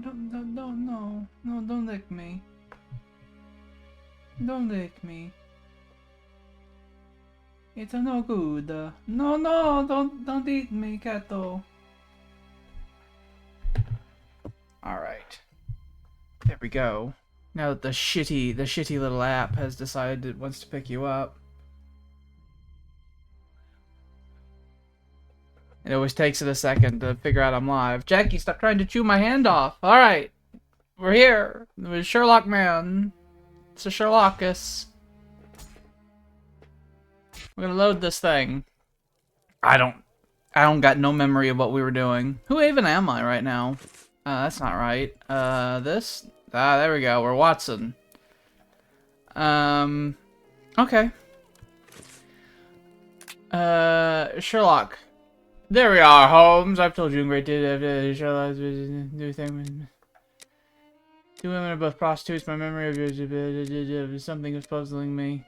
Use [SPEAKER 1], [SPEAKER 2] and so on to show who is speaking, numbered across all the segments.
[SPEAKER 1] don't lick me. Don't lick me. It's no good. No, don't eat me, Kato. Alright. There we go. Now that the shitty little app has decided it wants to pick you up. It always takes it a second to figure out I'm live. Jackie, stop trying to chew my hand off. Alright. We're here. With Sherlock Man. It's a Sherlockus. We're gonna load this thing. I don't got no memory of what we were doing. Who even am I right now? That's not right. This? Ah, there we go. We're Watson. Okay. Sherlock. There we are, Holmes. I've told you in great detail. Sherlock's new thing. Two women are both prostitutes. My memory of something is puzzling me.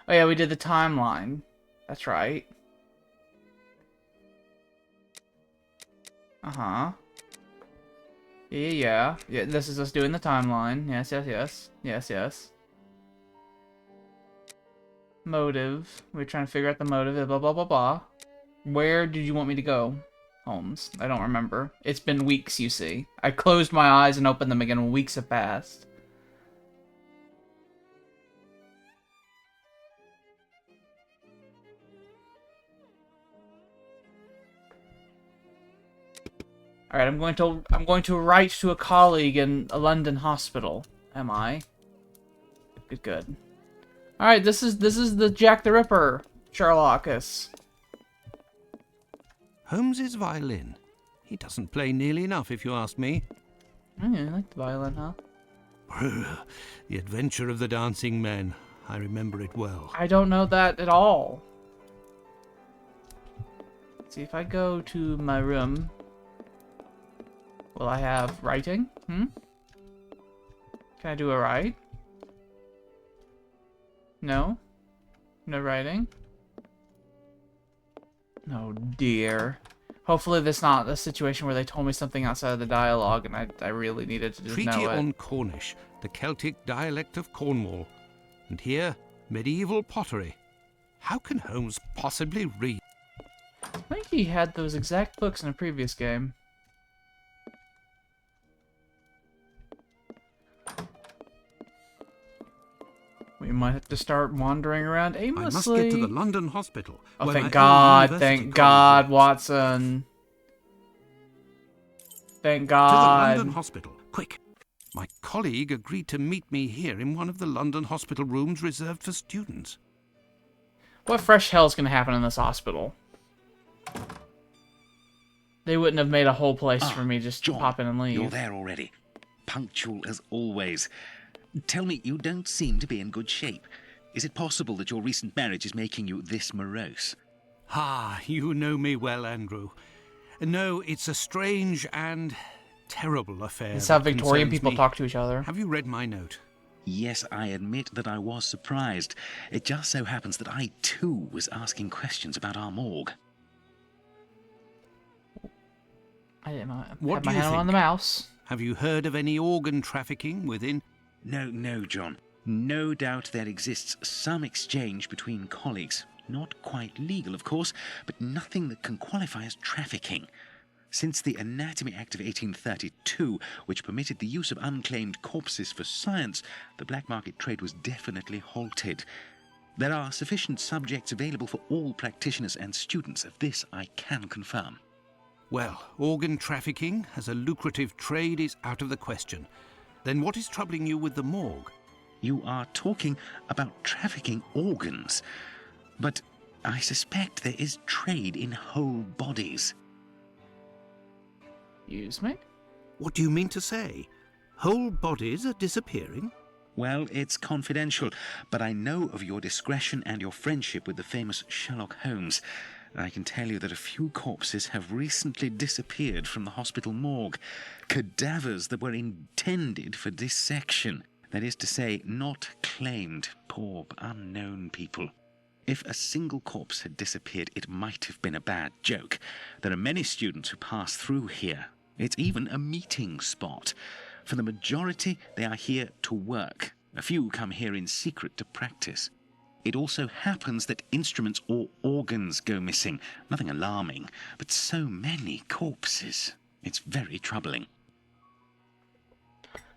[SPEAKER 1] Oh yeah, we did the timeline. That's right. Uh-huh. Yeah. This is us doing the timeline. Yes. Motive. We're trying to figure out the motive. Blah, blah, blah, blah. Where did you want me to go, Holmes? I don't remember. It's been weeks, you see. I closed my eyes and opened them again when weeks have passed. All right, I'm going to write to a colleague in a London hospital. Am I? Good. All right, this is the Jack the Ripper, Sherlockus.
[SPEAKER 2] Holmes's violin. He doesn't play nearly enough, if you ask me.
[SPEAKER 1] Oh, yeah, you like the violin, huh?
[SPEAKER 2] The Adventure of the Dancing Men. I remember it well.
[SPEAKER 1] I don't know that at all. Let's see, if I go to my room, will I have writing? Can I do a write? No? No writing? Oh dear. Hopefully this is not a situation where they told me something outside of the dialogue and I really needed to just know it.
[SPEAKER 2] Treaty on Cornish, the Celtic dialect of Cornwall. And here, medieval pottery. How can Holmes possibly read?
[SPEAKER 1] I think he had those exact books in a previous game. We might have to start wandering around aimlessly.
[SPEAKER 2] I must get to the London hospital.
[SPEAKER 1] Oh, thank God, Watson. Thank God.
[SPEAKER 2] To the London hospital, quick. My colleague agreed to meet me here in one of the London hospital rooms reserved for students.
[SPEAKER 1] What fresh hell's gonna happen in this hospital? They wouldn't have made a whole place for me just to pop in and leave.
[SPEAKER 3] You're there already. Punctual as always. Tell me, you don't seem to be in good shape. Is it possible that your recent marriage is making you this morose?
[SPEAKER 2] Ah, you know me well, Andrew. No, it's a strange and terrible affair.
[SPEAKER 1] It's how Victorian people talk to each other.
[SPEAKER 2] Have you read my note?
[SPEAKER 3] Yes, I admit that I was surprised. It just so happens that I, too, was asking questions about our morgue.
[SPEAKER 1] I didn't know.
[SPEAKER 2] What do
[SPEAKER 1] my
[SPEAKER 2] you
[SPEAKER 1] hand
[SPEAKER 2] think?
[SPEAKER 1] on the mouse.
[SPEAKER 2] Have you heard of any organ trafficking within?
[SPEAKER 3] No, John. No doubt there exists some exchange between colleagues. Not quite legal, of course, but nothing that can qualify as trafficking. Since the Anatomy Act of 1832, which permitted the use of unclaimed corpses for science, the black market trade was definitely halted. There are sufficient subjects available for all practitioners and students. Of this I can confirm.
[SPEAKER 2] Well, organ trafficking as a lucrative trade is out of the question. Then what is troubling you with the morgue?
[SPEAKER 3] You are talking about trafficking organs, but I suspect there is trade in whole bodies.
[SPEAKER 1] Excuse me?
[SPEAKER 2] What do you mean to say? Whole bodies are disappearing?
[SPEAKER 3] Well, it's confidential, but I know of your discretion and your friendship with the famous Sherlock Holmes. I can tell you that a few corpses have recently disappeared from the hospital morgue. Cadavers that were intended for dissection. That is to say, not claimed. Poor, unknown people. If a single corpse had disappeared, it might have been a bad joke. There are many students who pass through here. It's even a meeting spot. For the majority, they are here to work. A few come here in secret to practice. It also happens that instruments or organs go missing. Nothing alarming, but so many corpses. It's very troubling.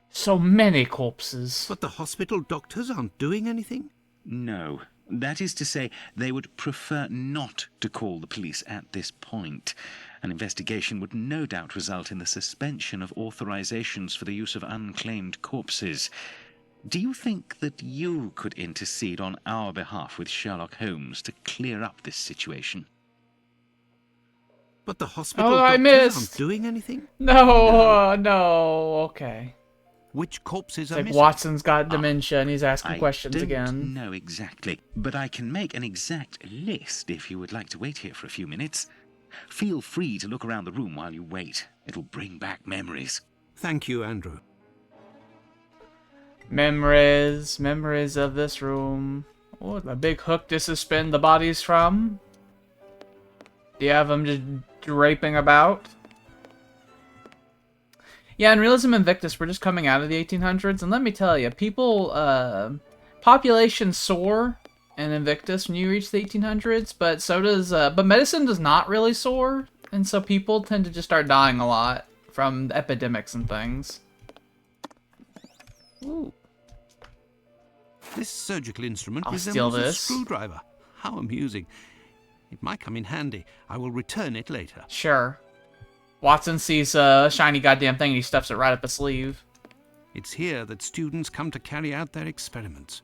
[SPEAKER 1] So many corpses.
[SPEAKER 2] But the hospital doctors aren't doing anything?
[SPEAKER 3] No. That is to say, they would prefer not to call the police at this point. An investigation would no doubt result in the suspension of authorizations for the use of unclaimed corpses. Do you think that you could intercede on our behalf with Sherlock Holmes to clear up this situation?
[SPEAKER 2] But the hospital
[SPEAKER 1] I
[SPEAKER 2] doctors
[SPEAKER 1] missed.
[SPEAKER 2] aren't doing anything?
[SPEAKER 1] No, okay.
[SPEAKER 2] Which corpses
[SPEAKER 1] It's
[SPEAKER 2] are
[SPEAKER 1] like
[SPEAKER 2] missing?
[SPEAKER 1] Watson's got dementia and he's asking questions
[SPEAKER 3] I don't
[SPEAKER 1] again.
[SPEAKER 3] know exactly, but I can make an exact list if you would like to wait here for a few minutes. Feel free to look around the room while you wait. It'll bring back memories.
[SPEAKER 2] Thank you, Andrew.
[SPEAKER 1] Memories of this room. Oh, the big hook to suspend the bodies from. Do you have them just draping about? Yeah, in Realism Invictus, we're just coming out of the 1800s, and let me tell you, population soar in Invictus when you reach the 1800s, but so does, but medicine does not really soar, and so people tend to just start dying a lot from epidemics and things. Ooh.
[SPEAKER 2] This surgical instrument
[SPEAKER 1] I'll steal
[SPEAKER 2] resembles a
[SPEAKER 1] this.
[SPEAKER 2] screwdriver. How amusing. It might come in handy. I will return it later.
[SPEAKER 1] Sure. Watson sees a shiny goddamn thing and he stuffs it right up his sleeve.
[SPEAKER 2] It's here that students come to carry out their experiments.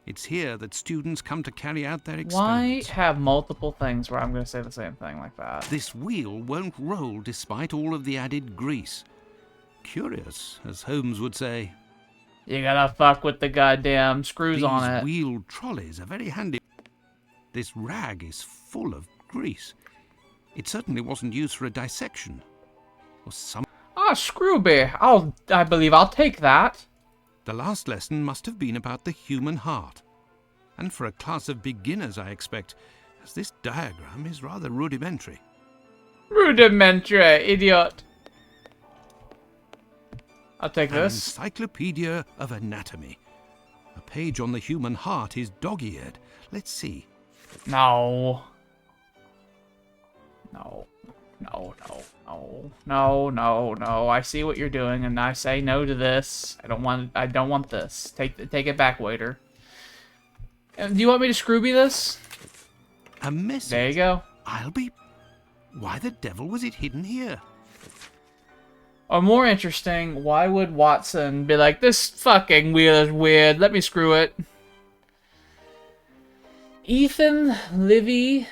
[SPEAKER 2] It's here that students come to carry out their
[SPEAKER 1] Why
[SPEAKER 2] experiments.
[SPEAKER 1] have multiple things where I'm going to say the same thing like that?
[SPEAKER 2] This wheel won't roll despite all of the added grease. Curious, as Holmes would say.
[SPEAKER 1] You gotta fuck with the goddamn screws
[SPEAKER 2] These
[SPEAKER 1] on it.
[SPEAKER 2] wheeled trolleys are very handy. This rag is full of grease. It certainly wasn't used for a dissection. Or some...
[SPEAKER 1] Ah, Scrooby. I believe I'll take that.
[SPEAKER 2] The last lesson must have been about the human heart. And for a class of beginners, I expect, as this diagram is rather rudimentary.
[SPEAKER 1] Rudimentary, idiot. I'll take
[SPEAKER 2] An
[SPEAKER 1] this.
[SPEAKER 2] encyclopedia of anatomy. A page on the human heart is dog-eared. Let's see.
[SPEAKER 1] No. No. No, no, no. No, no, no. I see what you're doing and I say no to this. I don't want this. Take it back, waiter. Do you want me to Scrooby this?
[SPEAKER 2] A message.
[SPEAKER 1] There you go.
[SPEAKER 2] I'll be... Why the devil was it hidden here?
[SPEAKER 1] Or more interesting, why would Watson be like, this fucking wheel is weird, let me screw it. Ethan Levy?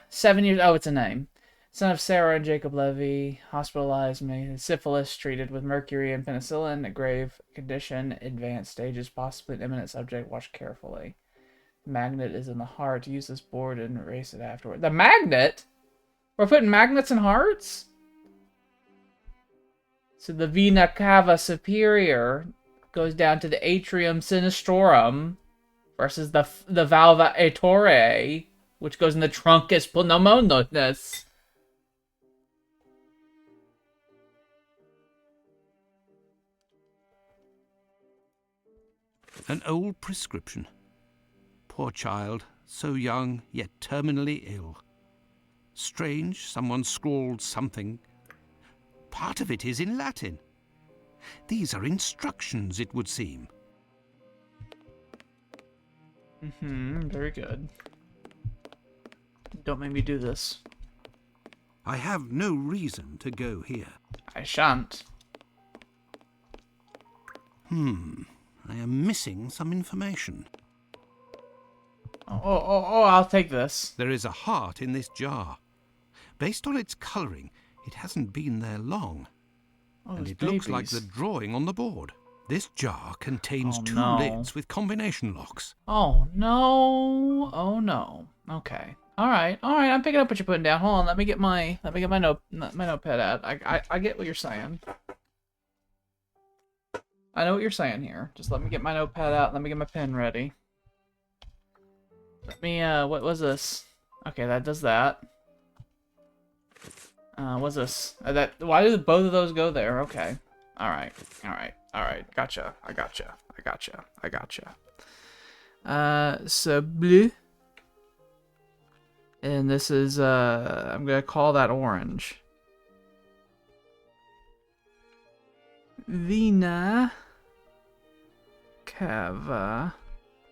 [SPEAKER 1] 7 years, oh, it's a name. Son of Sarah and Jacob Levy, hospitalized, syphilis, treated with mercury and penicillin, a grave condition, advanced stages, possibly an imminent subject, watch carefully. The magnet is in the heart, use this board and erase it afterward. The magnet? We're putting magnets in hearts? So the vena cava superior goes down to the atrium sinistrorum versus the valva aetore, which goes in the truncus pulmonis.
[SPEAKER 2] An old prescription. Poor child, so young, yet terminally ill. Strange, someone scrawled something. Part of it is in Latin. These are instructions, it would seem.
[SPEAKER 1] Very good. Don't make me do this.
[SPEAKER 2] I have no reason to go here.
[SPEAKER 1] I shan't.
[SPEAKER 2] I am missing some information.
[SPEAKER 1] Oh, I'll take this.
[SPEAKER 2] There is a heart in this jar. Based on its colouring, it hasn't been there long.
[SPEAKER 1] Oh,
[SPEAKER 2] And
[SPEAKER 1] those
[SPEAKER 2] it looks like
[SPEAKER 1] babies.
[SPEAKER 2] the drawing on the board. This jar contains
[SPEAKER 1] Oh,
[SPEAKER 2] two
[SPEAKER 1] no.
[SPEAKER 2] lids with combination locks.
[SPEAKER 1] Oh, no. Oh, no. Okay. Alright, I'm picking up what you're putting down. Hold on, let me get my notepad out. I get what you're saying. I know what you're saying here. Just let me get my notepad out, let me get my pen ready. Let me, what was this? Okay, that does that. What's this? Why did both of those go there? Okay. Alright. Gotcha. I gotcha. So blue. And this is, I'm gonna call that orange. Vina Cava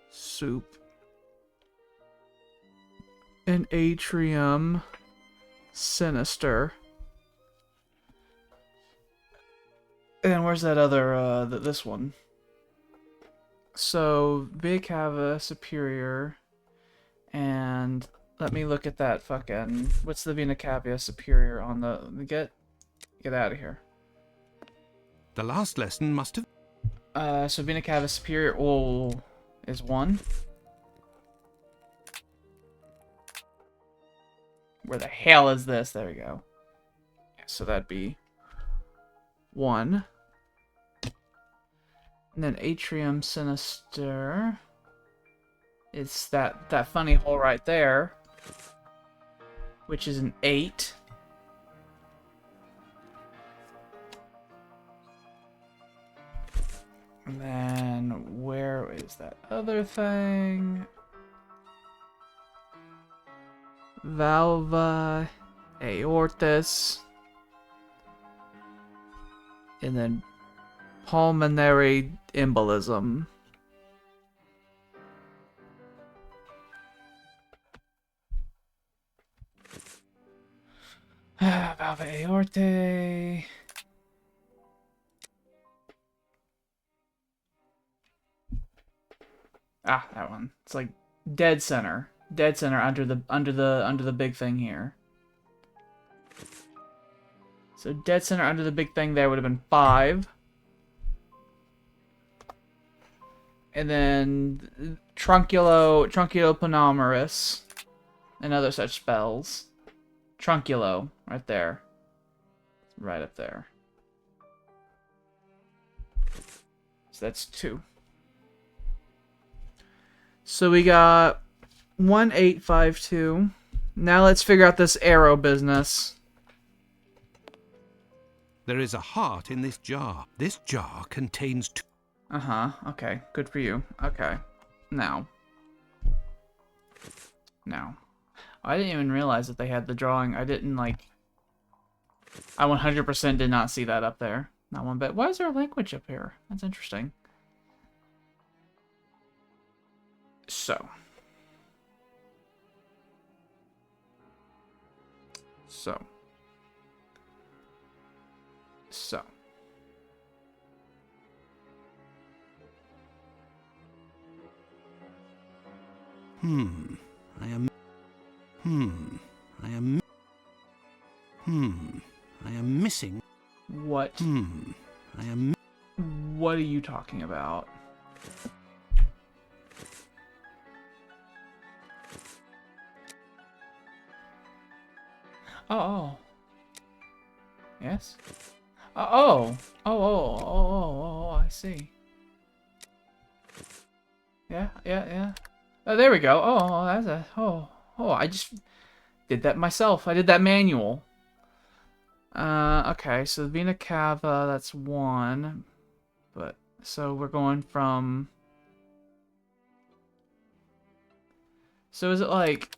[SPEAKER 1] soup. An atrium sinister. And where's that other, this one? So, Big Cava Superior, and let me look at that fucking, what's the Vena Cava Superior on the, get out of here.
[SPEAKER 2] The last lesson must have...
[SPEAKER 1] So Vena Cava Superior, is 1. Where the hell is this? There we go. Yeah, so that'd be 1. And then Atrium Sinister. It's that funny hole right there. Which is an 8. And then where is that other thing? Valva aortis. And then pulmonary embolism. Valva aortae. Ah, that one. It's like dead center. Dead center under the big thing here. So dead center under the big thing there would have been 5. And then trunculopulmonaris and other such spells. Trunculo, right there. Right up there. So that's 2. So we got 1852. Now let's figure out this arrow business.
[SPEAKER 2] There is a heart in this jar. This jar contains 2...
[SPEAKER 1] Uh-huh. Okay. Good for you. Okay. Now. I didn't even realize that they had the drawing. I didn't, like... I 100% did not see that up there. Not one bit. Why is there a language up here? That's interesting. So.
[SPEAKER 2] I am missing...
[SPEAKER 1] What? What are you talking about? Oh. Yes? Oh, I see. Yeah. Oh, there we go. Oh, that's a... I just did that myself. I did that manual. Okay, so Vena Cava, that's 1. But, so we're going from... So is it like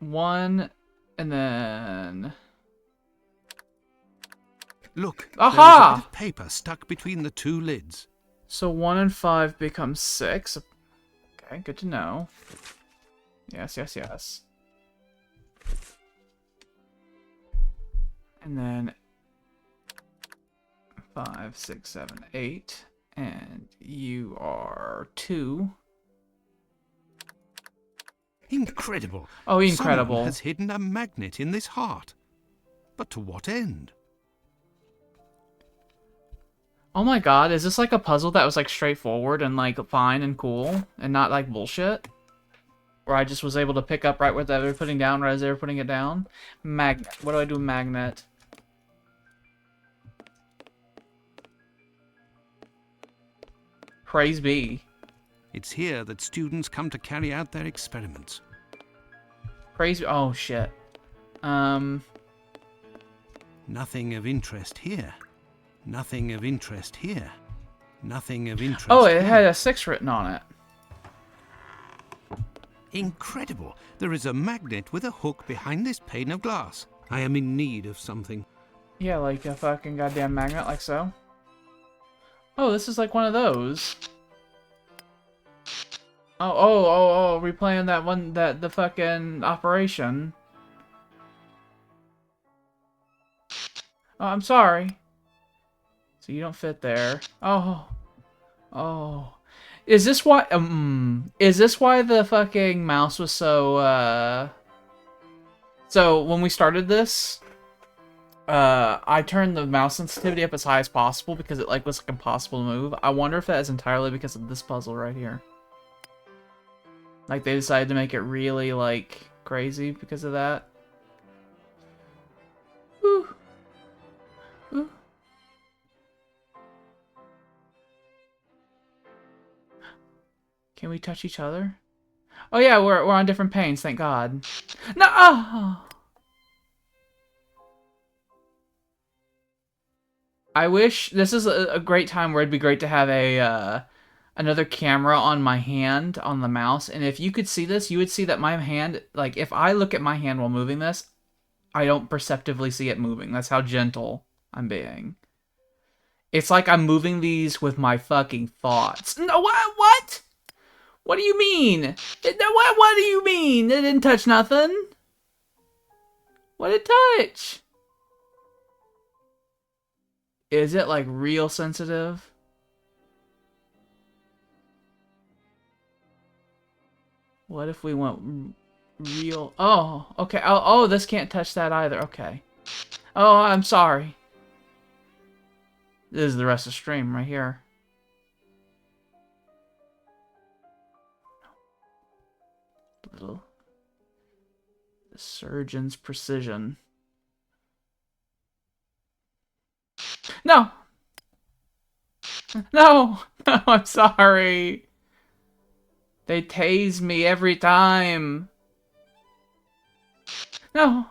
[SPEAKER 1] 1 and then...
[SPEAKER 2] Look,
[SPEAKER 1] Aha!
[SPEAKER 2] there is a bit of paper stuck between the 2 lids.
[SPEAKER 1] So 1 and 5 becomes 6. Okay, good to know. Yes. And then 5, 6, 7, 8. And you are 2.
[SPEAKER 2] Incredible.
[SPEAKER 1] Oh, incredible.
[SPEAKER 2] Someone has hidden a magnet in this heart. But to what end?
[SPEAKER 1] Oh my god, is this like a puzzle that was like straightforward and like fine and cool and not like bullshit? Where I just was able to pick up right what they were putting down right as they were putting it down? Magnet. What do I do with magnet? Praise be.
[SPEAKER 2] It's here that students come to carry out their experiments.
[SPEAKER 1] Praise be. Oh shit.
[SPEAKER 2] Nothing of interest here. Nothing of interest here. Nothing of interest
[SPEAKER 1] Oh, it
[SPEAKER 2] here.
[SPEAKER 1] had a 6 written on it.
[SPEAKER 2] Incredible! There is a magnet with a hook behind this pane of glass. I am in need of something.
[SPEAKER 1] Yeah, like a fucking goddamn magnet, like so. Oh, this is like one of those. Oh, replaying that one, the fucking operation. Oh, I'm sorry. So you don't fit there. Oh. Is this why the fucking mouse was so so when we started this, I turned the mouse sensitivity up as high as possible because it was like impossible to move. I wonder if that is entirely because of this puzzle right here. Like they decided to make it really like crazy because of that. Ooh. Ooh. Can we touch each other? Oh yeah, we're on different panes, thank God. No. Oh. I wish this is a great time where it'd be great to have a another camera on my hand on the mouse, and if you could see this, you would see that my hand, like if I look at my hand while moving this, I don't perceptively see it moving. That's how gentle I'm being. It's like I'm moving these with my fucking thoughts. No, what? What do you mean? What do you mean? It didn't touch nothing. What did it touch? Is it like real sensitive? What if we went real? Oh, okay. Oh, this can't touch that either. Okay. Oh, I'm sorry. This is the rest of the stream right here. The surgeon's precision. No! No! No, I'm sorry. They tase me every time. No!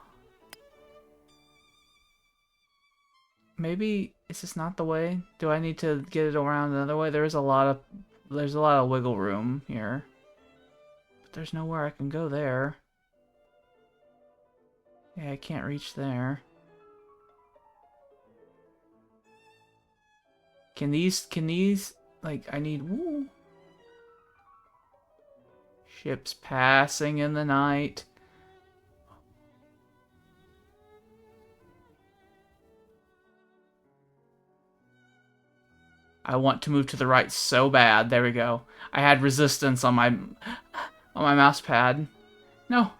[SPEAKER 1] Maybe is this not the way? Do I need to get it around another way? There's a lot of wiggle room here. But there's nowhere I can go there. Yeah, I can't reach there. Can these, like, I need, woo. Ships passing in the night. I want to move to the right so bad. There we go. I had resistance on my mouse pad. No.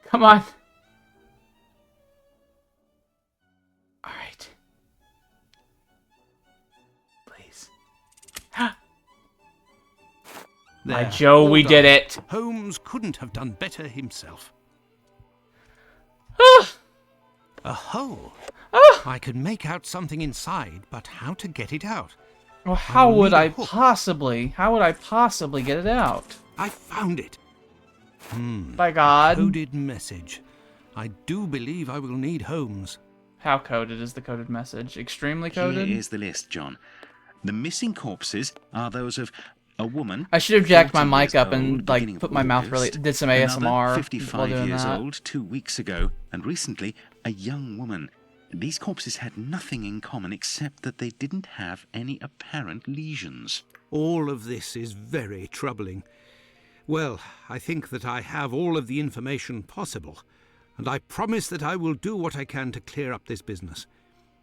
[SPEAKER 1] Come on. All right. Please. By Joe, we did it.
[SPEAKER 2] Holmes couldn't have done better himself. A hole. I could make out something inside, but how to get it out?
[SPEAKER 1] Well, how would I possibly get it out?
[SPEAKER 2] I found it.
[SPEAKER 1] By God.
[SPEAKER 2] Coded message. I do believe I will need Holmes.
[SPEAKER 1] How coded is the coded message? Extremely coded?
[SPEAKER 3] Here is the list, John. The missing corpses are those of a woman.
[SPEAKER 1] I should have jacked my
[SPEAKER 3] 40
[SPEAKER 1] mic
[SPEAKER 3] years
[SPEAKER 1] up
[SPEAKER 3] old,
[SPEAKER 1] and like
[SPEAKER 3] beginning of
[SPEAKER 1] put my mouth really
[SPEAKER 3] August,
[SPEAKER 1] did some
[SPEAKER 3] another
[SPEAKER 1] ASMR
[SPEAKER 3] 55
[SPEAKER 1] while doing
[SPEAKER 3] years
[SPEAKER 1] that.
[SPEAKER 3] old 2 weeks ago, and recently a young woman. These corpses had nothing in common except that they didn't have any apparent lesions.
[SPEAKER 2] All of this is very troubling. Well, I think that I have all of the information possible, and I promise that I will do what I can to clear up this business.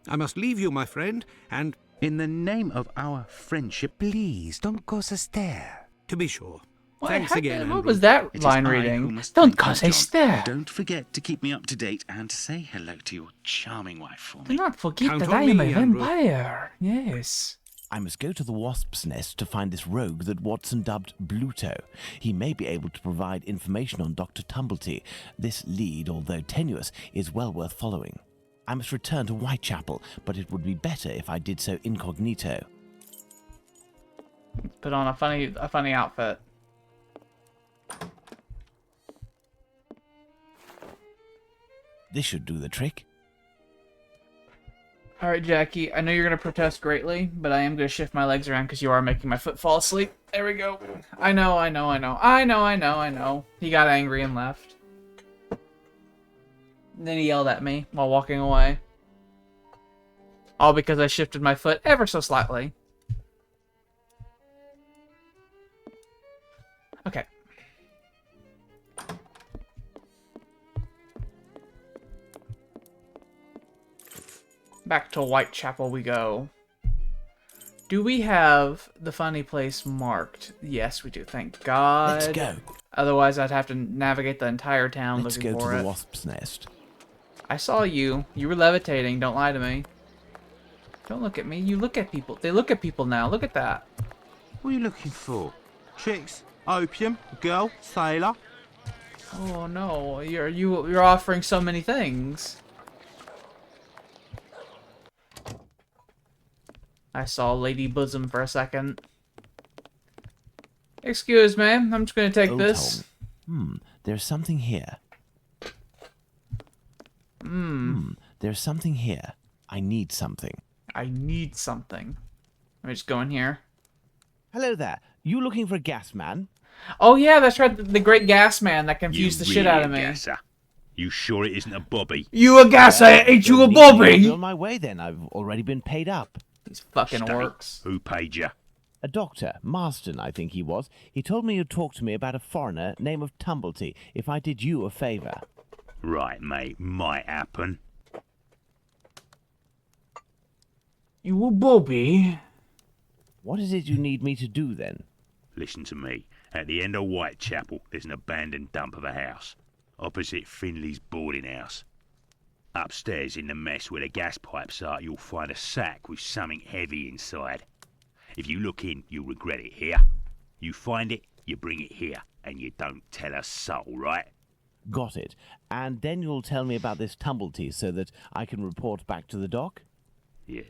[SPEAKER 2] I must leave you, my friend, and...
[SPEAKER 3] In the name of our friendship,
[SPEAKER 4] Please, don't cause a stare.
[SPEAKER 2] To be sure.
[SPEAKER 1] What
[SPEAKER 2] Thanks again,
[SPEAKER 1] What
[SPEAKER 2] Andrew.
[SPEAKER 1] was that
[SPEAKER 3] it is
[SPEAKER 1] line
[SPEAKER 3] I who
[SPEAKER 1] reading?
[SPEAKER 3] must
[SPEAKER 1] Don't
[SPEAKER 3] thank you,
[SPEAKER 1] cause a
[SPEAKER 3] John.
[SPEAKER 1] stare.
[SPEAKER 3] Don't forget to keep me up to date and say hello to your charming wife for
[SPEAKER 1] Do
[SPEAKER 3] me.
[SPEAKER 1] not forget
[SPEAKER 2] Count
[SPEAKER 1] that
[SPEAKER 2] on
[SPEAKER 1] I am a
[SPEAKER 2] me, Andrew.
[SPEAKER 1] vampire. Yes.
[SPEAKER 4] I must go to the wasp's nest to find this rogue that Watson dubbed Bluto. He may be able to provide information on Dr. Tumblety. This lead, although tenuous, is well worth following. I must return to Whitechapel, but it would be better if I did so incognito.
[SPEAKER 1] Put on a funny outfit.
[SPEAKER 4] This should do the trick.
[SPEAKER 1] Alright, Jackie, I know you're going to protest greatly, but I am going to shift my legs around because you are making my foot fall asleep. There we go. I know. He got angry and left. And then he yelled at me while walking away. All because I shifted my foot ever so slightly. Okay. Back to Whitechapel we go. Do we have the funny place marked? Yes, we do. Thank God.
[SPEAKER 4] Let's go.
[SPEAKER 1] Otherwise, I'd have to navigate the entire town
[SPEAKER 4] Let's
[SPEAKER 1] looking
[SPEAKER 4] go
[SPEAKER 1] for
[SPEAKER 4] to
[SPEAKER 1] it.
[SPEAKER 4] the wasp's nest.
[SPEAKER 1] I saw you. You were levitating. Don't lie to me. Don't look at me. You look at people. They look at people now. Look at that.
[SPEAKER 5] What are you looking for? Chicks? Opium? Girl? Sailor?
[SPEAKER 1] Oh no, you're offering so many things. I saw Lady Bosom for a second. Excuse me, I'm just gonna take this.
[SPEAKER 4] There's something here. There's something here. I need something.
[SPEAKER 1] I need something. Let me just go in here.
[SPEAKER 4] Hello there. You looking for a gas man?
[SPEAKER 1] Oh yeah, that's right, the great gas man that confused the shit out of me.
[SPEAKER 6] Gasser. You sure it isn't a bobby?
[SPEAKER 1] You a gasser, ain't you a
[SPEAKER 4] I'll be
[SPEAKER 1] bobby?
[SPEAKER 4] on my way then. I've already been paid up.
[SPEAKER 1] These fucking
[SPEAKER 6] Stabby.
[SPEAKER 1] orcs.
[SPEAKER 6] Who paid you?
[SPEAKER 4] A doctor, Marston, I think he was. He told me you'd talk to me about a foreigner, name of Tumblety, if I did you a favour.
[SPEAKER 6] Right, mate. Might happen.
[SPEAKER 1] You a bobby?
[SPEAKER 4] What is it you need me to do then?
[SPEAKER 6] Listen to me. At the end of Whitechapel, there's an abandoned dump of a house. Opposite Finley's boarding house. Upstairs in the mess where the gas pipes are, you'll find a sack with something heavy inside. If you look in, you'll regret it here. You find it, you bring it here, and you don't tell a soul, right?
[SPEAKER 4] Got it. And then you'll tell me about this Tumblety so that I can report back to the doc?
[SPEAKER 6] Yeah,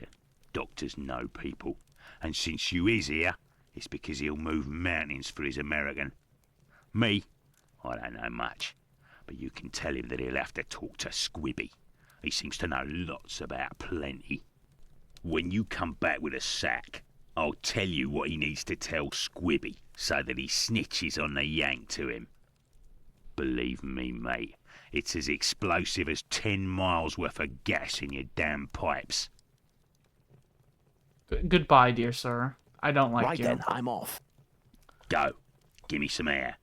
[SPEAKER 6] doctors know people. And since you is here, it's because he'll move mountains for his American. Me, I don't know much. But you can tell him that he'll have to talk to Squibby. He seems to know lots about plenty. When you come back with a sack, I'll tell you what he needs to tell Squibby so that he snitches on the yank to him. Believe me, mate, it's as explosive as 10 miles worth of gas in your damn pipes.
[SPEAKER 1] Goodbye, dear sir. I don't like
[SPEAKER 4] Right
[SPEAKER 1] you.
[SPEAKER 4] then, I'm off.
[SPEAKER 6] Go, give me some air.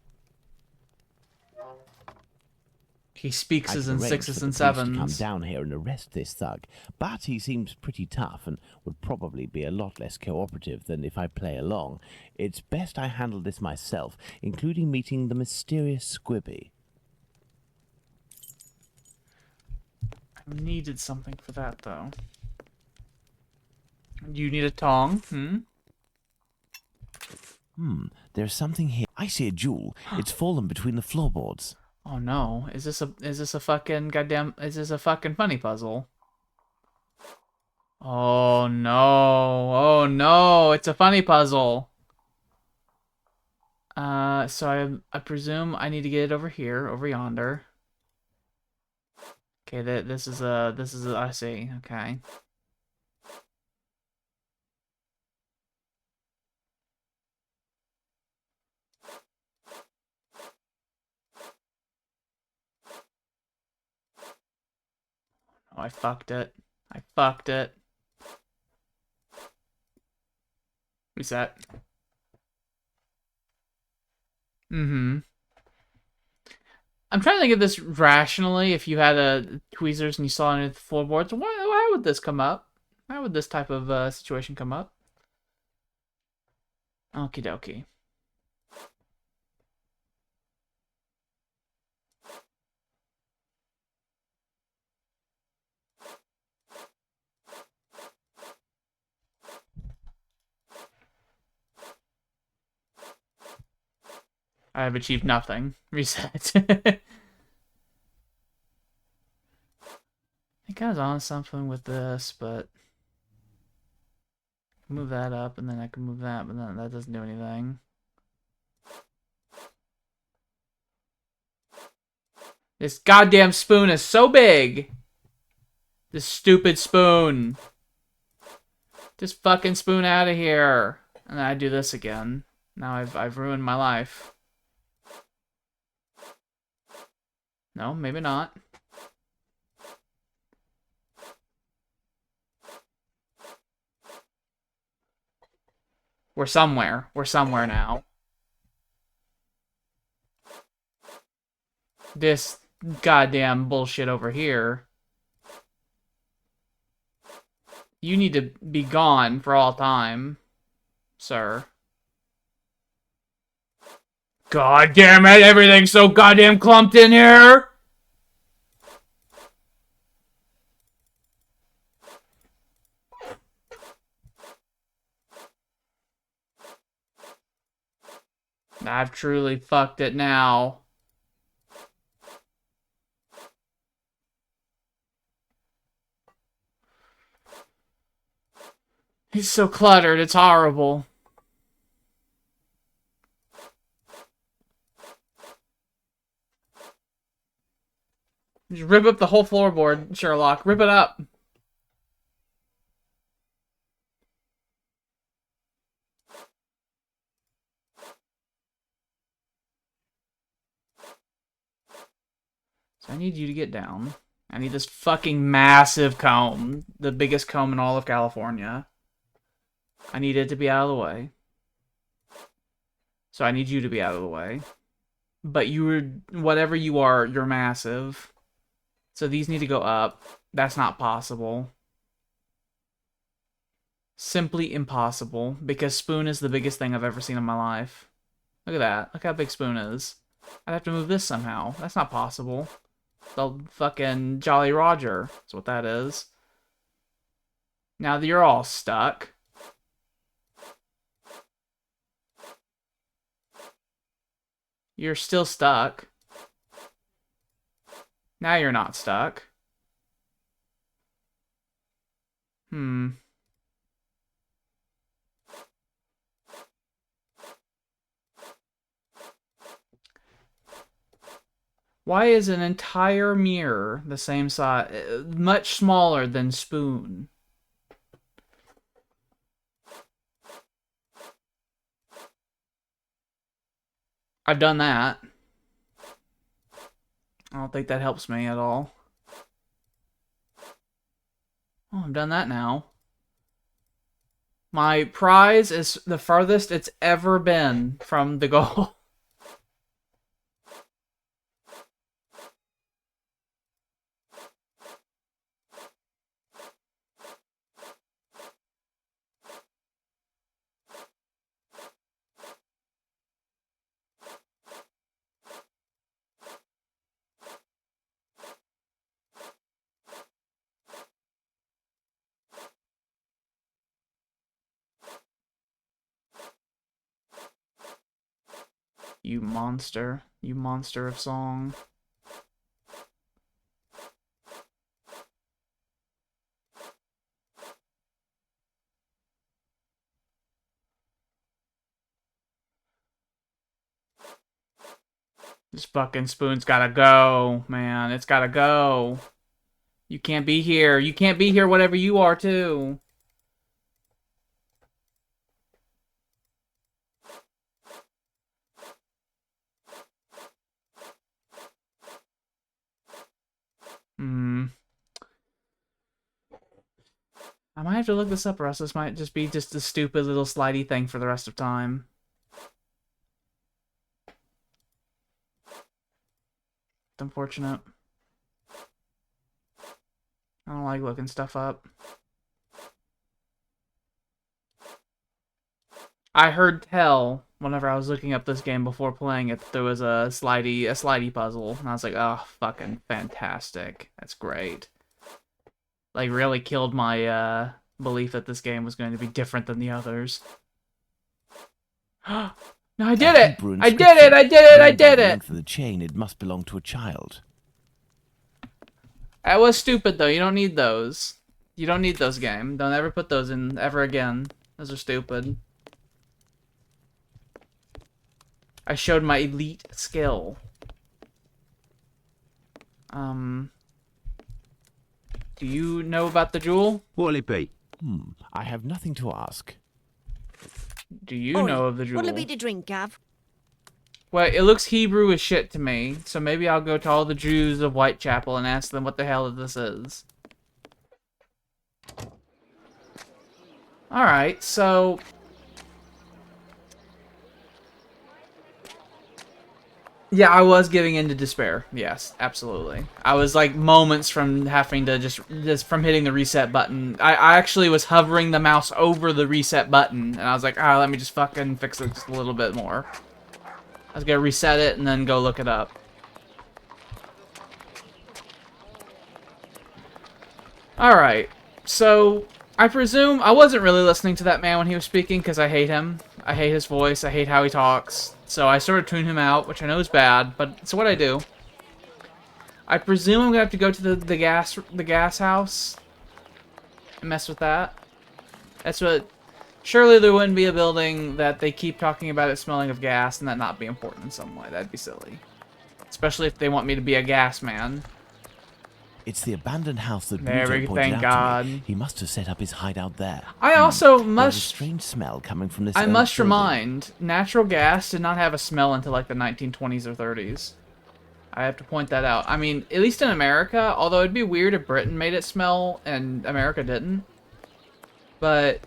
[SPEAKER 1] He speaks
[SPEAKER 4] I
[SPEAKER 1] as
[SPEAKER 4] can
[SPEAKER 1] in
[SPEAKER 4] arrange
[SPEAKER 1] sixes
[SPEAKER 4] for
[SPEAKER 1] and
[SPEAKER 4] the police to come
[SPEAKER 1] sevens.
[SPEAKER 4] down here and arrest this thug, but he seems pretty tough and would probably be a lot less cooperative than if I play along. It's best I handle this myself, including meeting the mysterious Squibby.
[SPEAKER 1] I needed something for that, though. You need a tong,
[SPEAKER 4] There's something here. I see a jewel. It's fallen between the floorboards.
[SPEAKER 1] Oh no, is this a fucking funny puzzle? Oh no, it's a funny puzzle. So I presume I need to get it over here, over yonder. Okay, this is I see, okay. Oh, I fucked it. I fucked it. Reset. I'm trying to think of this rationally. If you had a tweezers and you saw it in the floorboards, why would this come up? Why would this type of situation come up? Okie dokie. I have achieved nothing. Reset. I think I was on something with this, but move that up, and then I can move that, but then that doesn't do anything. This goddamn spoon is so big. This stupid spoon. Just fucking spoon out of here. And then I do this again. Now I've ruined my life. No, maybe not. We're somewhere. We're somewhere now. This goddamn bullshit over here. You need to be gone for all time, sir. God damn it, everything's so goddamn clumped in here! I've truly fucked it now. He's so cluttered, it's horrible. Just rip up the whole floorboard, Sherlock. Rip it up. So I need you to get down. I need this fucking massive comb. The biggest comb in all of California. I need it to be out of the way. So I need you to be out of the way. But whatever you are, you're massive. So these need to go up. That's not possible. Simply impossible. Because Spoon is the biggest thing I've ever seen in my life. Look at that. Look how big Spoon is. I'd have to move this somehow. That's not possible. The fucking Jolly Roger. That's what that is. Now that you're all stuck. You're still stuck. Now you're not stuck. Why is an entire mirror the same size, much smaller than Spoon? I've done that. I don't think that helps me at all. Oh, I've done that now. My prize is the farthest it's ever been from the goal. You monster. You monster of song. This fucking Spoon's gotta go, man. It's gotta go. You can't be here. You can't be here whatever you are, too. I might have to look this up, or else this might just be a stupid little slidey thing for the rest of time. It's unfortunate. I don't like looking stuff up. I heard tell whenever I was looking up this game before playing it that there was a slidey puzzle, and I was like, oh, fucking fantastic. That's great. Like, really killed my belief that this game was going to be different than the others. No, I did it! I did it! I did it! I did it!
[SPEAKER 4] For the chain, it must belong to a child.
[SPEAKER 1] That was stupid, though. You don't need those. You don't need those, game. Don't ever put those in ever again. Those are stupid. I showed my elite skill. Do you know about the jewel?
[SPEAKER 6] What'll it be?
[SPEAKER 4] I have nothing to ask.
[SPEAKER 1] Do you
[SPEAKER 7] Oi,
[SPEAKER 1] know of the jewel?
[SPEAKER 7] what'll it be to drink, Gav?
[SPEAKER 1] Well, it looks Hebrew as shit to me, so maybe I'll go to all the Jews of Whitechapel and ask them what the hell this is. Alright, so... Yeah, I was giving in to despair. Yes, absolutely. I was like moments from having to just from hitting the reset button. I actually was hovering the mouse over the reset button, and I was like, let me just fucking fix it just a little bit more. I was gonna reset it and then go look it up. Alright, so I presume I wasn't really listening to that man when he was speaking because I hate him. I hate his voice, I hate how he talks. So I sort of tune him out, which I know is bad, but it's what I do. I presume I'm gonna have to go to the gas house and mess with that. That's what. Surely there wouldn't be a building that they keep talking about it smelling of gas and that not be important in some way. That'd be silly, especially if they want me to be a gas man.
[SPEAKER 4] It's the abandoned house that
[SPEAKER 1] There
[SPEAKER 4] Bluto
[SPEAKER 1] we
[SPEAKER 4] pointed
[SPEAKER 1] thank
[SPEAKER 4] out
[SPEAKER 1] God.
[SPEAKER 4] to me. He must have set up his hideout there.
[SPEAKER 1] I also
[SPEAKER 4] There's a
[SPEAKER 1] must.
[SPEAKER 4] strange smell coming from this.
[SPEAKER 1] I
[SPEAKER 4] old
[SPEAKER 1] must
[SPEAKER 4] building.
[SPEAKER 1] remind, natural gas did not have a smell until like the 1920s or 30s. I have to point that out. I mean, at least in America, although it'd be weird if Britain made it smell and America didn't. But,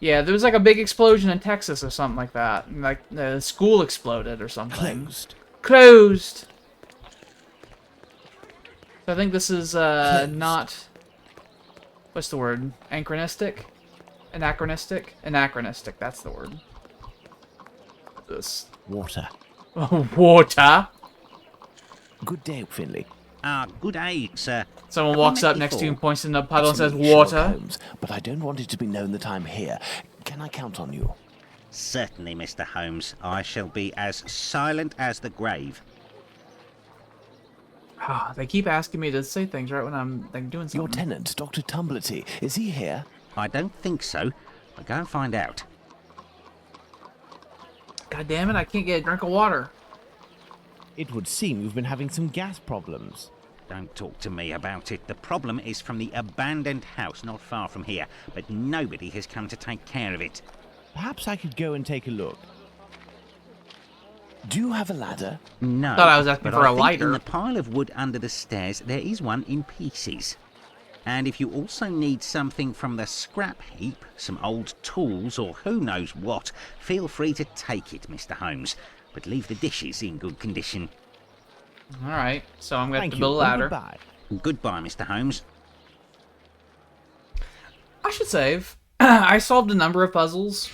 [SPEAKER 1] yeah, there was like a big explosion in Texas or something like that. Like, the school exploded or something. Closed! So I think this is, not... What's the word? Anachronistic? Anachronistic? Anachronistic, that's the word. This.
[SPEAKER 4] Water.
[SPEAKER 1] Water?
[SPEAKER 4] Good day, Finley.
[SPEAKER 3] Good day, sir.
[SPEAKER 1] Someone
[SPEAKER 3] Have we
[SPEAKER 1] walks
[SPEAKER 3] met
[SPEAKER 1] up next to you and
[SPEAKER 3] before?
[SPEAKER 1] points in a puddle and says,
[SPEAKER 4] It's me, Sherlock
[SPEAKER 1] water.
[SPEAKER 4] Holmes, but I don't want it to be known that I'm here. Can I count on you?
[SPEAKER 3] Certainly, Mr. Holmes. I shall be as silent as the grave.
[SPEAKER 1] They keep asking me to say things right when I'm like, doing something.
[SPEAKER 4] Your tenant, Dr. Tumblety, is he here?
[SPEAKER 3] I don't think so, but go and find out.
[SPEAKER 1] God damn it, I can't get a drink of water.
[SPEAKER 4] It would seem you've been having some gas problems.
[SPEAKER 3] Don't talk to me about it. The problem is from the abandoned house not far from here, but nobody has come to take care of it.
[SPEAKER 4] Perhaps I could go and take a look. Do you have a ladder?
[SPEAKER 3] No.
[SPEAKER 1] Thought I was asking
[SPEAKER 3] but
[SPEAKER 1] for
[SPEAKER 3] I
[SPEAKER 1] a
[SPEAKER 3] think
[SPEAKER 1] lighter.
[SPEAKER 3] In the pile of wood under the stairs, there is one in pieces. And if you also need something from the scrap heap, some old tools or who knows what, feel free to take it, Mr. Holmes. But leave the dishes in good condition.
[SPEAKER 1] Alright, so I'm going to have
[SPEAKER 4] Thank
[SPEAKER 1] to
[SPEAKER 4] you.
[SPEAKER 1] build a ladder.
[SPEAKER 4] Goodbye.
[SPEAKER 3] Goodbye, Mr. Holmes.
[SPEAKER 1] I should save. I solved a number of puzzles.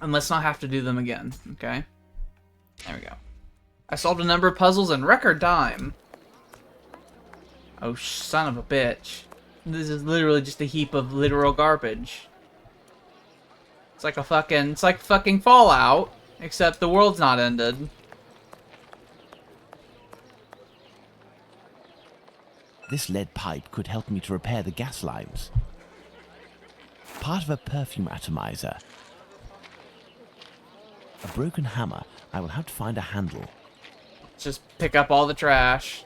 [SPEAKER 1] And let's not have to do them again, okay? There we go. I solved a number of puzzles in record time. Oh, son of a bitch. This is literally just a heap of literal garbage. It's like fucking Fallout, except the world's not ended.
[SPEAKER 4] This lead pipe could help me to repair the gas lines. Part of a perfume atomizer. A broken hammer. I will have to find a handle.
[SPEAKER 1] Just pick up all the trash.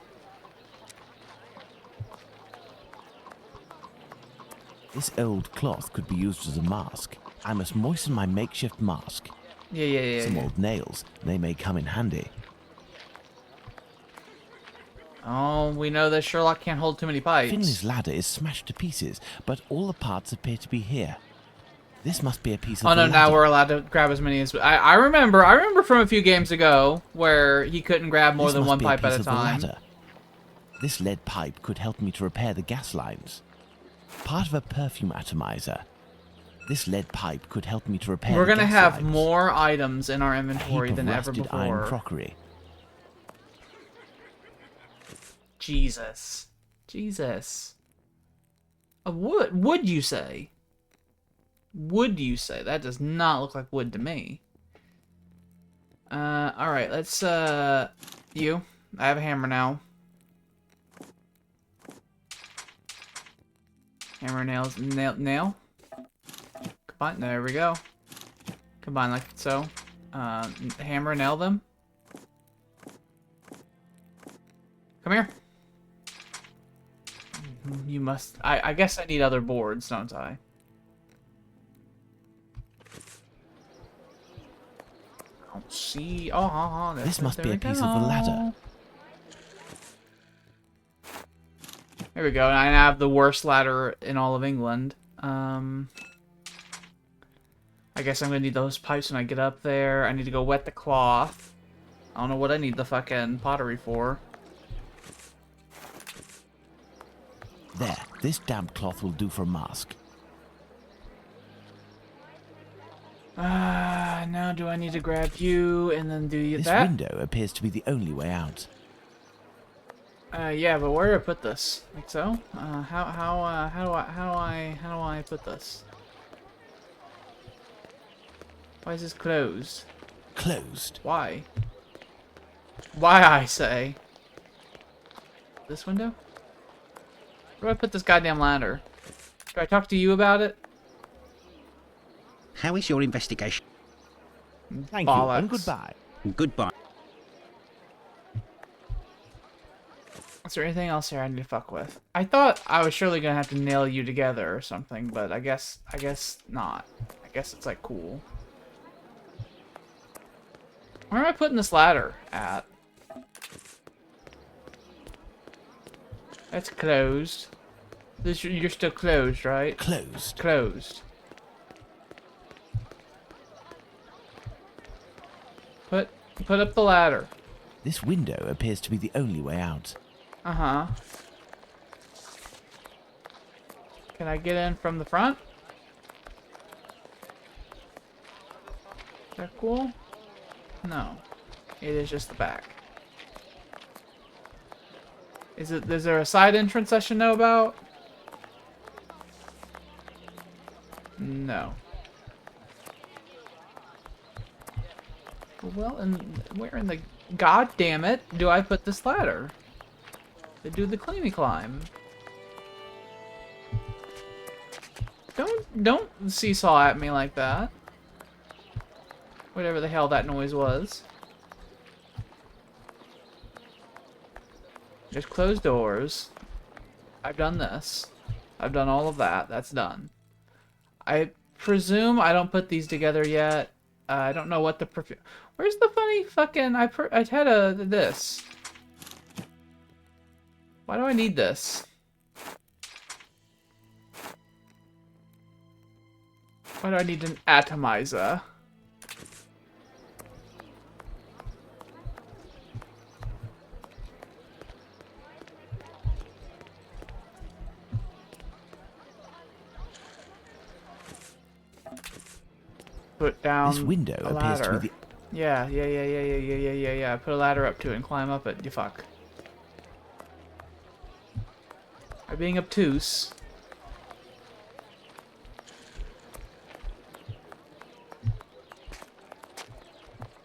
[SPEAKER 4] This old cloth could be used as a mask. I must moisten my makeshift mask.
[SPEAKER 1] Yeah.
[SPEAKER 4] Some old nails. They may come in handy.
[SPEAKER 1] Oh, we know that Sherlock can't hold too many pipes.
[SPEAKER 4] Finley's ladder is smashed to pieces, but all the parts appear to be here. This must be a piece of
[SPEAKER 1] Oh
[SPEAKER 4] the
[SPEAKER 1] no,
[SPEAKER 4] ladder.
[SPEAKER 1] now we're allowed to grab as many as... I remember from a few games ago where he couldn't grab more
[SPEAKER 4] This
[SPEAKER 1] than
[SPEAKER 4] must
[SPEAKER 1] one
[SPEAKER 4] be
[SPEAKER 1] pipe at
[SPEAKER 4] piece
[SPEAKER 1] a
[SPEAKER 4] of the
[SPEAKER 1] time.
[SPEAKER 4] ladder. This lead pipe could help me to repair the gas lines. Part of a perfume atomizer. This lead pipe could help me to repair
[SPEAKER 1] We're
[SPEAKER 4] the
[SPEAKER 1] gonna
[SPEAKER 4] gas
[SPEAKER 1] have
[SPEAKER 4] lines.
[SPEAKER 1] more items in our
[SPEAKER 4] A
[SPEAKER 1] inventory
[SPEAKER 4] heap of
[SPEAKER 1] than ever
[SPEAKER 4] rusted iron
[SPEAKER 1] before.
[SPEAKER 4] crockery.
[SPEAKER 1] Jesus. A wood? Wood, you say? Wood, you say? That does not look like wood to me. Alright, let's, you. I have a hammer now. Hammer, nails, nail. Combine, there we go. Combine like so. Hammer, nail them. Come here. You must... I guess I need other boards, don't I? I don't see... Oh,
[SPEAKER 4] This must be a piece of the ladder.
[SPEAKER 1] There we go. And I have the worst ladder in all of England. I guess I'm gonna need those pipes when I get up there. I need to go wet the cloth. I don't know what I need the fucking pottery for.
[SPEAKER 4] There, this damp cloth will do for a mask.
[SPEAKER 1] Now do I need to grab you and then do
[SPEAKER 4] This
[SPEAKER 1] that?
[SPEAKER 4] window appears to be the only way out.
[SPEAKER 1] Yeah, but where do I put this? Like so? How do I put this? Why is this closed?
[SPEAKER 4] Closed.
[SPEAKER 1] Why? Why, I say? This window? Where do I put this goddamn ladder? Do I talk to you about it?
[SPEAKER 7] How is your investigation?
[SPEAKER 4] Thank you, and
[SPEAKER 1] Bollocks.
[SPEAKER 4] goodbye.
[SPEAKER 7] Goodbye.
[SPEAKER 1] Is there anything else here I need to fuck with? I thought I was surely gonna have to nail you together or something, but I guess not. I guess it's like cool. Where am I putting this ladder at? That's closed. You're still closed, right?
[SPEAKER 4] Closed.
[SPEAKER 1] Closed. Put up the ladder.
[SPEAKER 4] This window appears to be the only way out.
[SPEAKER 1] Uh-huh. Can I get in from the front? Is that cool? No. It is just the back. Is there a side entrance I should know about? No. Well, and where in the god damn it do I put this ladder? To do the climby climb. Don't seesaw at me like that. Whatever the hell that noise was. Just close doors. I've done this. I've done all of that. That's done. I presume I don't put these together yet. I don't know what the perfume... Where's the funny fucking... I had this. Why do I need this? Why do I need an atomizer? Put down
[SPEAKER 4] This window
[SPEAKER 1] a
[SPEAKER 4] appears to
[SPEAKER 1] ladder.
[SPEAKER 4] be the...
[SPEAKER 1] Yeah. Put a ladder up to it and climb up it, you fuck. By being obtuse.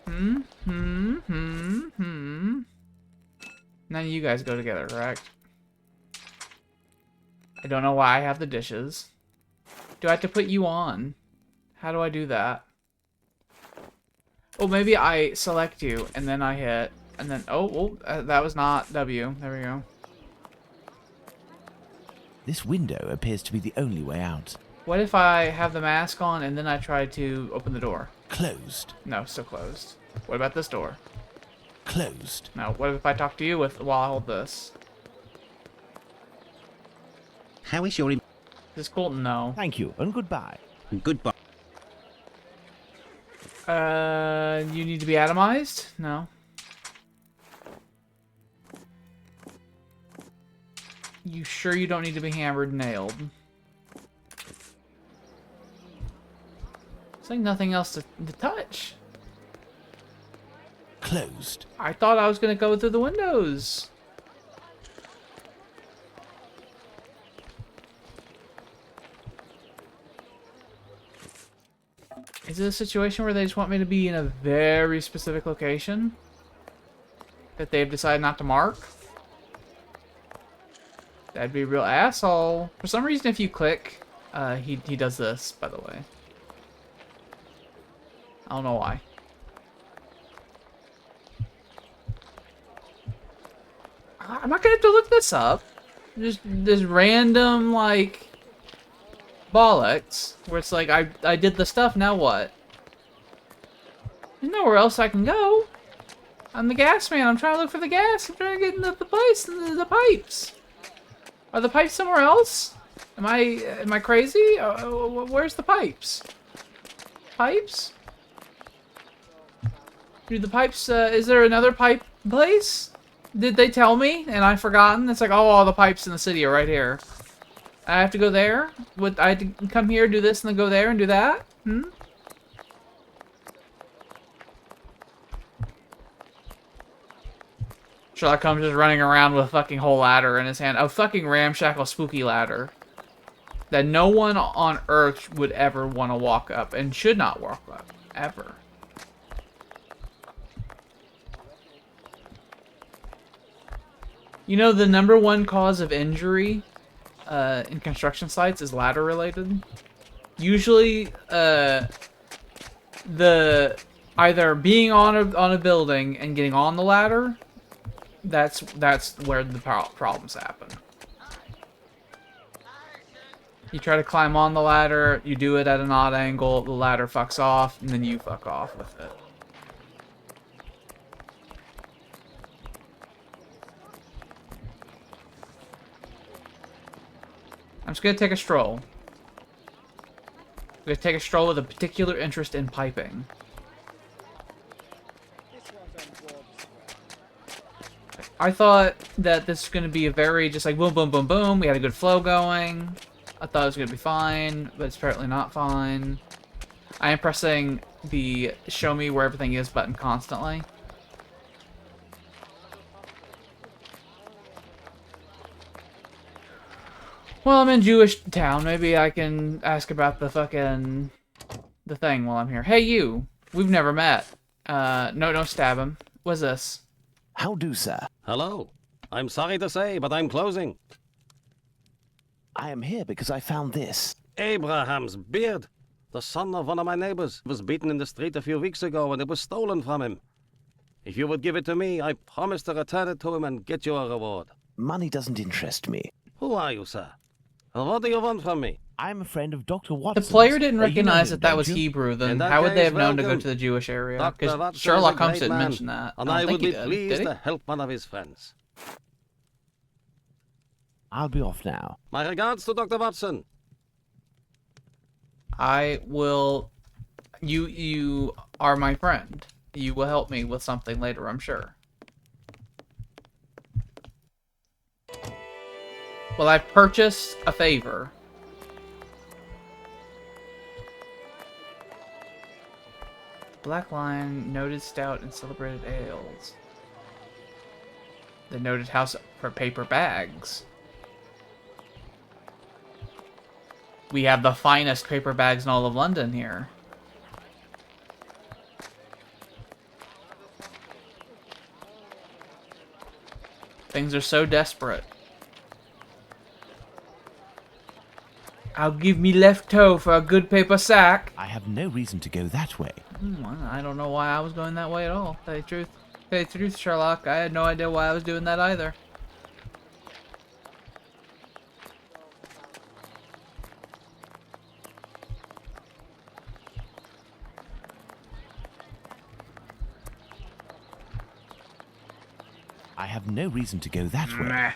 [SPEAKER 1] None of you guys go together, correct? I don't know why I have the dishes. Do I have to put you on? How do I do that? Oh, maybe I select you, and then I hit, and then... Oh, that was not W. There we go.
[SPEAKER 4] This window appears to be the only way out.
[SPEAKER 1] What if I have the mask on, and then I try to open the door?
[SPEAKER 4] Closed.
[SPEAKER 1] No, still closed. What about this door?
[SPEAKER 4] Closed.
[SPEAKER 1] No, what if I talk to you while I hold this?
[SPEAKER 7] How is your
[SPEAKER 1] Is this cool? No.
[SPEAKER 4] Thank you, and goodbye.
[SPEAKER 7] goodbye?
[SPEAKER 1] You need to be atomized? No. You sure you don't need to be hammered and nailed? There's like nothing else to touch.
[SPEAKER 4] Closed.
[SPEAKER 1] I thought I was gonna go through the windows. Is it a situation where they just want me to be in a very specific location that they've decided not to mark? That'd be a real asshole. For some reason, if you click, he does this, by the way. I don't know why. I'm not gonna have to look this up. Just this random, like, bollocks, where it's like, I did the stuff, now what? There's nowhere else I can go. I'm the gas man, I'm trying to look for the gas, I'm trying to get into the place, the pipes. Are the pipes somewhere else? Am I crazy? Where's the pipes? Pipes? Do the pipes, is there another pipe place? Did they tell me and I've forgotten? It's like, oh, all the pipes in the city are right here. I have to go there? I have to come here, do this, and then go there and do that? Hmm? Sherlock Holmes is running around with a fucking whole ladder in his hand. A fucking ramshackle spooky ladder. That no one on Earth would ever want to walk up. And should not walk up. Ever. You know, the #1 cause of injury in construction sites is ladder related. Usually, the either being on a building and getting on the ladder, that's where the problems happen. You try to climb on the ladder, you do it at an odd angle, the ladder fucks off, and then you fuck off with it. I'm just gonna take a stroll. I'm gonna take a stroll with a particular interest in piping. I thought that this was gonna be a very just like boom, boom, boom, boom. We had a good flow going. I thought it was gonna be fine, but it's apparently not fine. I am pressing the show me where everything is button constantly. Well, I'm in Jewish town. Maybe I can ask about the fucking... the thing while I'm here. Hey, you! We've never met. No, don't stab him. What's this?
[SPEAKER 8] How do, sir?
[SPEAKER 9] Hello. I'm sorry to say, but I'm closing.
[SPEAKER 8] I am here because I found this.
[SPEAKER 9] Abraham's beard. The son of one of my neighbors was beaten in the street a few weeks ago and it was stolen from him. If you would give it to me, I promise to return it to him and get you a reward.
[SPEAKER 8] Money doesn't interest me.
[SPEAKER 9] Who are you, sir? And what do you want from me?
[SPEAKER 8] I'm a friend of Dr. Watson.
[SPEAKER 1] The player didn't recognize
[SPEAKER 8] him,
[SPEAKER 1] that that
[SPEAKER 8] don't
[SPEAKER 1] was
[SPEAKER 8] you?
[SPEAKER 1] Hebrew, then
[SPEAKER 9] In that
[SPEAKER 1] how would they
[SPEAKER 9] case,
[SPEAKER 1] have known to go
[SPEAKER 9] welcome.
[SPEAKER 1] to the Jewish area?
[SPEAKER 9] Dr.
[SPEAKER 1] Because
[SPEAKER 9] Watson
[SPEAKER 1] Sherlock
[SPEAKER 9] is a
[SPEAKER 1] Holmes
[SPEAKER 9] great
[SPEAKER 1] didn't
[SPEAKER 9] man,
[SPEAKER 1] mention that.
[SPEAKER 9] And
[SPEAKER 1] I
[SPEAKER 9] I
[SPEAKER 1] don't
[SPEAKER 9] would
[SPEAKER 1] think
[SPEAKER 9] be
[SPEAKER 1] he did.
[SPEAKER 9] pleased
[SPEAKER 1] Did he?
[SPEAKER 9] to help one of his friends.
[SPEAKER 8] I'll be off now.
[SPEAKER 9] My regards to Dr. Watson.
[SPEAKER 1] I will... You are my friend. You will help me with something later, I'm sure. Well, I've purchased a favor. Black Lion, noted stout and celebrated ales. The noted house for paper bags. We have the finest paper bags in all of London here. Things are so desperate. I'll give me left toe for a good paper sack.
[SPEAKER 4] I have no reason to go that way.
[SPEAKER 1] Well, I don't know why I was going that way at all. Tell you the truth. Tell you the truth, Sherlock. I had no idea why I was doing that either.
[SPEAKER 4] I have no reason to go that way.
[SPEAKER 1] Meh.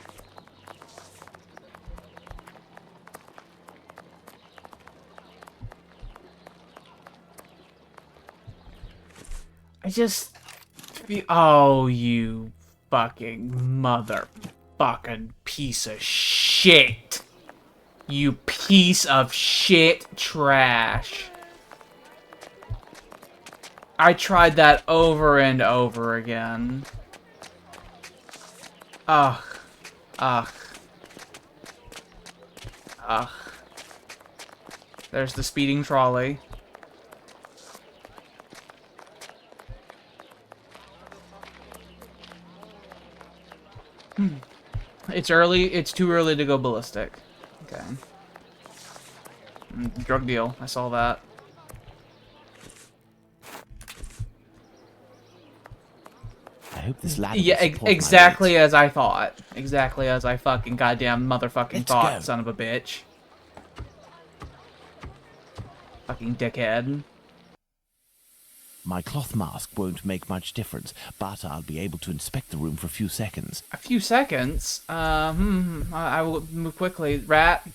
[SPEAKER 1] I just feel... Oh, you fucking motherfucking piece of shit. You piece of shit trash. I tried that over and over again. Ugh. Ugh. Ugh. There's the speeding trolley. It's early. It's too early to go ballistic. Okay. Drug deal. I saw that.
[SPEAKER 4] I hope this ladder
[SPEAKER 1] Yeah,
[SPEAKER 4] will support my
[SPEAKER 1] exactly
[SPEAKER 4] weight.
[SPEAKER 1] as I thought. Exactly as I fucking goddamn motherfucking
[SPEAKER 4] Let's
[SPEAKER 1] thought,
[SPEAKER 4] go.
[SPEAKER 1] son of a bitch. Fucking dickhead.
[SPEAKER 4] My cloth mask won't make much difference, but I'll be able to inspect the room for a few seconds.
[SPEAKER 1] A few seconds? I will move quickly. Rat?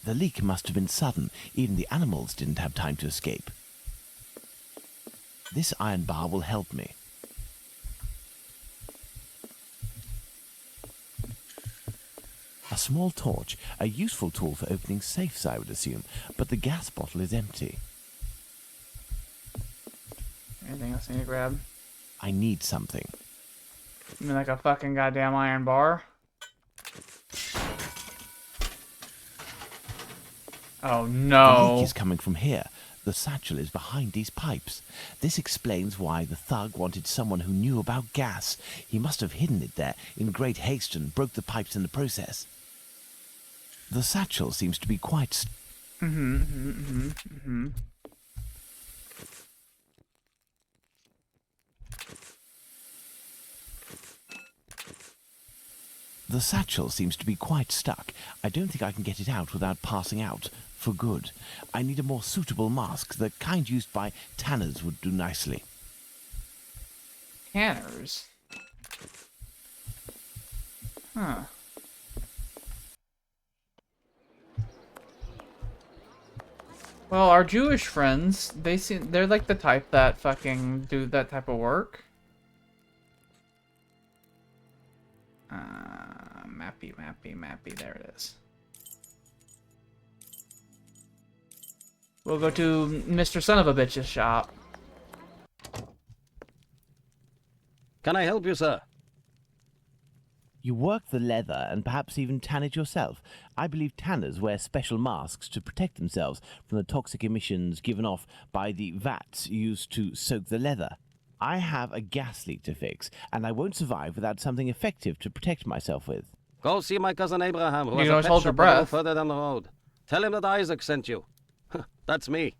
[SPEAKER 4] The leak must have been sudden. Even the animals didn't have time to escape. This iron bar will help me. A small torch, a useful tool for opening safes, I would assume, but the gas bottle is empty.
[SPEAKER 1] Anything else I need to grab?
[SPEAKER 4] I need something.
[SPEAKER 1] You mean like a fucking goddamn iron bar? Oh
[SPEAKER 4] The
[SPEAKER 1] no.
[SPEAKER 4] leak is coming from here. The satchel is behind these pipes. This explains why the thug wanted someone who knew about gas. He must have hidden it there in great haste and broke the pipes in the process. The satchel seems to be quite... The satchel seems to be quite stuck. I don't think I can get it out without passing out. For good. I need a more suitable mask. The kind used by tanners would do nicely.
[SPEAKER 1] Tanners? Huh. Well, our Jewish friends, they're like the type that fucking do that type of work. Mappy, there it is. We'll go to Mr. Son of a Bitch's shop.
[SPEAKER 9] Can I help you, sir?
[SPEAKER 4] You work the leather and perhaps even tan it yourself. I believe tanners wear special masks to protect themselves from the toxic emissions given off by the vats used to soak the leather. I have a gas leak to fix, and I won't survive without something effective to protect myself with.
[SPEAKER 9] Go see my cousin Abraham, who
[SPEAKER 1] You
[SPEAKER 9] has
[SPEAKER 1] can
[SPEAKER 9] a
[SPEAKER 1] always
[SPEAKER 9] pet
[SPEAKER 1] hold your
[SPEAKER 9] shop a little
[SPEAKER 1] breath.
[SPEAKER 9] further down the road. Tell him that Isaac sent you. That's me.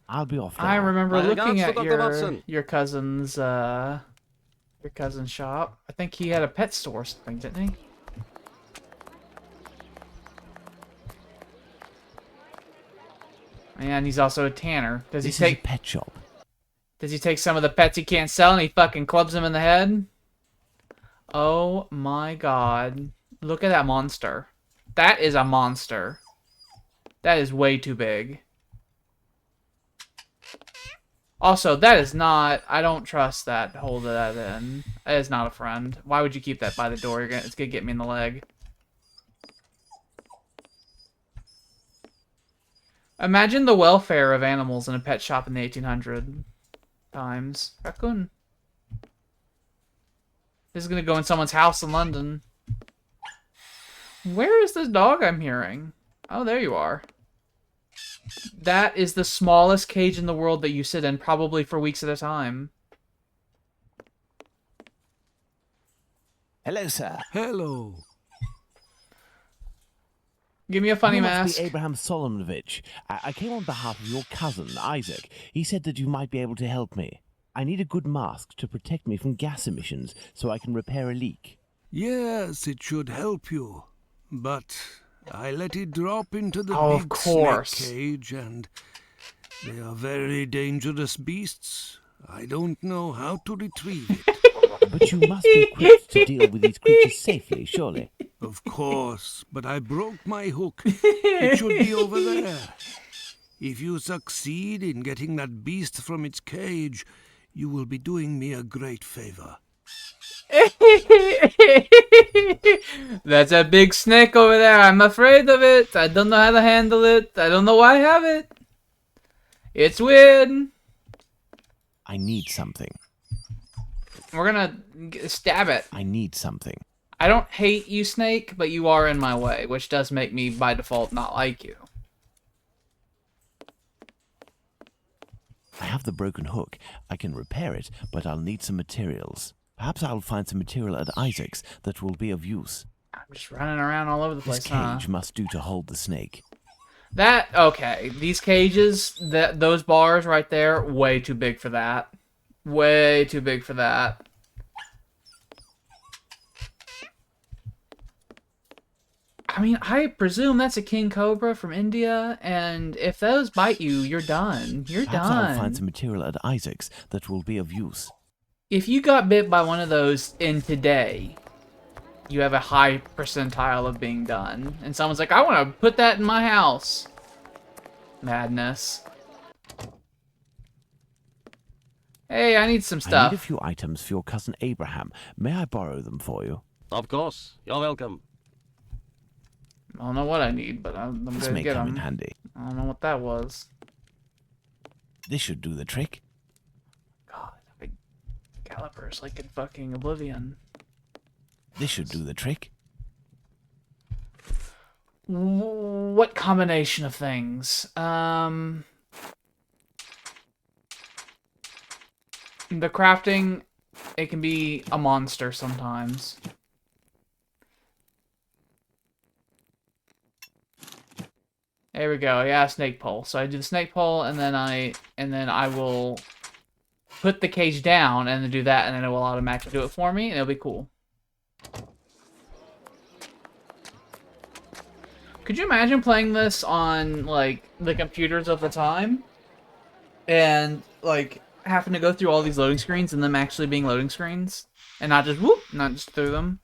[SPEAKER 4] I'll be off now.
[SPEAKER 1] I remember
[SPEAKER 9] My
[SPEAKER 1] looking
[SPEAKER 9] regards to
[SPEAKER 1] at
[SPEAKER 9] Dr. Watson.
[SPEAKER 1] your cousin's shop. I think he had a pet store or something, didn't he? And he's also a tanner. Does
[SPEAKER 4] This
[SPEAKER 1] he
[SPEAKER 4] is a
[SPEAKER 1] take
[SPEAKER 4] pet shop.
[SPEAKER 1] Does he take some of the pets he can't sell and he fucking clubs them in the head? Oh my god. Look at that monster. That is a monster. That is way too big. Also, that is not... I don't trust that. Hold that in. That is not a friend. Why would you keep that by the door? It's gonna get me in the leg. Imagine the welfare of animals in a pet shop in the 1800 times. Raccoon. This is gonna go in someone's house in London. Where is this dog I'm hearing? Oh, there you are. That is the smallest cage in the world that you sit in, probably for weeks at a time.
[SPEAKER 4] Hello, sir.
[SPEAKER 2] Hello.
[SPEAKER 1] Give me a funny
[SPEAKER 4] You
[SPEAKER 1] mask.
[SPEAKER 4] must be Abraham Solomonovich. I came on behalf of your cousin, Isaac. He said that you might be able to help me. I need a good mask to protect me from gas emissions so I can repair a leak.
[SPEAKER 2] Yes, it should help you. But I let it drop into the
[SPEAKER 1] Oh, of
[SPEAKER 2] big
[SPEAKER 1] course.
[SPEAKER 2] snake cage, and they are very dangerous beasts. I don't know how to retrieve it.
[SPEAKER 4] But you must be equipped to deal with these creatures safely, surely.
[SPEAKER 2] Of course, but I broke my hook. It should be over there. If you succeed in getting that beast from its cage, you will be doing me a great favor.
[SPEAKER 1] That's a big snake over there. I'm afraid of it. I don't know how to handle it. I don't know why I have it. It's weird.
[SPEAKER 4] I need something.
[SPEAKER 1] We're gonna stab it.
[SPEAKER 4] I need something.
[SPEAKER 1] I don't hate you, Snake, but you are in my way, which does make me, by default, not like you.
[SPEAKER 4] I have the broken hook. I can repair it, but I'll need some materials. Perhaps I'll find some material at Isaac's that will be of use.
[SPEAKER 1] I'm just running around all over the
[SPEAKER 4] This
[SPEAKER 1] place, huh?
[SPEAKER 4] cage must do to hold the snake.
[SPEAKER 1] Okay, these cages, those bars right there, way too big for that. Way too big for that. I mean, I presume that's a king cobra from India, and if those bite you, you're done. You're
[SPEAKER 4] Perhaps
[SPEAKER 1] done.
[SPEAKER 4] I'll find some material at Isaac's that will be of use.
[SPEAKER 1] If you got bit by one of those in today, you have a high percentile of being done. And someone's like, I want to put that in my house. Madness. Hey, I need some
[SPEAKER 4] I
[SPEAKER 1] stuff.
[SPEAKER 4] need a few items for your cousin Abraham. May I borrow them for you?
[SPEAKER 9] Of course. You're welcome.
[SPEAKER 1] I don't know what I need, but I'm
[SPEAKER 4] This
[SPEAKER 1] gonna
[SPEAKER 4] may
[SPEAKER 1] get
[SPEAKER 4] come in
[SPEAKER 1] them.
[SPEAKER 4] handy.
[SPEAKER 1] I don't know what that was.
[SPEAKER 4] This should do the trick.
[SPEAKER 1] God, big calipers like in fucking Oblivion.
[SPEAKER 4] This should do the trick.
[SPEAKER 1] What combination of things? The crafting, it can be a monster sometimes. There we go. Yeah, snake pole. So I do the snake pole, and then I will put the cage down, and then do that, and then it will automatically do it for me, and it'll be cool. Could you imagine playing this on like the computers of the time, and like having to go through all these loading screens, and them actually being loading screens, and not just whoop, not just through them?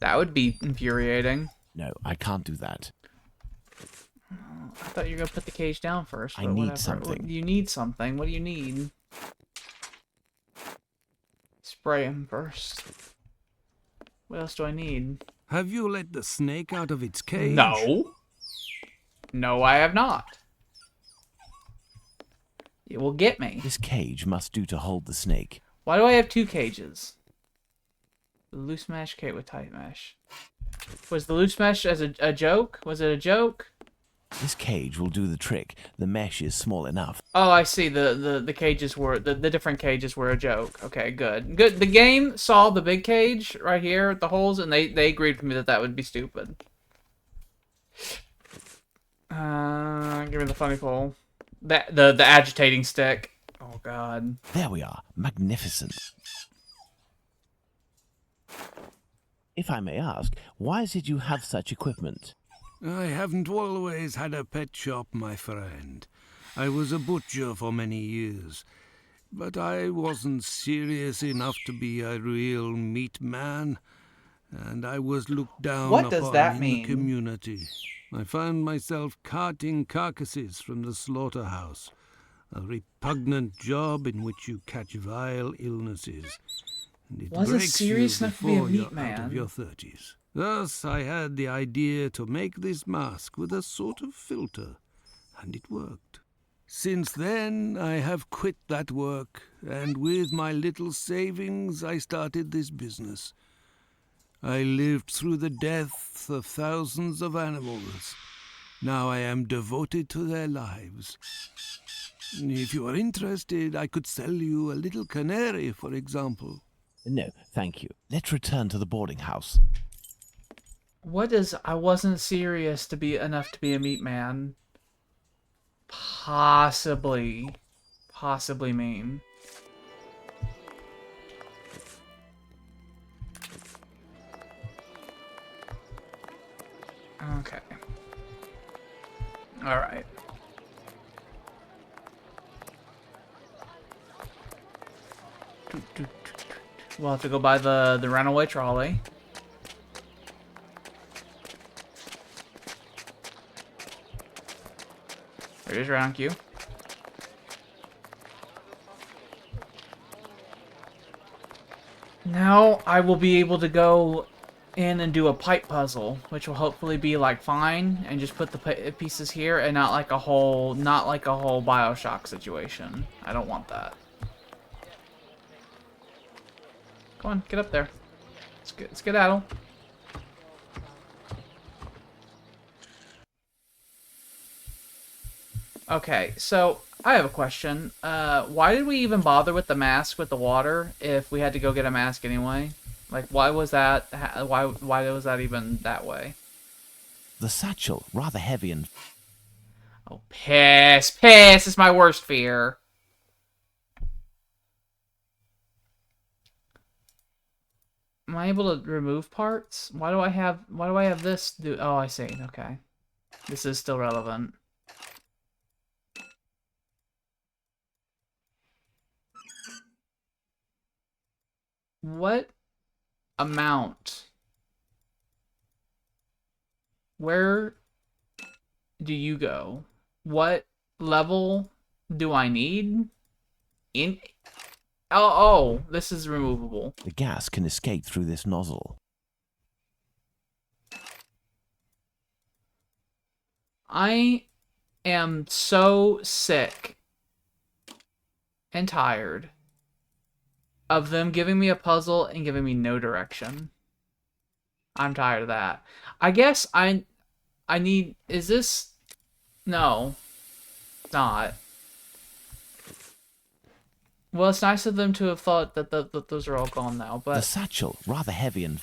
[SPEAKER 1] That would be infuriating.
[SPEAKER 4] No, I can't do that.
[SPEAKER 1] I thought you were gonna put the cage down first.
[SPEAKER 4] I
[SPEAKER 1] but
[SPEAKER 4] need
[SPEAKER 1] whatever.
[SPEAKER 4] something.
[SPEAKER 1] You need something. What do you need? Spray him first. What else do I need?
[SPEAKER 2] Have you let the snake out of its cage?
[SPEAKER 1] No. No, I have not. It will get me.
[SPEAKER 4] This cage must do to hold the snake.
[SPEAKER 1] Why do I have two cages? The loose mesh cage with tight mesh. Was the loose mesh as a joke? Was it a joke?
[SPEAKER 4] This cage will do the trick. The mesh is small enough.
[SPEAKER 1] Oh, I see. The cages were the different cages were a joke. Okay, good. Good. The game saw the big cage right here, the holes, and they agreed with me that would be stupid. Give me the funny pole. The agitating stick. Oh God.
[SPEAKER 4] There we are. Magnificent. If I may ask, why is it you have such equipment?
[SPEAKER 2] I haven't always had a pet shop, my friend. I was a butcher for many years, but I wasn't serious enough to be a real meat man, and I was looked down
[SPEAKER 1] What does
[SPEAKER 2] upon
[SPEAKER 1] that
[SPEAKER 2] in
[SPEAKER 1] mean?
[SPEAKER 2] the community. I found myself carting carcasses from the slaughterhouse, a repugnant job in which you catch vile illnesses, and it
[SPEAKER 1] Wasn't
[SPEAKER 2] breaks
[SPEAKER 1] serious
[SPEAKER 2] you
[SPEAKER 1] enough to be a
[SPEAKER 2] before
[SPEAKER 1] meat
[SPEAKER 2] you're out
[SPEAKER 1] man.
[SPEAKER 2] of your 30s. Thus, I had the idea to make this mask with a sort of filter, and it worked. Since then, I have quit that work, and with my little savings, I started this business. I lived through the death of thousands of animals. Now I am devoted to their lives. If you are interested, I could sell you a little canary, for example.
[SPEAKER 4] No, thank you. Let's return to the boarding house.
[SPEAKER 1] What does I wasn't serious to be enough to be a meat man? Possibly mean. Okay. All right. We'll have to go by the runaway trolley. There's round queue. Now I will be able to go in and do a pipe puzzle, which will hopefully be like fine, and just put the pieces here, and not like a whole BioShock situation. I don't want that. Come on, get up there. Let's skedaddle. Okay, so I have a question. Why did we even bother with the mask with the water if we had to go get a mask anyway? Like, why was that? Why was that even that way?
[SPEAKER 4] The satchel, rather heavy and...
[SPEAKER 1] Oh, piss is my worst fear. Am I able to remove parts? Why do I have this do? Oh, I see. Okay. This is still relevant. What amount? Where do you go? What level do I need? Oh, this is removable.
[SPEAKER 4] The gas can escape through this nozzle.
[SPEAKER 1] I am so sick and tired of them giving me a puzzle and giving me no direction. I'm tired of that. I guess I need... Is this... No. It's not. Well, it's nice of them to have thought that, that those are all gone now, but...
[SPEAKER 4] The satchel, rather heavy and...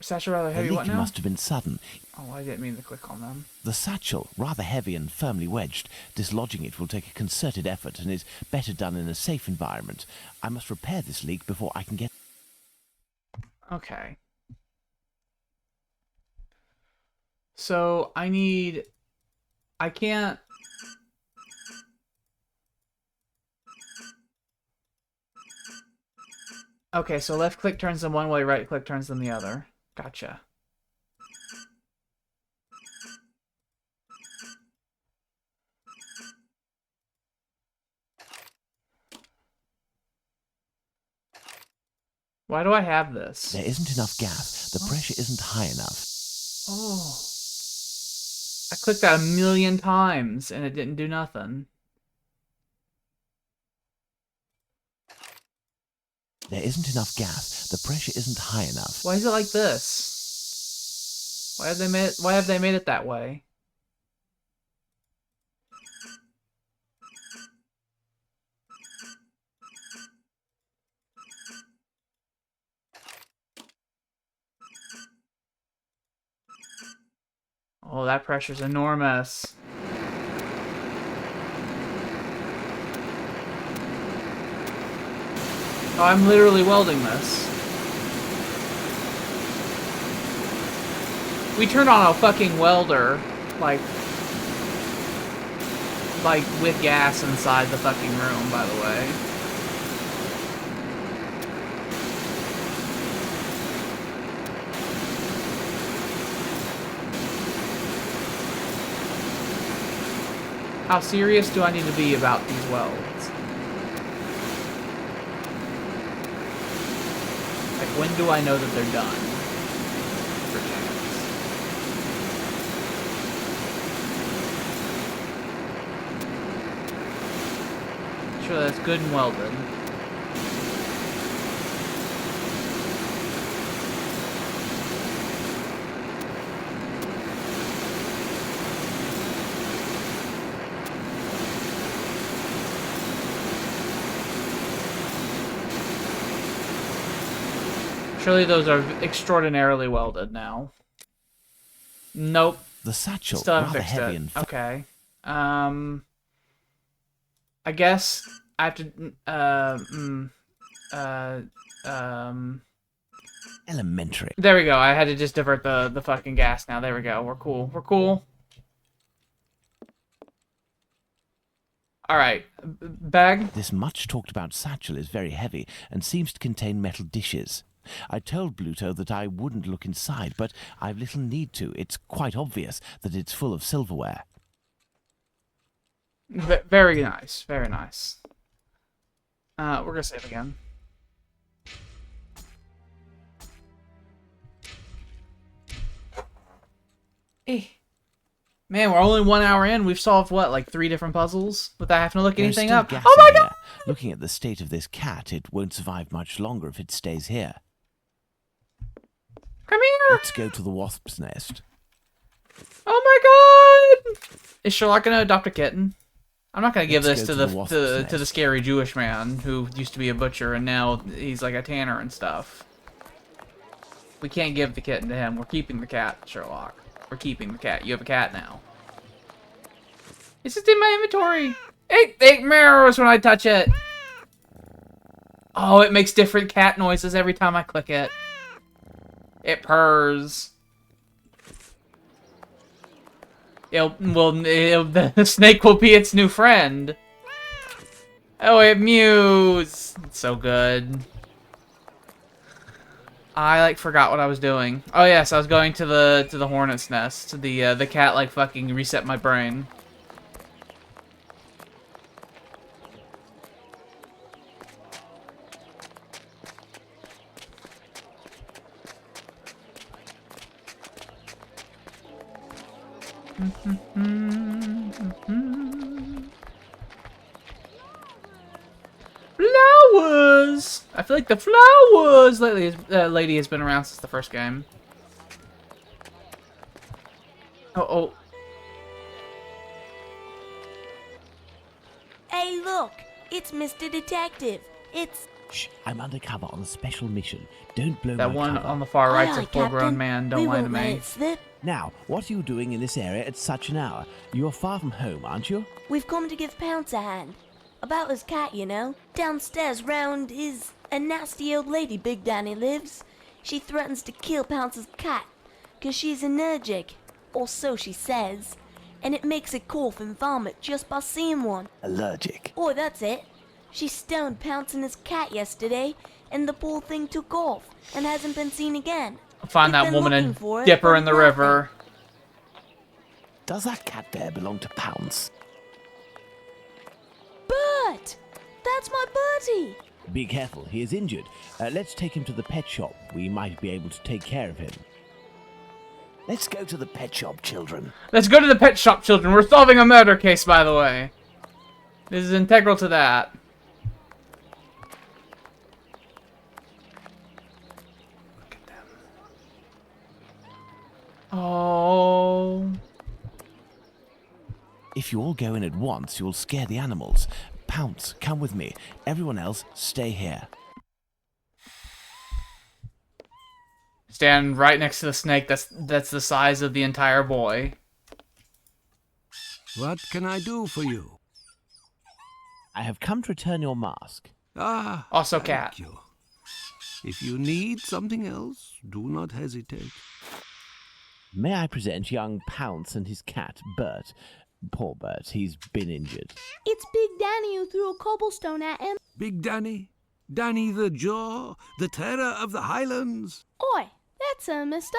[SPEAKER 1] Satchel rather heavy, what
[SPEAKER 4] The leak
[SPEAKER 1] now?
[SPEAKER 4] must have been sudden.
[SPEAKER 1] Oh, I didn't mean to click on them.
[SPEAKER 4] The satchel, rather heavy and firmly wedged. Dislodging it will take a concerted effort and is better done in a safe environment. I must repair this leak before I can get...
[SPEAKER 1] Okay. So, I can't... Okay, so left click turns them one way, right click turns them the other. Gotcha. Why do I have this?
[SPEAKER 4] There isn't enough gas. The pressure isn't high enough.
[SPEAKER 1] Oh. I clicked that 1,000,000 times and it didn't do nothing.
[SPEAKER 4] There isn't enough gas. The pressure isn't high enough.
[SPEAKER 1] Why is it like this? Why have they made it that way? Oh, that pressure's enormous. Oh, I'm literally welding this. We turned on a fucking welder, like with gas inside the fucking room, by the way. How serious do I need to be about these welds? Like, when do I know that they're done? For chance. Sure, that's good and welded. Surely those are extraordinarily welded now. Nope.
[SPEAKER 4] The satchel,
[SPEAKER 1] Still haven't
[SPEAKER 4] rather
[SPEAKER 1] fixed
[SPEAKER 4] heavy
[SPEAKER 1] it.
[SPEAKER 4] and...
[SPEAKER 1] Okay. I guess I have to,
[SPEAKER 4] Elementary.
[SPEAKER 1] There we go. I had to just divert the fucking gas now. There we go. We're cool. We're cool. Alright. Bag.
[SPEAKER 4] This much talked about satchel is very heavy and seems to contain metal dishes. I told Bluto that I wouldn't look inside, but I've little need to. It's quite obvious that it's full of silverware.
[SPEAKER 1] Very nice. Very nice. We're gonna save again. Man, we're only 1 hour in. We've solved, what, like 3 different puzzles without having to look
[SPEAKER 4] There's
[SPEAKER 1] anything
[SPEAKER 4] still
[SPEAKER 1] up?
[SPEAKER 4] gas
[SPEAKER 1] Oh my
[SPEAKER 4] in
[SPEAKER 1] god!
[SPEAKER 4] here. Looking at the state of this cat, it won't survive much longer if it stays here.
[SPEAKER 1] Come here!
[SPEAKER 4] Let's go to the wasp's nest.
[SPEAKER 1] Oh my god! Is Sherlock gonna adopt a kitten? I'm not gonna give
[SPEAKER 4] Let's
[SPEAKER 1] this
[SPEAKER 4] go
[SPEAKER 1] to
[SPEAKER 4] to
[SPEAKER 1] the
[SPEAKER 4] wasp's
[SPEAKER 1] to
[SPEAKER 4] nest.
[SPEAKER 1] the scary Jewish man who used to be a butcher and now he's like a tanner and stuff. We can't give the kitten to him. We're keeping the cat, Sherlock. We're keeping the cat. You have a cat now. It's just in my inventory. 8 mirrors when I touch it. Oh, it makes different cat noises every time I click it. It purrs. The snake will be its new friend. Oh, it mews. It's so good. I like forgot what I was doing. Oh yes, I was going to the hornet's nest. The cat like fucking reset my brain. Flowers! I feel like the flowers lady has been around since the first game. Oh.
[SPEAKER 10] Hey, look! It's Mr. Detective. It's...
[SPEAKER 4] Shh, I'm undercover on a special mission. Don't blow
[SPEAKER 1] That
[SPEAKER 4] my
[SPEAKER 1] one
[SPEAKER 4] cover.
[SPEAKER 1] on the far right's
[SPEAKER 10] Aye,
[SPEAKER 1] a full-grown
[SPEAKER 10] Captain.
[SPEAKER 1] man.
[SPEAKER 10] We
[SPEAKER 1] Don't lie to
[SPEAKER 10] won't let
[SPEAKER 1] me.
[SPEAKER 10] it slip.
[SPEAKER 4] Now, what are you doing in this area at such an hour? You're far from home, aren't you?
[SPEAKER 10] We've come to give Pounce a hand. About his cat, you know. Downstairs round is a nasty old lady Big Danny lives. She threatens to kill Pounce's cat, 'cause she's allergic. Or so she says. And it makes it cough and vomit just by seeing one.
[SPEAKER 4] Allergic.
[SPEAKER 10] Oh, that's it. She stoned Pounce and his cat yesterday, and the poor thing took off, and hasn't been seen again.
[SPEAKER 1] Find
[SPEAKER 10] We've
[SPEAKER 1] that
[SPEAKER 10] been
[SPEAKER 1] woman
[SPEAKER 10] looking
[SPEAKER 1] and
[SPEAKER 10] for it,
[SPEAKER 1] dip her
[SPEAKER 10] but
[SPEAKER 1] in the
[SPEAKER 10] nothing.
[SPEAKER 1] river.
[SPEAKER 4] Does that cat there belong to Pounce?
[SPEAKER 10] Bert! That's my Bertie!
[SPEAKER 4] Be careful, he is injured. Let's take him to the pet shop. We might be able to take care of him. Let's go to the pet shop, children.
[SPEAKER 1] Let's go to the pet shop, children. We're solving a murder case, by the way. This is integral to that. Look at them. Oh.
[SPEAKER 4] If you all go in at once, you'll scare the animals. Pounce, come with me. Everyone else, stay here.
[SPEAKER 1] Stand right next to the snake that's the size of the entire boy.
[SPEAKER 2] What can I do for you?
[SPEAKER 4] I have come to return your mask.
[SPEAKER 2] Ah,
[SPEAKER 1] Also
[SPEAKER 2] thank
[SPEAKER 1] cat.
[SPEAKER 2] you. If you need something else, do not hesitate.
[SPEAKER 4] May I present young Pounce and his cat, Bert? Poor Bert, he's been injured.
[SPEAKER 10] It's Big Danny who threw a cobblestone at him.
[SPEAKER 2] Big Danny? Danny the Jaw? The terror of the Highlands?
[SPEAKER 10] Oi, that's her, mister.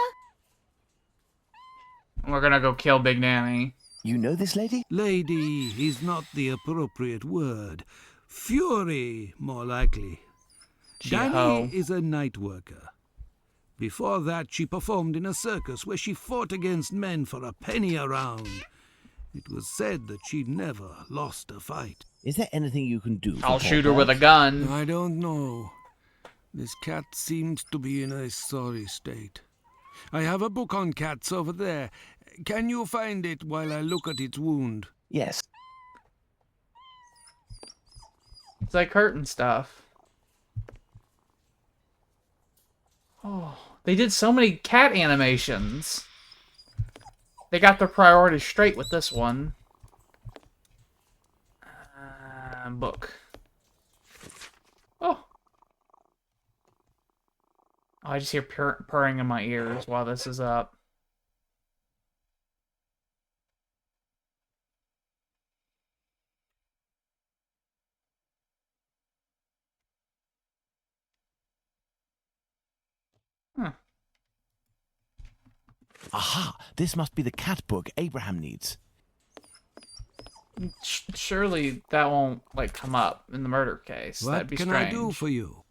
[SPEAKER 1] We're gonna go kill Big Nanny.
[SPEAKER 4] You know this lady?
[SPEAKER 2] Lady is not the appropriate word. Fury, more likely.
[SPEAKER 1] She-ho.
[SPEAKER 2] Danny is a night worker. Before that, she performed in a circus where she fought against men for a penny a round. It was said that she never lost a fight.
[SPEAKER 4] Is there anything you can do? for
[SPEAKER 1] I'll
[SPEAKER 4] poor
[SPEAKER 1] shoot her with a
[SPEAKER 4] Bert?
[SPEAKER 1] gun.
[SPEAKER 2] I don't know. This cat seems to be in a sorry state. I have a book on cats over there. Can you find it while I look at its wound?
[SPEAKER 4] Yes.
[SPEAKER 1] It's like hurting stuff. Oh, they did so many cat animations. They got their priorities straight with this one. Book. Oh. I just hear purring in my ears while this is up. Huh.
[SPEAKER 4] Aha! This must be the cat book Abraham needs.
[SPEAKER 1] Surely that won't, like, come up in the murder case.
[SPEAKER 2] What
[SPEAKER 1] That'd be
[SPEAKER 2] can
[SPEAKER 1] strange.
[SPEAKER 2] I do for you?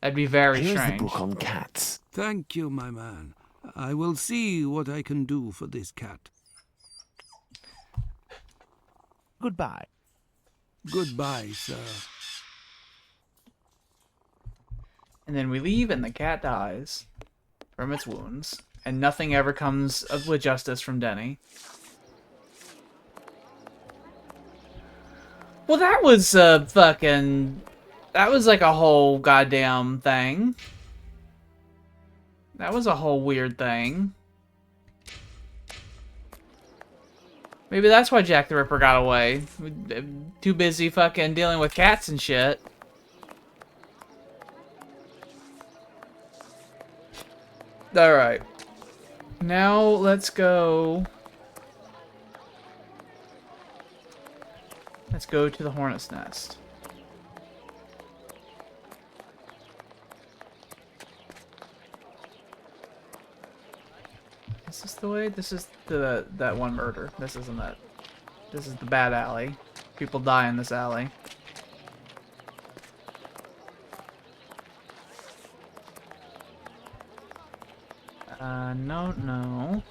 [SPEAKER 1] That'd be very
[SPEAKER 4] Here's
[SPEAKER 1] strange.
[SPEAKER 4] the book on cats.
[SPEAKER 2] Thank you, my man. I will see what I can do for this cat.
[SPEAKER 4] Goodbye.
[SPEAKER 2] Goodbye, sir.
[SPEAKER 1] And then we leave, and the cat dies from its wounds, and nothing ever comes with justice from Denny. Well, that was that was like a whole goddamn thing. That was a whole weird thing. Maybe that's why Jack the Ripper got away. Too busy fucking dealing with cats and shit. Alright. Now let's go. Let's go to the hornet's nest. Is this the way? This is that one murder. This isn't that. This is the bad alley. People die in this alley. No.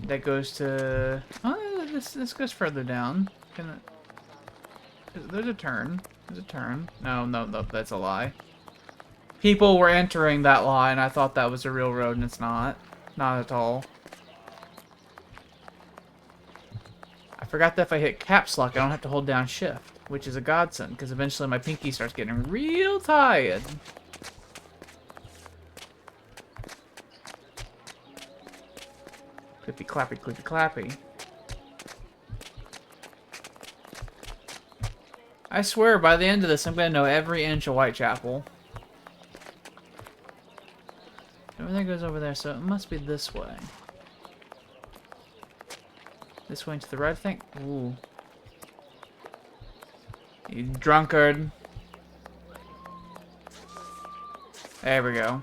[SPEAKER 1] That goes to... Oh, this goes further down. Can it... There's a turn. There's a turn. No, that's a lie. People were entering that line. I thought that was a real road, and it's not. Not at all. I forgot that if I hit caps lock, I don't have to hold down shift, which is a godsend, because eventually my pinky starts getting real tired. Clippy clappy, clippy clappy. I swear, by the end of this, I'm going to know every inch of Whitechapel. Everything goes over there, so it must be this way. This way to the right, I think? Ooh. You drunkard. There we go.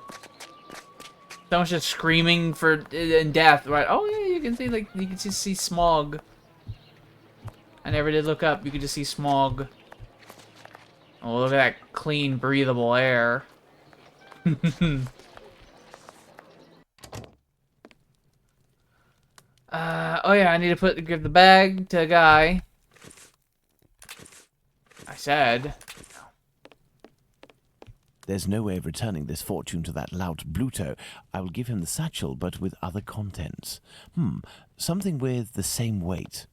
[SPEAKER 1] Someone's just screaming for in death, right? Oh yeah, you can see you can just see smog. I never did look up. You could just see smog. Oh, look at that clean, breathable air. Oh yeah, I need to give the bag to a guy. I said.
[SPEAKER 4] There's no way of returning this fortune to that lout Bluto. I will give him the satchel, but with other contents. Something with the same weight.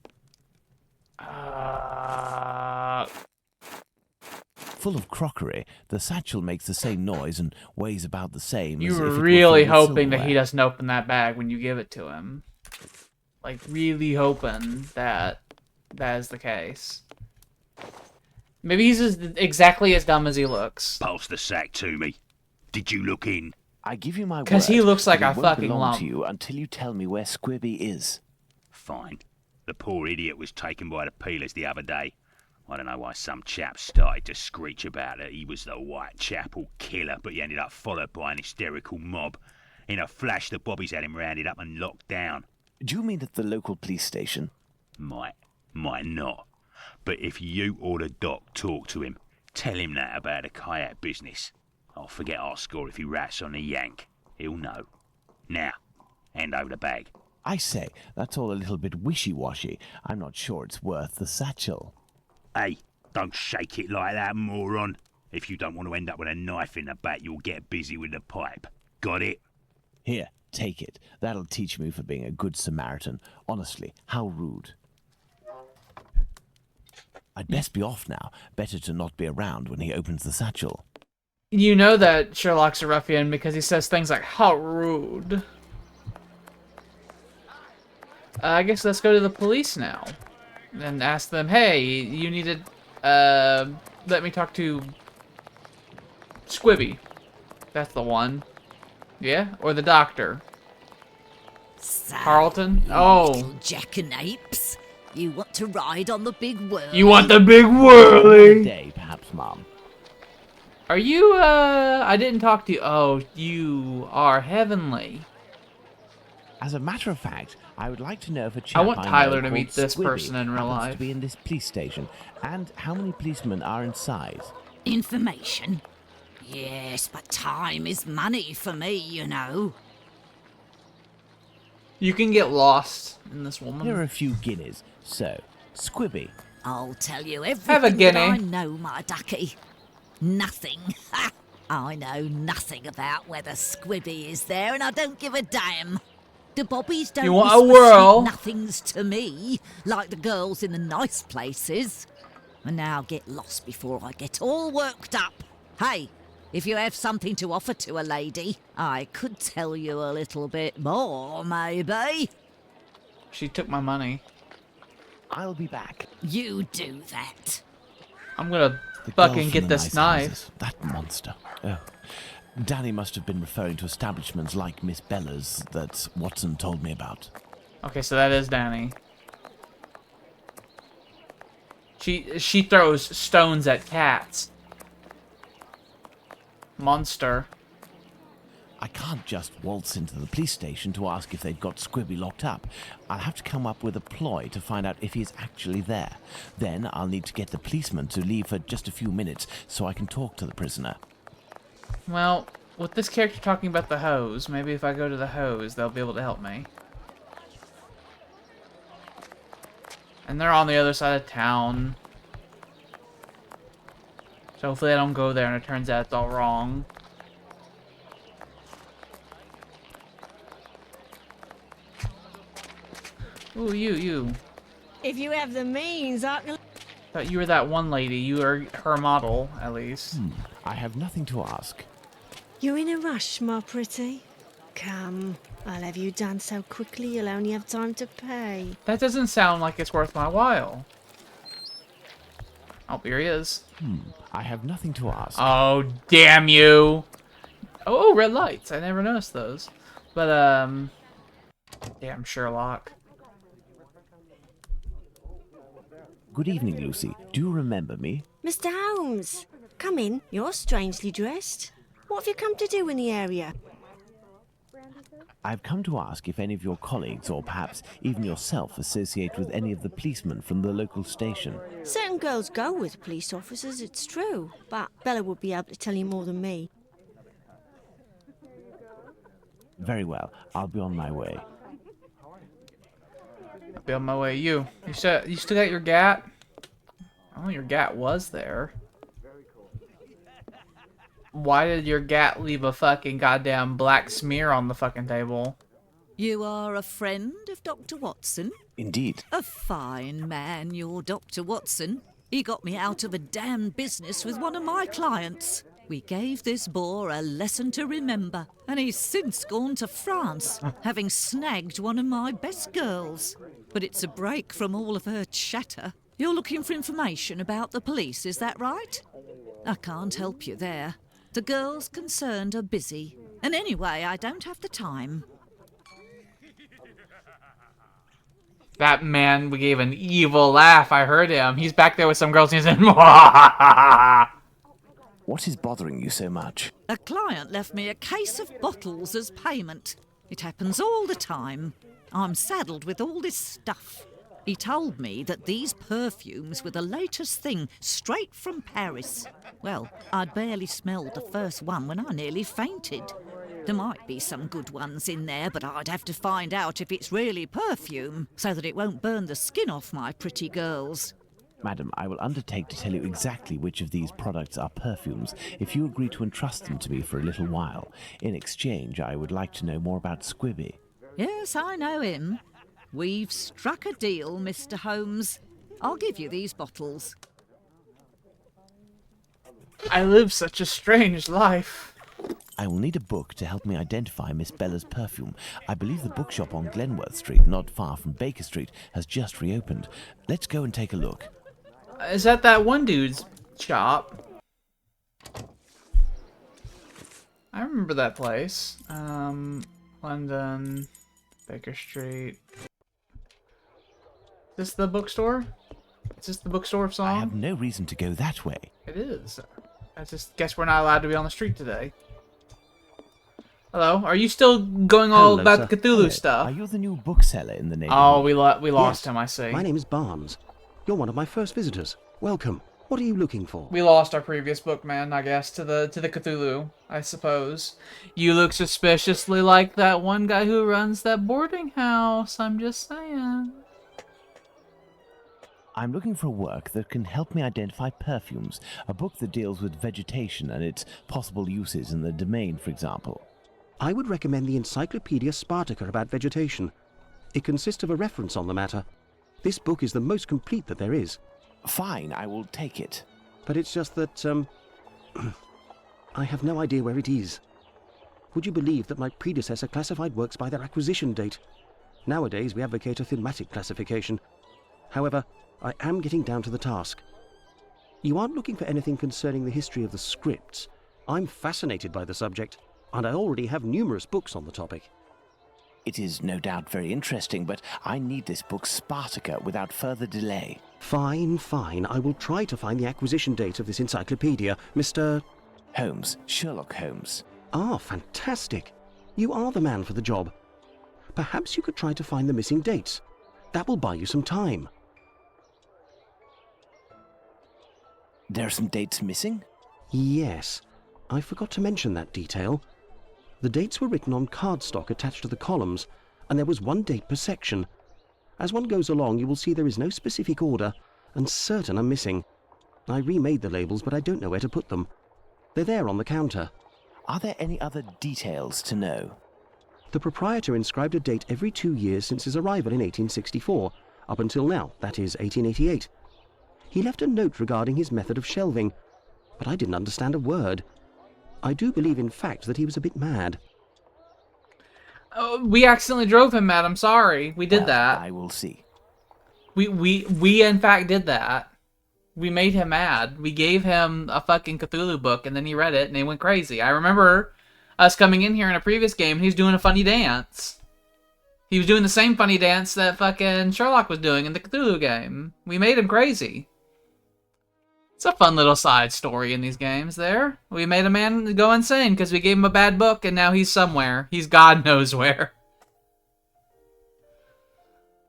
[SPEAKER 4] Full of crockery, the satchel makes the same noise and weighs about the same.
[SPEAKER 1] You
[SPEAKER 4] as
[SPEAKER 1] were
[SPEAKER 4] if it
[SPEAKER 1] really
[SPEAKER 4] were filled with
[SPEAKER 1] hoping that he
[SPEAKER 4] silverware.
[SPEAKER 1] doesn't open that bag when you give it to him. Like, really hoping that that is the case. Maybe he's exactly as dumb as he looks.
[SPEAKER 6] Pass the sack to me. Did you look in?
[SPEAKER 4] I give you my word.
[SPEAKER 1] Because he looks like
[SPEAKER 4] that
[SPEAKER 1] a
[SPEAKER 4] it won't
[SPEAKER 1] fucking
[SPEAKER 4] belong
[SPEAKER 1] lump.
[SPEAKER 4] to you until you tell me where Squibby is.
[SPEAKER 6] Fine. The poor idiot was taken by the peelers the other day. I don't know why some chap started to screech about it. He was the Whitechapel killer, but he ended up followed by an hysterical mob. In a flash, the bobbies had him rounded up and locked down.
[SPEAKER 4] Do you mean at the local police station?
[SPEAKER 6] Might not. But if you or the doc talk to him, tell him that about the kayak business. I'll forget our score if he rats on the yank. He'll know. Now, hand over the bag.
[SPEAKER 4] I say, that's all a little bit wishy-washy. I'm not sure it's worth the satchel.
[SPEAKER 6] Hey, don't shake it like that, moron. If you don't want to end up with a knife in the back, you'll get busy with the pipe. Got it?
[SPEAKER 4] Here, take it. That'll teach me for being a good Samaritan. Honestly, how rude. I'd best be off now. Better to not be around when he opens the satchel.
[SPEAKER 1] You know that Sherlock's a ruffian because he says things like, how rude. I guess let's go to the police now. And ask them, hey, you need to, let me talk to Squibby. That's the one. Yeah? Or the doctor.
[SPEAKER 11] So,
[SPEAKER 1] Carlton?
[SPEAKER 11] you
[SPEAKER 1] Oh.
[SPEAKER 11] little jackanapes. You want to ride on the big whirly?
[SPEAKER 1] You want the big whirly?
[SPEAKER 4] Day, perhaps, Mom.
[SPEAKER 1] Are you, I didn't talk to you. Oh, you are heavenly.
[SPEAKER 4] As a matter of fact, I would like to know if a chap
[SPEAKER 1] I want
[SPEAKER 4] know
[SPEAKER 1] Tyler to
[SPEAKER 4] called
[SPEAKER 1] meet this
[SPEAKER 4] Squibby
[SPEAKER 1] person in real
[SPEAKER 4] happens
[SPEAKER 1] life.
[SPEAKER 4] to be in this police station, and how many policemen are inside.
[SPEAKER 11] Information? Yes, but time is money for me, you know.
[SPEAKER 1] You can get lost in this woman.
[SPEAKER 4] Here are a few guineas. So, Squibby.
[SPEAKER 11] I'll tell you
[SPEAKER 1] Have a
[SPEAKER 11] everything that I
[SPEAKER 1] guinea.
[SPEAKER 11] know, my ducky. Nothing. Ha! I know nothing about whether Squibby is there, and I don't give a damn. The bobbies don't
[SPEAKER 1] You want a
[SPEAKER 11] whisper
[SPEAKER 1] whirl?
[SPEAKER 11] sweet nothings to me, like the girls in the nice places. And now get lost before I get all worked up. Hey, if you have something to offer to a lady, I could tell you a little bit more, maybe.
[SPEAKER 1] She took my money.
[SPEAKER 4] I'll be back.
[SPEAKER 11] You do that.
[SPEAKER 1] I'm gonna
[SPEAKER 4] The girl
[SPEAKER 1] fucking
[SPEAKER 4] from
[SPEAKER 1] get
[SPEAKER 4] the
[SPEAKER 1] this
[SPEAKER 4] nice
[SPEAKER 1] knife.
[SPEAKER 4] houses. That monster. Oh. Danny must have been referring to establishments like Miss Bella's that Watson told me about.
[SPEAKER 1] Okay, so that is Danny. She throws stones at cats. Monster.
[SPEAKER 4] I can't just waltz into the police station to ask if they've got Squibby locked up. I'll have to come up with a ploy to find out if he's actually there. Then I'll need to get the policeman to leave for just a few minutes so I can talk to the prisoner.
[SPEAKER 1] Well, with this character talking about the hose, maybe if I go to the hose, they'll be able to help me. And they're on the other side of town. So hopefully I don't go there and it turns out it's all wrong. Ooh, you.
[SPEAKER 12] If you have the means, I can...
[SPEAKER 1] Thought you were that one lady. You are her model, at least.
[SPEAKER 4] I have nothing to ask.
[SPEAKER 12] You're in a rush, my pretty. Come, I'll have you done so quickly you'll only have time to pay.
[SPEAKER 1] That doesn't sound like it's worth my while. Oh, here he is.
[SPEAKER 4] I have nothing to ask.
[SPEAKER 1] Oh, damn you! Oh, red lights. I never noticed those. But, damn Sherlock.
[SPEAKER 4] Good evening, Lucy. Do you remember me?
[SPEAKER 12] Mr. Holmes, come in. You're strangely dressed. What have you come to do in the area?
[SPEAKER 4] I've come to ask if any of your colleagues, or perhaps even yourself, associate with any of the policemen from the local station.
[SPEAKER 12] Certain girls go with police officers, it's true, but Bella would be able to tell you more than me.
[SPEAKER 4] Very well. I'll be on my way.
[SPEAKER 1] I'll be on my way. You still got your gat? Oh, your gat was there. Why did your gat leave a fucking goddamn black smear on the fucking table?
[SPEAKER 11] You are a friend of Dr. Watson?
[SPEAKER 4] Indeed.
[SPEAKER 11] A fine man, your Dr. Watson. He got me out of a damn business with one of my clients. We gave this boar a lesson to remember, and he's since gone to France, having snagged one of my best girls. But it's a break from all of her chatter. You're looking for information about the police, is that right? I can't help you there. The girls concerned are busy. And anyway, I don't have the time.
[SPEAKER 1] That man gave an evil laugh. I heard him. He's back there with some girls and he's in.
[SPEAKER 4] What is bothering you so much?
[SPEAKER 11] A client left me a case of bottles as payment. It happens all the time. I'm saddled with all this stuff. He told me that these perfumes were the latest thing, straight from Paris. Well, I'd barely smelled the first one when I nearly fainted. There might be some good ones in there, but I'd have to find out if it's really perfume, so that it won't burn the skin off my pretty girls.
[SPEAKER 4] Madam, I will undertake to tell you exactly which of these products are perfumes if you agree to entrust them to me for a little while. In exchange, I would like to know more about Squibby.
[SPEAKER 11] Yes, I know him. We've struck a deal, Mr. Holmes. I'll give you these bottles.
[SPEAKER 1] I live such a strange life.
[SPEAKER 4] I will need a book to help me identify Miss Bella's perfume. I believe the bookshop on Glenworth Street, not far from Baker Street, has just reopened. Let's go and take a look.
[SPEAKER 1] Is that one dude's shop? I remember that place. London, Baker Street. Is this the bookstore? Is this the bookstore of song?
[SPEAKER 4] I have no reason to go that way.
[SPEAKER 1] It is. I just guess we're not allowed to be on the street today. Hello, are you still going all
[SPEAKER 5] Hello,
[SPEAKER 1] about
[SPEAKER 5] sir.
[SPEAKER 1] Cthulhu
[SPEAKER 4] Hello.
[SPEAKER 1] stuff?
[SPEAKER 4] Are you the new bookseller in the neighborhood?
[SPEAKER 1] Oh, we lost
[SPEAKER 5] Yes.
[SPEAKER 1] him, I see.
[SPEAKER 5] My name is Barnes. You're one of my first visitors. Welcome. What are you looking for?
[SPEAKER 1] We lost our previous bookman, I guess, to the Cthulhu, I suppose. You look suspiciously like that one guy who runs that boarding house, I'm just saying.
[SPEAKER 4] I'm looking for a work that can help me identify perfumes. A book that deals with vegetation and its possible uses in the domain, for example.
[SPEAKER 5] I would recommend the Encyclopedia Spartacus about vegetation. It consists of a reference on the matter. This book is the most complete that there is.
[SPEAKER 4] Fine, I will take it.
[SPEAKER 5] But it's just that, I have no idea where it is. Would you believe that my predecessor classified works by their acquisition date? Nowadays, we advocate a thematic classification. However, I am getting down to the task. You aren't looking for anything concerning the history of the scripts. I'm fascinated by the subject, and I already have numerous books on the topic.
[SPEAKER 4] It is no doubt very interesting, but I need this book Spartacus without further delay.
[SPEAKER 5] Fine, fine. I will try to find the acquisition date of this encyclopedia, Mr.
[SPEAKER 4] Holmes, Sherlock Holmes.
[SPEAKER 5] Ah, fantastic. You are the man for the job. Perhaps you could try to find the missing dates. That will buy you some time.
[SPEAKER 4] There are some dates missing?
[SPEAKER 5] Yes. I forgot to mention that detail. The dates were written on cardstock attached to the columns, and there was one date per section. As one goes along, you will see there is no specific order, and certain are missing. I remade the labels, but I don't know where to put them. They're there on the counter.
[SPEAKER 4] Are there any other details to know?
[SPEAKER 5] The proprietor inscribed a date every 2 years since his arrival in 1864, up until now, that is 1888. He left a note regarding his method of shelving, but I didn't understand a word. I do believe, in fact, that he was a bit mad.
[SPEAKER 1] Oh, we accidentally drove him mad. I'm sorry. We did that.
[SPEAKER 4] I will see.
[SPEAKER 1] We in fact did that. We made him mad. We gave him a fucking Cthulhu book, and then he read it, and he went crazy. I remember us coming in here in a previous game, and he was doing a funny dance. He was doing the same funny dance that fucking Sherlock was doing in the Cthulhu game. We made him crazy. It's a fun little side story in these games there. We made a man go insane because we gave him a bad book, and now he's somewhere. He's God knows where.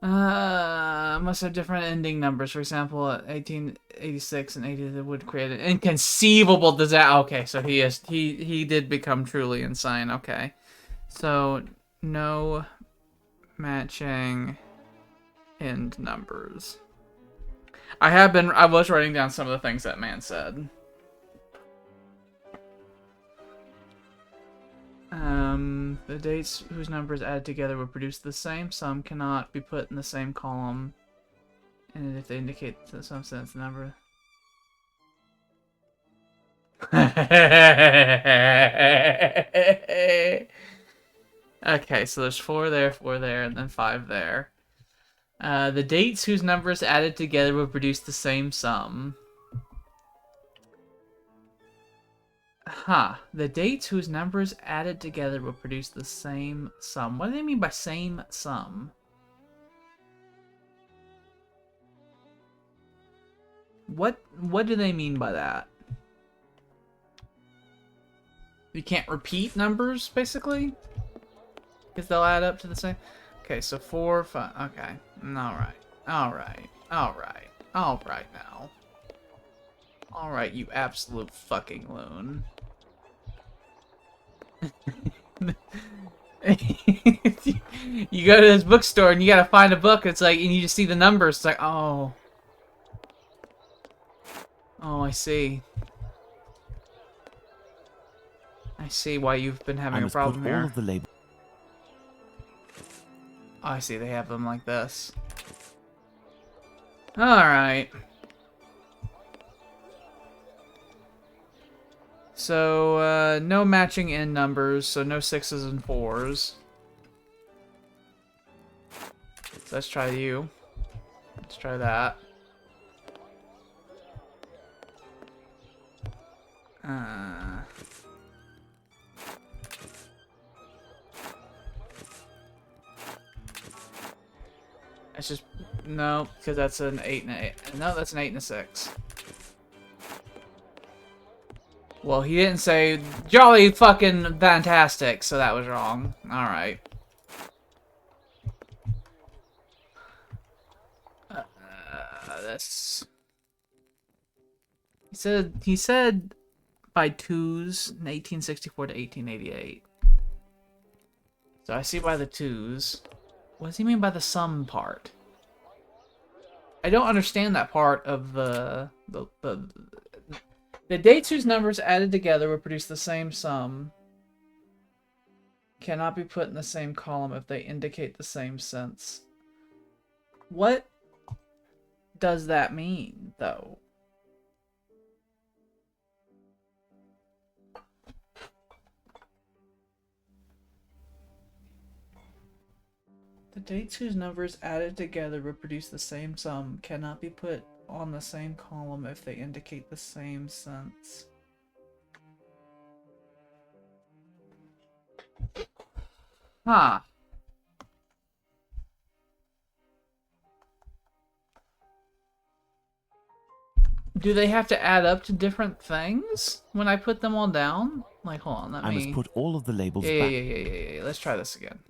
[SPEAKER 1] Must have different ending numbers. For example, 1886 and 80 that would create an inconceivable disaster. Okay, so he did become truly insane. Okay. So, no matching end numbers. I was writing down some of the things that man said. The dates whose numbers added together will produce the same sum cannot be put in the same column. And if they indicate some sense, the number... Okay, so there's 4 there, and then 5 there. The dates whose numbers added together will produce the same sum. Huh. The dates whose numbers added together will produce the same sum. What do they mean by same sum? What do they mean by that? You can't repeat numbers, basically? Because they'll add up to the same... Okay, so 4, 5... Okay. Alright. Alright. Alright. Alright now. Alright, you absolute fucking loon. You go to this bookstore and you gotta find a book, it's like, and you just see the numbers, it's like, oh. Oh, I see. I see why you've been having a problem here.
[SPEAKER 4] All of the labels.
[SPEAKER 1] Oh, I see, they have them like this. Alright. So, no matching end numbers, so no 6s and 4s. So let's try you. Let's try that. It's just... No, because that's an 8 and an 8. No, that's an 8 and a 6. Well, he didn't say jolly fucking fantastic, so that was wrong. Alright. This... He said by 2s in 1864 to 1888. So I see by the 2s. What does he mean by the sum part? I don't understand that part of the dates whose numbers added together will produce the same sum cannot be put in the same column if they indicate the same sense. What does that mean, though? The dates whose numbers added together will produce the same sum cannot be put on the same column if they indicate the same sense. Huh. Do they have to add up to different things when I put them all down? Like, hold on, let me...
[SPEAKER 4] I must put all of the labels
[SPEAKER 1] yeah,
[SPEAKER 4] back.
[SPEAKER 1] Yeah. Let's try this again.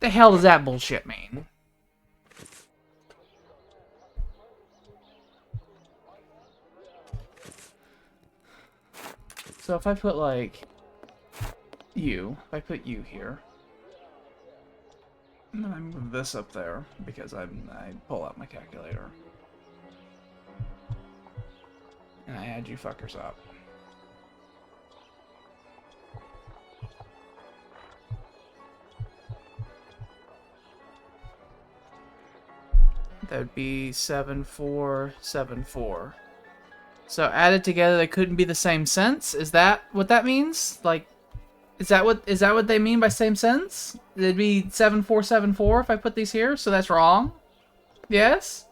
[SPEAKER 1] The hell does that bullshit mean? So if I put, like, if I put you here, and then I move this up there, because I pull out my calculator, and I add you fuckers up. That would be 7474. So added together, they couldn't be the same sense. Is that what that means? Like, is that what they mean by same sense? It'd be 7474 if I put these here. So that's wrong. Yes.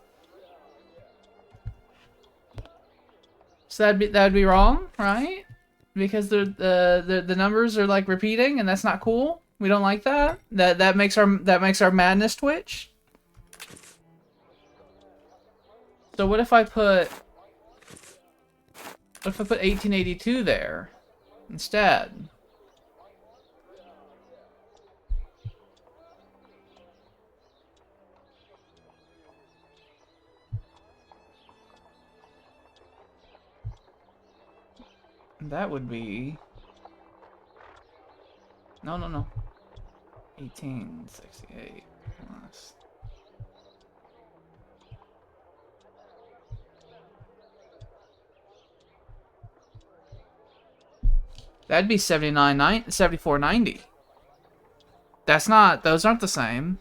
[SPEAKER 1] So that'd be wrong, right? Because the numbers are like repeating, and that's not cool. We don't like that. That makes our madness twitch. So what if I put 1882 there instead? That would be... No, no, no. 1868 plus... That'd be 7490. That's not... Those aren't the same.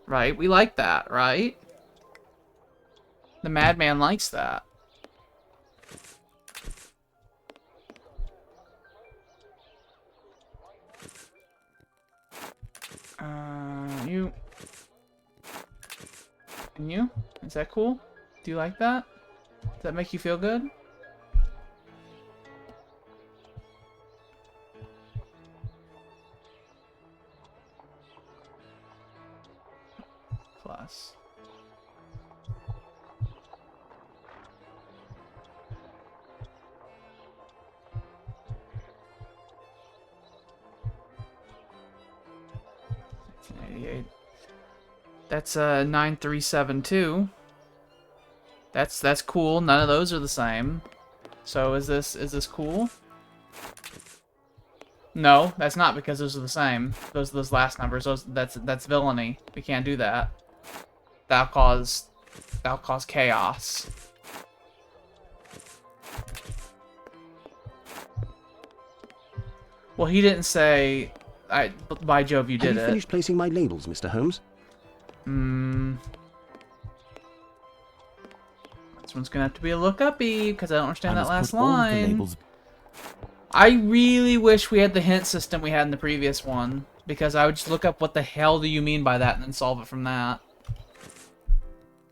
[SPEAKER 1] Right? We like that, right? The madman likes that. You... And you? Is that cool? Do you like that? Does that make you feel good? Plus. That's 9372. That's cool. None of those are the same. So is this cool? No, that's not, because those are the same. Those last numbers. That's villainy. We can't do that. That'll cause chaos. Well, he didn't say. By Jove, you did it.
[SPEAKER 5] Have you finished placing my labels, Mr. Holmes?
[SPEAKER 1] This one's gonna have to be a look-uppy, because I don't understand that last line. I really wish we had the hint system we had in the previous one, because I would just look up what the hell do you mean by that and then solve it from that.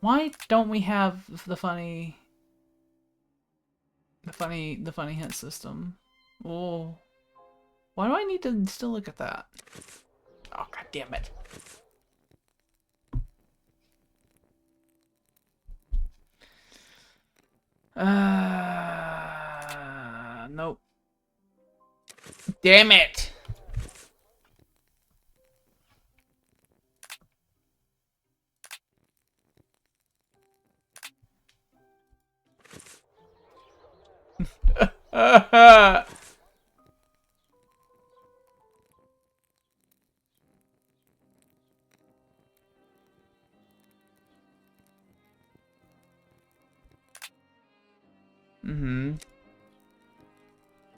[SPEAKER 1] Why don't we have the funny hint system? Oh, why do I need to still look at that? Oh, god damn it. Nope. Damn it.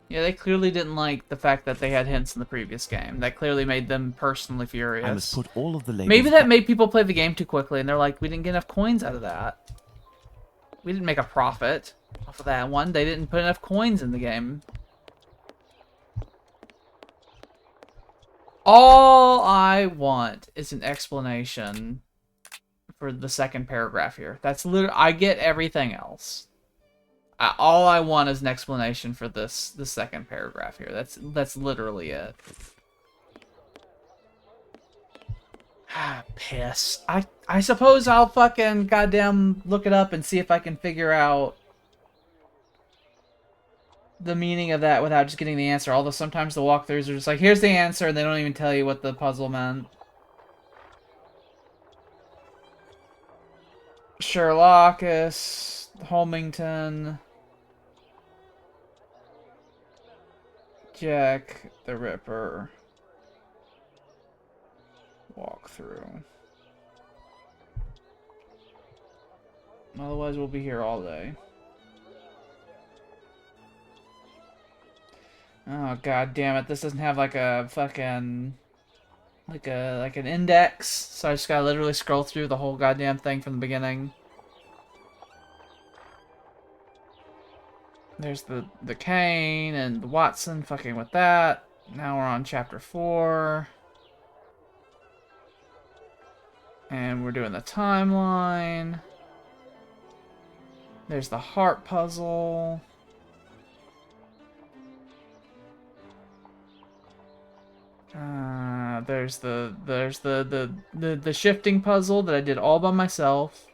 [SPEAKER 1] Yeah, they clearly didn't like the fact that they had hints in the previous game. That clearly made them personally furious.
[SPEAKER 4] I must put all of the labels.
[SPEAKER 1] Maybe that made people play the game too quickly, and they're like, we didn't get enough coins out of that. We didn't make a profit off of that one. They didn't put enough coins in the game. All I want is an explanation for the second paragraph here. That's literally... I get everything else. All I want is an explanation for the second paragraph here. That's literally it. Piss. I suppose I'll fucking goddamn look it up and see if I can figure out the meaning of that without just getting the answer. Although sometimes the walkthroughs are just like, here's the answer, and they don't even tell you what the puzzle meant. Sherlockus, Holmington, Jack the Ripper. Walkthrough. Otherwise, we'll be here all day. Oh god damn it! This doesn't have like a fucking like an index, so I just gotta literally scroll through the whole goddamn thing from the beginning. There's the Kane and the Watson fucking with that. Now we're on chapter 4. And we're doing the timeline. There's the heart puzzle. There's the shifting puzzle that I did all by myself.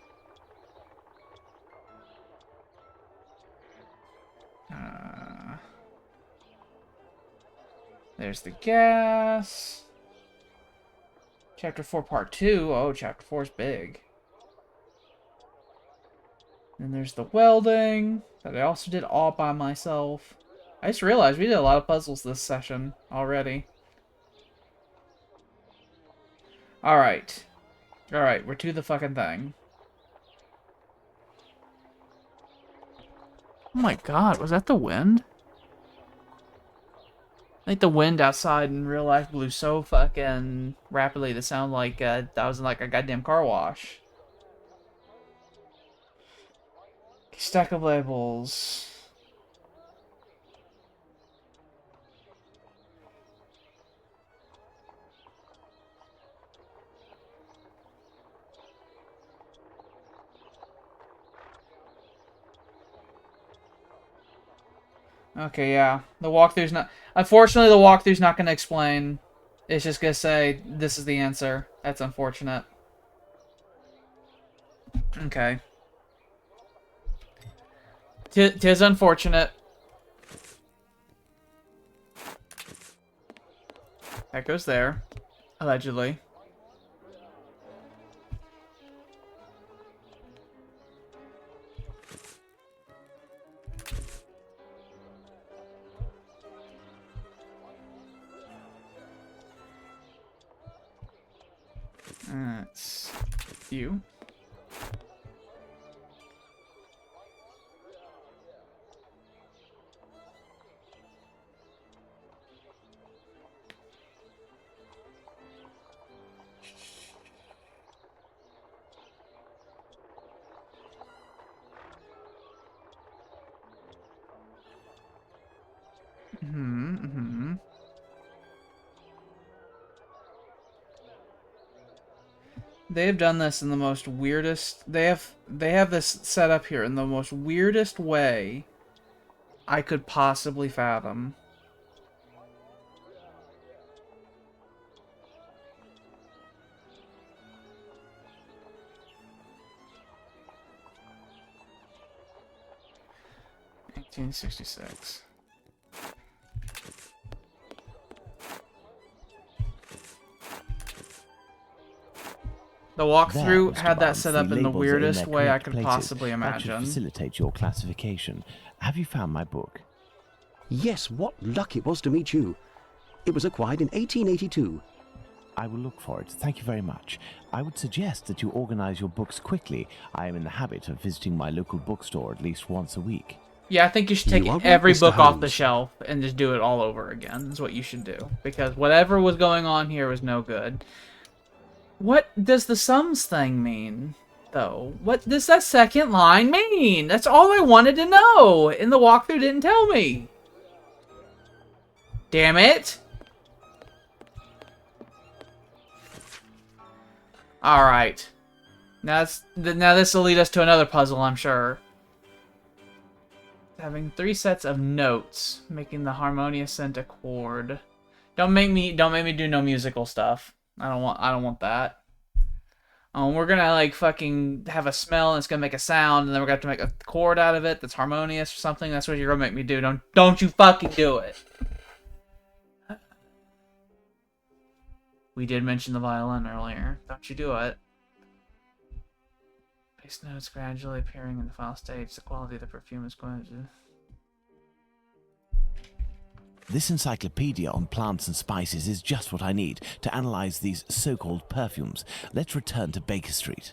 [SPEAKER 1] There's the gas. Chapter 4, Part 2. Oh, Chapter 4 is big. And there's the welding that I also did all by myself. I just realized we did a lot of puzzles this session already. Alright. Alright, we're to the fucking thing. Oh my god, was that the wind? I think the wind outside in real life blew so fucking rapidly to sound like I was in like a goddamn car wash. Stack of labels. Okay, yeah. The walkthrough's not... Unfortunately, the walkthrough's not going to explain. It's just going to say, this is the answer. That's unfortunate. Okay. Tis unfortunate. That goes there. Allegedly. That's you. They have done this in the most weirdest... They have this set up here in the most weirdest way I could possibly fathom. $1866. The walkthrough had that set up in the weirdest way I could possibly imagine.
[SPEAKER 4] That should facilitate your classification. Have you found my book?
[SPEAKER 5] Yes, what luck it was to meet you. It was acquired in 1882.
[SPEAKER 4] I will look for it. Thank you very much. I would suggest that you organize your books quickly. I am in the habit of visiting my local bookstore at least once a week.
[SPEAKER 1] Yeah, I think you should take every book off the shelf and just do it all over again. Is what you should do. Because whatever was going on here was no good. What does the sums thing mean, though? What does that second line mean? That's all I wanted to know, and the walkthrough didn't tell me. Damn it! Alright. Now this will lead us to another puzzle, I'm sure. Having 3 sets of notes, making the harmonious scent a chord. Don't make me do no musical stuff. I don't want that. We're gonna like fucking have a smell and it's gonna make a sound and then we're gonna have to make a chord out of it that's harmonious or something. That's what you're gonna make me do. Don't you fucking do it. We did mention the violin earlier. Don't you do it. Bass notes gradually appearing in the final stage. The quality of the perfume is going to...
[SPEAKER 4] This encyclopedia on plants and spices is just what I need to analyze these so-called perfumes. Let's return to Baker Street.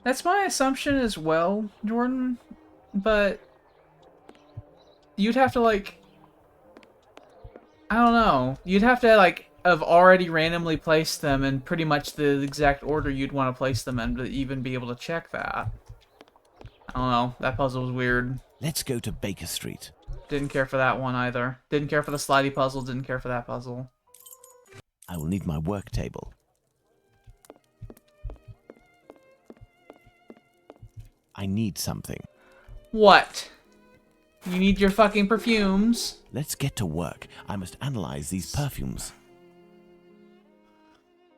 [SPEAKER 1] That's my assumption as well, Jordan, but you'd have to like... I don't know. You'd have to like have already randomly placed them in pretty much the exact order you'd want to place them in to even be able to check that. I don't know. That puzzle was weird.
[SPEAKER 4] Let's go to Baker Street.
[SPEAKER 1] Didn't care for that one either. Didn't care for the slidey puzzle. Didn't care for that puzzle.
[SPEAKER 4] I will need my work table. I need something.
[SPEAKER 1] What? You need your fucking perfumes.
[SPEAKER 4] Let's get to work. I must analyze these perfumes.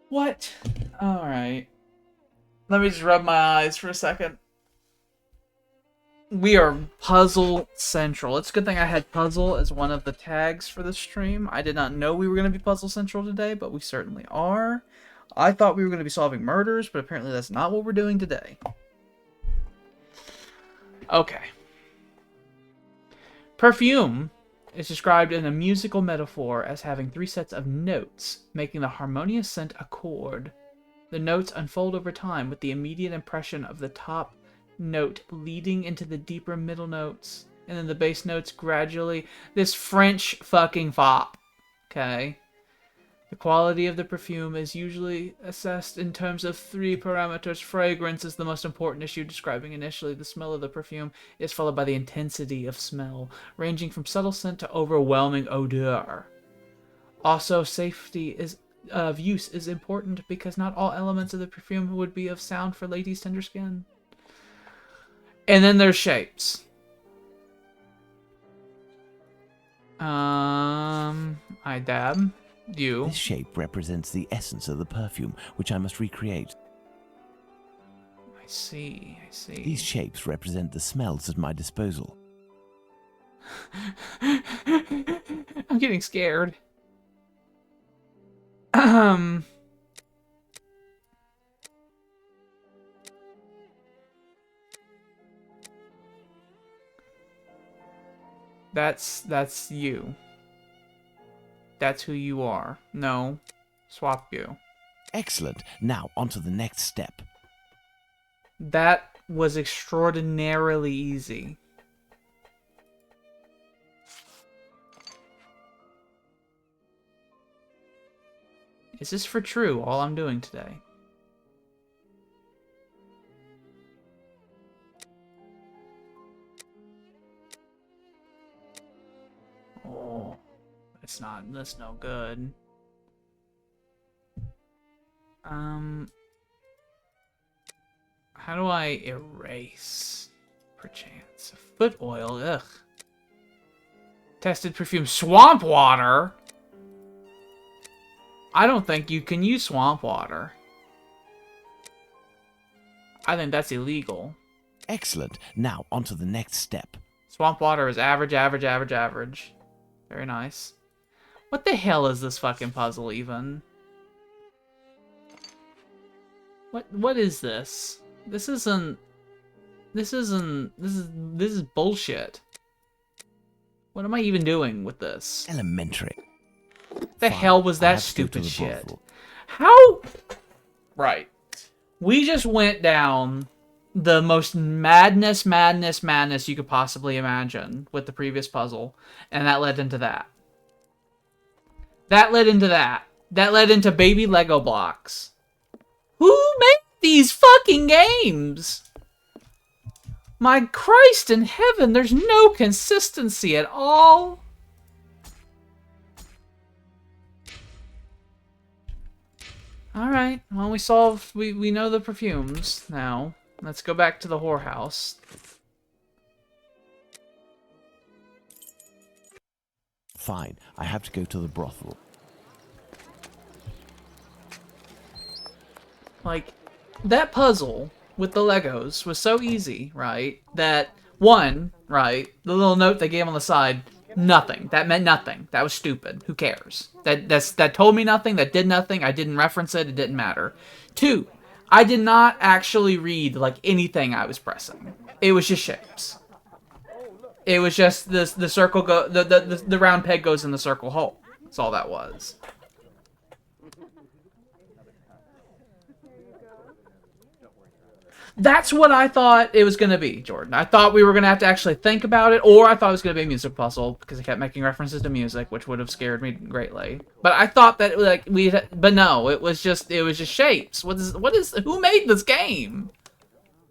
[SPEAKER 1] What? Alright. Let me just rub my eyes for a second. We are puzzle central. It's a good thing I had puzzle as one of the tags for the stream. I did not know we were going to be puzzle central today, but we certainly are. I thought we were going to be solving murders, but apparently that's not what we're doing today. Okay. Perfume is described in a musical metaphor as having 3 sets of notes, making the harmonious scent a chord. The notes unfold over time with the immediate impression of the top note leading into the deeper middle notes, and then the bass notes gradually. This French fucking fop. Okay? The quality of the perfume is usually assessed in terms of 3 parameters. Fragrance is the most important issue, describing initially the smell of the perfume is followed by the intensity of smell, ranging from subtle scent to overwhelming odor. Also, safety of use is important because not all elements of the perfume would be of sound for ladies' tender skin. And then there's shapes. I dab. You.
[SPEAKER 4] This shape represents the essence of the perfume, which I must recreate.
[SPEAKER 1] I see.
[SPEAKER 4] These shapes represent the smells at my disposal.
[SPEAKER 1] I'm getting scared. That's you. That's who you are. No. Swap you.
[SPEAKER 4] Excellent. Now, on to the next step.
[SPEAKER 1] That was extraordinarily easy. Is this for true, all I'm doing today? Oh, that's no good. How do I erase? Perchance. Foot oil, ugh. Tested perfume, swamp water? I don't think you can use swamp water. I think that's illegal.
[SPEAKER 4] Excellent. Now, on to the next step.
[SPEAKER 1] Swamp water is average, average, average, average. Very nice. What the hell is this fucking puzzle, even? What is this? This is bullshit. What am I even doing with this?
[SPEAKER 4] Elementary.
[SPEAKER 1] The
[SPEAKER 4] Fine.
[SPEAKER 1] hell was
[SPEAKER 4] I
[SPEAKER 1] that
[SPEAKER 4] have to go to
[SPEAKER 1] stupid
[SPEAKER 4] the
[SPEAKER 1] shit?
[SPEAKER 4] brothel.
[SPEAKER 1] How? Right. We just went down the most madness you could possibly imagine with the previous puzzle, and that led into that. That led into that. That led into baby Lego blocks. Who made these fucking games? My Christ in heaven, there's no consistency at all. Alright, well we know the perfumes now. Let's go back to the whorehouse.
[SPEAKER 4] Fine, I have to go to the brothel.
[SPEAKER 1] Like, that puzzle with the Legos was so easy, right? That, one, right, the little note they gave on the side, nothing. That meant nothing. That was stupid. Who cares? That told me nothing. That did nothing. I didn't reference it. It didn't matter. 2, I did not actually read, like, anything I was pressing. It was just shapes. It was just the circle the round peg goes in the circle hole. That's all that was. That's what I thought it was going to be, Jordan. I thought we were going to have to actually think about it, or I thought it was going to be a music puzzle, because it kept making references to music, which would have scared me greatly. But I thought that, like, but no, it was just shapes. Who made this game?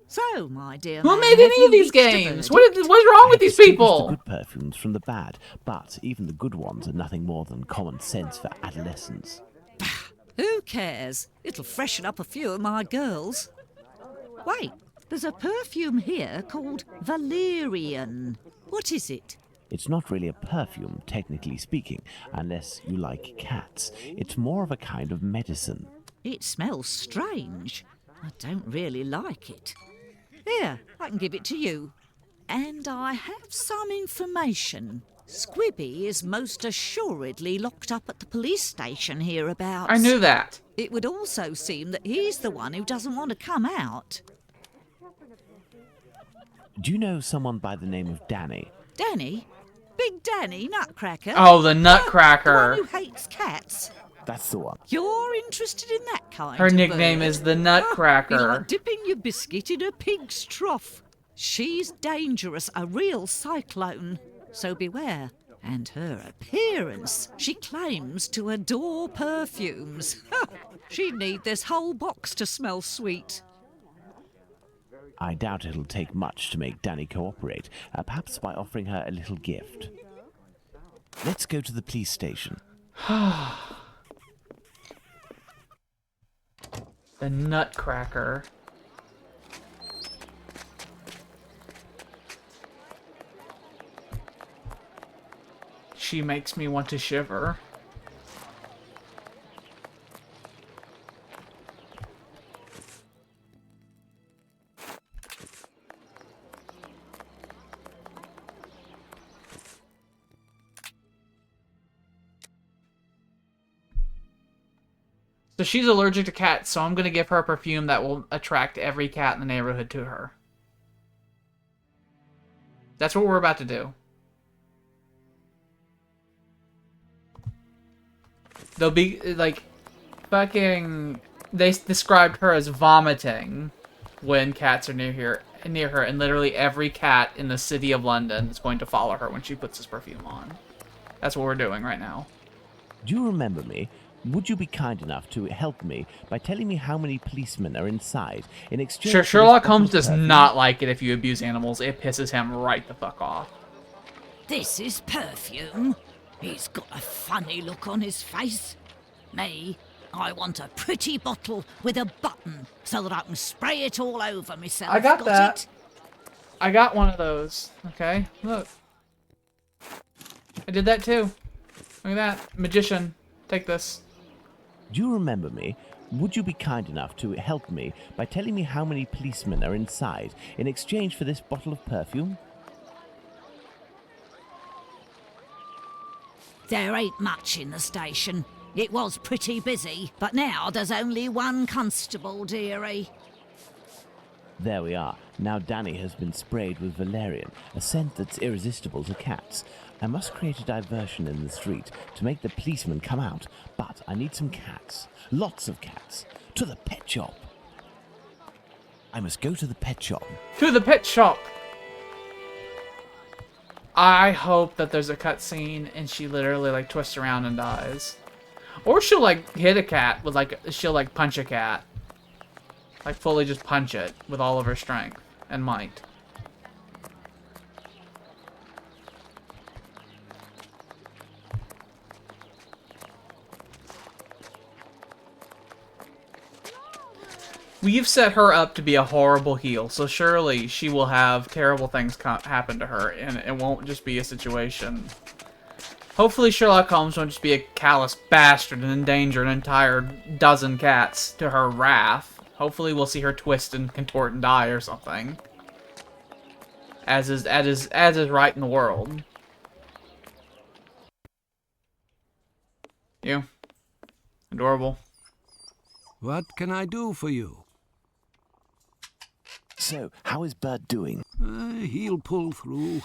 [SPEAKER 11] So, my dear
[SPEAKER 1] Who
[SPEAKER 11] man,
[SPEAKER 1] made
[SPEAKER 11] have
[SPEAKER 1] any
[SPEAKER 11] you
[SPEAKER 1] of these
[SPEAKER 11] reached a
[SPEAKER 1] games?
[SPEAKER 11] verdict?
[SPEAKER 1] What's wrong with these
[SPEAKER 4] Distinguish
[SPEAKER 1] people?
[SPEAKER 4] the good perfumes from the bad, but even the good ones are nothing more than common sense for adolescents.
[SPEAKER 11] Who cares? It'll freshen up a few of my girls. Wait, there's a perfume here called Valerian. What is it?
[SPEAKER 4] It's not really a perfume, technically speaking, unless you like cats. It's more of a kind of medicine.
[SPEAKER 11] It smells strange. I don't really like it. Here, I can give it to you. And I have some information. Squibby is most assuredly locked up at the police station hereabouts.
[SPEAKER 1] I knew that.
[SPEAKER 11] It would also seem that he's the one who doesn't want to come out.
[SPEAKER 4] Do you know someone by the name of Danny?
[SPEAKER 11] Danny? Big Danny Nutcracker?
[SPEAKER 1] Oh, the Nutcracker.
[SPEAKER 11] The one who hates cats.
[SPEAKER 4] That's the one.
[SPEAKER 11] You're interested in that kind
[SPEAKER 1] Her
[SPEAKER 11] of
[SPEAKER 1] nickname
[SPEAKER 11] bird?
[SPEAKER 1] is the
[SPEAKER 11] Be
[SPEAKER 1] Nutcracker.
[SPEAKER 11] like dipping your biscuit in a pig's trough. She's dangerous, a real cyclone. So beware. And her appearance. She claims to adore perfumes. She'd need this whole box to smell sweet.
[SPEAKER 4] I doubt it'll take much to make Danny cooperate, perhaps by offering her a little gift. Let's go to the police station.
[SPEAKER 1] The Nutcracker. She makes me want to shiver. So she's allergic to cats, so I'm going to give her a perfume that will attract every cat in the neighborhood to her. That's what we're about to do. They'll be, like, fucking... They described her as vomiting when cats are near her, and literally every cat in the city of London is going to follow her when she puts this perfume on. That's what we're doing right now.
[SPEAKER 4] Do you remember me? Would you be kind enough to help me by telling me how many policemen are inside in exchange for
[SPEAKER 1] Sherlock
[SPEAKER 4] this
[SPEAKER 1] Holmes
[SPEAKER 4] bottle of
[SPEAKER 1] does
[SPEAKER 4] perfume?
[SPEAKER 1] not like it if you abuse animals. It pisses him right the fuck off.
[SPEAKER 11] This is perfume. He's got a funny look on his face. Me, I want a pretty bottle with a button so that I can spray it all over myself.
[SPEAKER 1] I got that.
[SPEAKER 11] It?
[SPEAKER 1] I got one of those. Okay, look. I did that too. Look at that. Magician. Take this.
[SPEAKER 4] Do you remember me? Would you be kind enough to help me by telling me how many policemen are inside in exchange for this bottle of perfume?
[SPEAKER 11] There ain't much in the station. It was pretty busy, but now there's only one constable, dearie.
[SPEAKER 4] There we are. Now Danny has been sprayed with valerian, a scent that's irresistible to cats. I must create a diversion in the street to make the policemen come out, but I need some cats. Lots of cats. To the pet shop. I must go to the pet shop.
[SPEAKER 1] To the pet shop! I hope that there's a cutscene and she literally, like, twists around and dies. Or she'll, like, hit a cat with, like, she'll, like, punch a cat. Like, fully just punch it with all of her strength and might. We've set her up to be a horrible heel, so surely she will have terrible things happen to her, and it won't just be a situation. Hopefully Sherlock Holmes won't just be a callous bastard and endanger an entire dozen cats to her wrath. Hopefully we'll see her twist and contort and die or something. As is right in the world. You. Adorable.
[SPEAKER 2] What can I do for you?
[SPEAKER 4] So, how is Bert doing?
[SPEAKER 2] He'll pull through.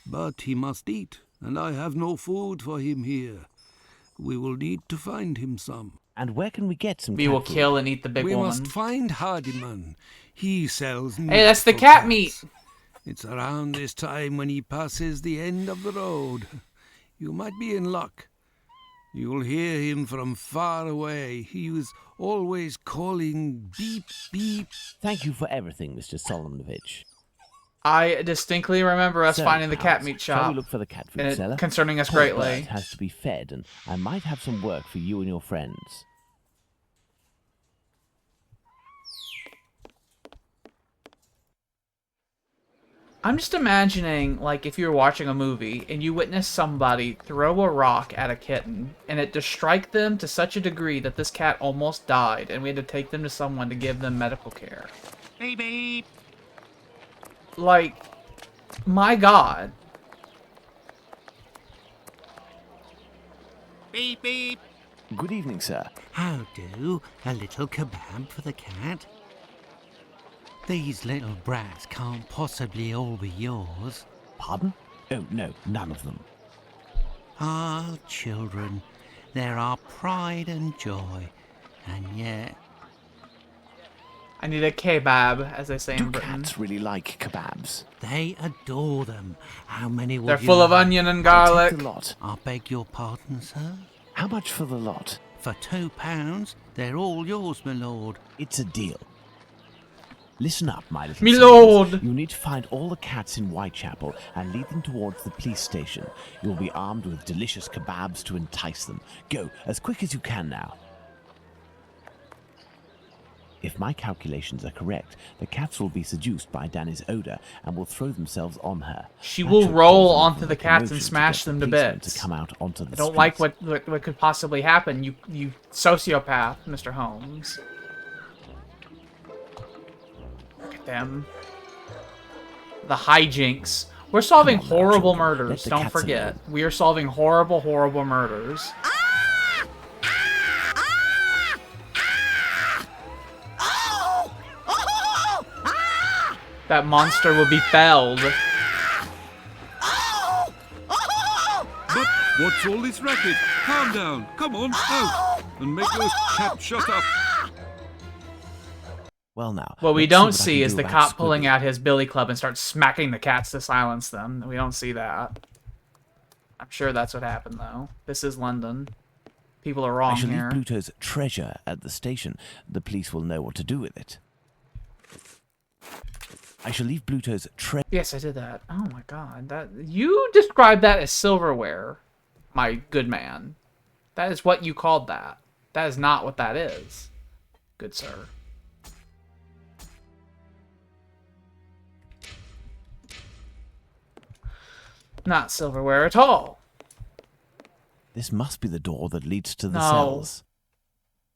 [SPEAKER 2] But he must eat, and I have no food for him here. We will need to find him some.
[SPEAKER 4] And where can we get some
[SPEAKER 1] We
[SPEAKER 4] cat
[SPEAKER 1] will
[SPEAKER 4] food?
[SPEAKER 1] kill and eat the big
[SPEAKER 2] We
[SPEAKER 1] woman.
[SPEAKER 2] must find Hardiman. He sells meat.
[SPEAKER 1] Hey, that's the
[SPEAKER 2] for
[SPEAKER 1] cat
[SPEAKER 2] cats.
[SPEAKER 1] meat!
[SPEAKER 2] It's around this time when he passes the end of the road. You might be in luck. You'll hear him from far away. He was always calling beep, beep.
[SPEAKER 4] Thank you for everything, Mr. Solomonovich.
[SPEAKER 1] I distinctly remember us
[SPEAKER 4] So,
[SPEAKER 1] finding the cat
[SPEAKER 4] pals,
[SPEAKER 1] meat
[SPEAKER 4] shall
[SPEAKER 1] shop.
[SPEAKER 4] we look for the cat food
[SPEAKER 1] and it
[SPEAKER 4] seller?
[SPEAKER 1] concerning us
[SPEAKER 4] Poor
[SPEAKER 1] greatly.
[SPEAKER 4] Bert has to be fed, and I might have some work for you and your friends.
[SPEAKER 1] I'm just imagining, like, if you were watching a movie and you witness somebody throw a rock at a kitten and it just strike them to such a degree that this cat almost died and we had to take them to someone to give them medical care.
[SPEAKER 3] Beep beep.
[SPEAKER 1] Like, My God.
[SPEAKER 2] Beep, beep.
[SPEAKER 4] Good evening, sir.
[SPEAKER 2] How do? A little kebab for the cat? These little brats can't possibly all be yours.
[SPEAKER 4] Pardon? Oh, no, none of them.
[SPEAKER 2] Ah, children, they're our pride and joy, and yet...
[SPEAKER 1] I need a kebab, as they say in
[SPEAKER 4] Do
[SPEAKER 1] Britain.
[SPEAKER 4] cats really like kebabs?
[SPEAKER 2] They adore them. How many would
[SPEAKER 1] They're
[SPEAKER 2] you
[SPEAKER 1] full of
[SPEAKER 2] like?
[SPEAKER 1] onion and
[SPEAKER 4] I'll
[SPEAKER 1] garlic.
[SPEAKER 4] take the lot.
[SPEAKER 2] I beg your pardon, sir?
[SPEAKER 4] How much for the lot?
[SPEAKER 2] For £2, they're all yours, my lord.
[SPEAKER 4] It's a deal. Listen up, my little
[SPEAKER 1] Me
[SPEAKER 4] soldiers.
[SPEAKER 1] lord.
[SPEAKER 4] You need to find all the cats in Whitechapel and lead them towards the police station. You'll be armed with delicious kebabs to entice them. Go, as quick as you can now. If my calculations are correct, the cats will be seduced by Danny's odor and will throw themselves on her.
[SPEAKER 1] She
[SPEAKER 4] That
[SPEAKER 1] will
[SPEAKER 4] should
[SPEAKER 1] roll
[SPEAKER 4] cause enough
[SPEAKER 1] onto
[SPEAKER 4] of
[SPEAKER 1] the
[SPEAKER 4] a
[SPEAKER 1] cats and
[SPEAKER 4] commotion
[SPEAKER 1] smash
[SPEAKER 4] get the
[SPEAKER 1] them to
[SPEAKER 4] policemen
[SPEAKER 1] bits.
[SPEAKER 4] To come out onto the
[SPEAKER 1] I don't like
[SPEAKER 4] streets.
[SPEAKER 1] what could possibly happen, you sociopath, Mr. Holmes. Look at them. The hijinks. We're solving
[SPEAKER 4] Come on now,
[SPEAKER 1] horrible
[SPEAKER 4] children. Let
[SPEAKER 1] murders,
[SPEAKER 4] the
[SPEAKER 1] don't
[SPEAKER 4] cats
[SPEAKER 1] forget.
[SPEAKER 4] alone.
[SPEAKER 1] We are solving horrible, horrible murders. That monster will be felled.
[SPEAKER 13] But what's all this racket? Calm down. Come on, out. And make those chaps shut up.
[SPEAKER 4] Well now.
[SPEAKER 1] What we
[SPEAKER 4] let's
[SPEAKER 1] don't
[SPEAKER 4] what I
[SPEAKER 1] see
[SPEAKER 4] can
[SPEAKER 1] is
[SPEAKER 4] do
[SPEAKER 1] the
[SPEAKER 4] about
[SPEAKER 1] cop pulling
[SPEAKER 4] Squibby.
[SPEAKER 1] out his billy club and starts smacking the cats to silence them. We don't see that. I'm sure that's what happened, though. This is London. People are wrong
[SPEAKER 4] I shall
[SPEAKER 1] here.
[SPEAKER 4] leave Pluto's treasure at the station. The police will know what to do with it. I shall leave Pluto's treasure.
[SPEAKER 1] Yes, I did that. Oh my god. That you described that as silverware, my good man. That is what you called that. That is not what that is. Good sir. Not silverware at all.
[SPEAKER 4] This must be the door that leads to the
[SPEAKER 1] No.
[SPEAKER 4] cells.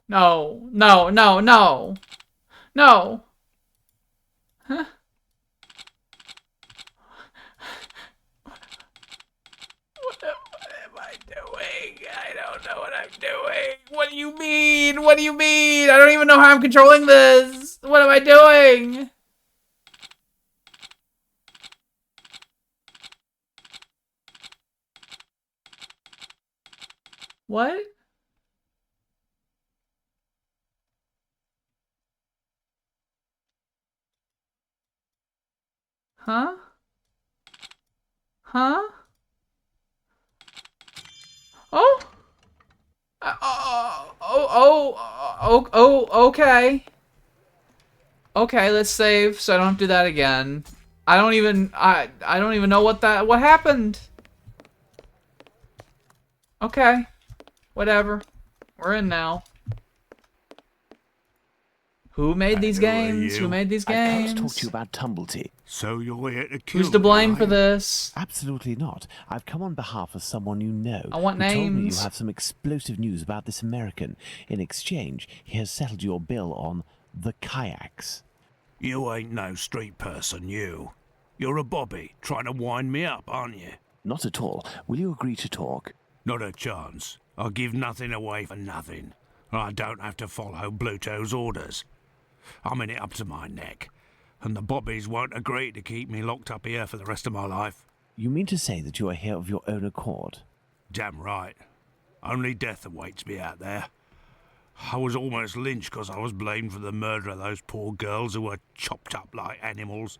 [SPEAKER 1] No, no, no, no. No. Huh? What am I doing? I don't know what I'm doing. What do you mean? What do you mean? I don't even know how I'm controlling this. What am I doing? What? Huh? Huh? Oh? Okay. Okay, let's save so I don't have to do that again. I don't even know what happened. Okay. Whatever. We're in now. Who made these games? Who made these
[SPEAKER 4] I've
[SPEAKER 1] games?
[SPEAKER 4] come to talk to you about Tumblety.
[SPEAKER 2] So you're here to kill
[SPEAKER 1] Who's to
[SPEAKER 2] me,
[SPEAKER 1] blame
[SPEAKER 2] are
[SPEAKER 1] for
[SPEAKER 2] you?
[SPEAKER 1] this?
[SPEAKER 4] Absolutely not. I've come on behalf of someone you know.
[SPEAKER 1] I want
[SPEAKER 4] who told me you
[SPEAKER 1] names.
[SPEAKER 4] have some explosive news about this American. In exchange, he has settled your bill on the kayaks.
[SPEAKER 2] You ain't no street person, you. You're a bobby, trying to wind me up, aren't you?
[SPEAKER 4] Not at all. Will you agree to talk?
[SPEAKER 2] Not a chance. I'll give nothing away for nothing. I don't have to follow Bluto's orders. I'm in it up to my neck, and the bobbies won't agree to keep me locked up here for the rest of my life.
[SPEAKER 4] You mean to say that you are here of your own accord?
[SPEAKER 2] Damn right. Only death awaits me out there. I was almost lynched because I was blamed for the murder of those poor girls who were chopped up like animals.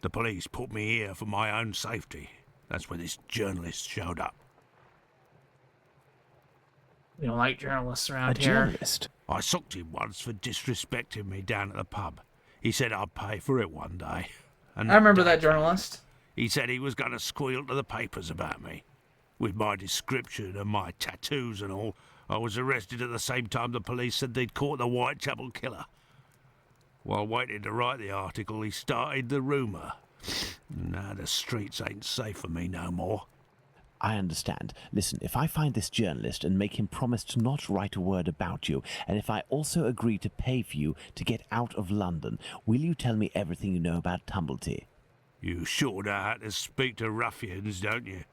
[SPEAKER 2] The police put me here for my own safety. That's when this journalist showed up.
[SPEAKER 1] We don't like journalists around
[SPEAKER 4] A
[SPEAKER 1] here.
[SPEAKER 4] journalist?
[SPEAKER 2] I socked him once for disrespecting me down at the pub. He said I'd pay for it one day. And
[SPEAKER 1] I remember
[SPEAKER 2] day
[SPEAKER 1] that journalist.
[SPEAKER 2] He said he was going to squeal to the papers about me. With my description and my tattoos and all, I was arrested at the same time the police said they'd caught the Whitechapel killer. While waiting to write the article, he started the rumour. Now the streets ain't safe for me no more.
[SPEAKER 4] I understand. Listen, if I find this journalist and make him promise to not write a word about you, and if I also agree to pay for you to get out of London, will you tell me everything you know about Tumblety?
[SPEAKER 2] You sure know how to speak to ruffians, don't you?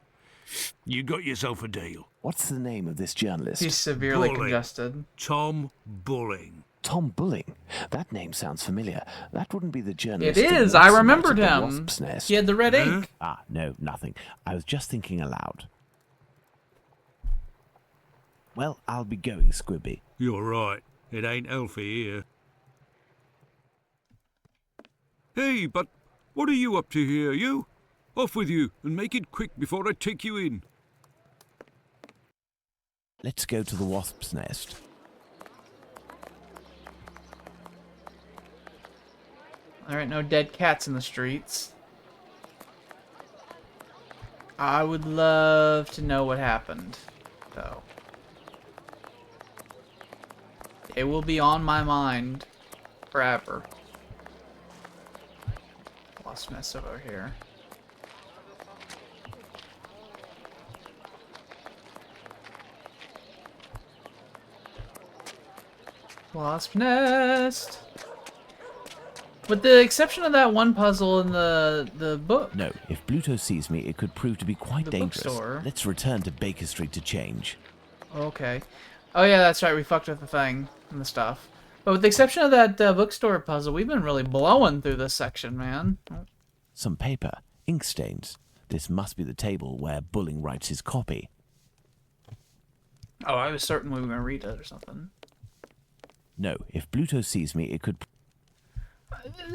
[SPEAKER 2] You got yourself a deal.
[SPEAKER 8] What's the name of this journalist?
[SPEAKER 1] He's severely
[SPEAKER 2] Bulling.
[SPEAKER 1] congested.
[SPEAKER 2] Tom Bulling.
[SPEAKER 8] Tom Bulling. That name sounds familiar. That wouldn't be the journalist.
[SPEAKER 1] It is.
[SPEAKER 8] who
[SPEAKER 1] I
[SPEAKER 8] Watson
[SPEAKER 1] remembered
[SPEAKER 8] wrote at the
[SPEAKER 1] him.
[SPEAKER 8] Wasp's Nest.
[SPEAKER 1] He had the red ink.
[SPEAKER 8] Ah, no, nothing. I was just thinking aloud. Well, I'll be going, Squibby.
[SPEAKER 13] You're right. It ain't healthy here. Hey, but what are you up to here, you? Off with you, and make it quick before I take you in.
[SPEAKER 8] Let's go to the Wasp's Nest.
[SPEAKER 1] Alright, no dead cats in the streets. I would love to know what happened, though. It will be on my mind forever. Lost mess over here. Wasp nest. With the exception of that one puzzle in the book.
[SPEAKER 4] No, if Bluto sees me, it could prove to be quite
[SPEAKER 1] The
[SPEAKER 4] dangerous.
[SPEAKER 1] bookstore.
[SPEAKER 4] Let's return to Baker Street to change.
[SPEAKER 1] Okay. Oh yeah, that's right. We fucked with the thing and the stuff. But with the exception of that bookstore puzzle, we've been really blowing through this section, man.
[SPEAKER 4] Some paper, ink stains. This must be the table where Bulling writes his copy.
[SPEAKER 1] Oh, I was certain we were going to read it or something.
[SPEAKER 4] No, if Bluto sees me, it could...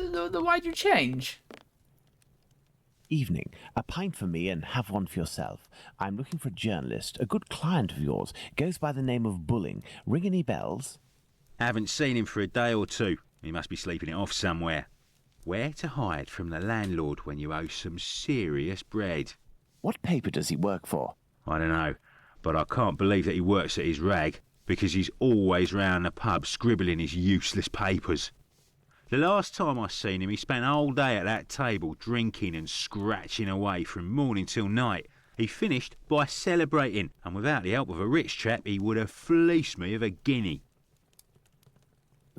[SPEAKER 1] Why'd you change?
[SPEAKER 4] Evening. A pint for me and have one for yourself. I'm looking for a journalist, a good client of yours. Goes by the name of Bulling. Ring any bells?
[SPEAKER 3] Haven't seen him for a day or two. He must be sleeping it off somewhere. Where to hide from the landlord when you owe some serious bread?
[SPEAKER 4] What paper does he work for?
[SPEAKER 3] I don't know, but I can't believe that he works at his rag, because he's always round the pub scribbling his useless papers. The last time I seen him, he spent a whole day at that table drinking and scratching away from morning till night. He finished by celebrating, and without the help of a rich chap, he would have fleeced me of a guinea.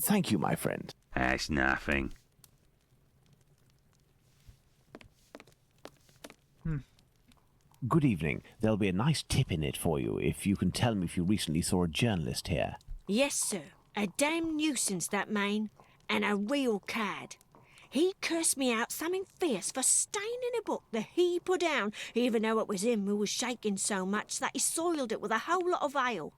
[SPEAKER 4] Thank you, my friend.
[SPEAKER 3] That's nothing.
[SPEAKER 4] Good evening. There'll be a nice tip in it for you if you can tell me if you recently saw a journalist here.
[SPEAKER 12] Yes, sir. A damn nuisance, that man. And a real cad. He cursed me out something fierce for staining a book that he put down, even though it was him who was shaking so much that he soiled it with a whole lot of ale.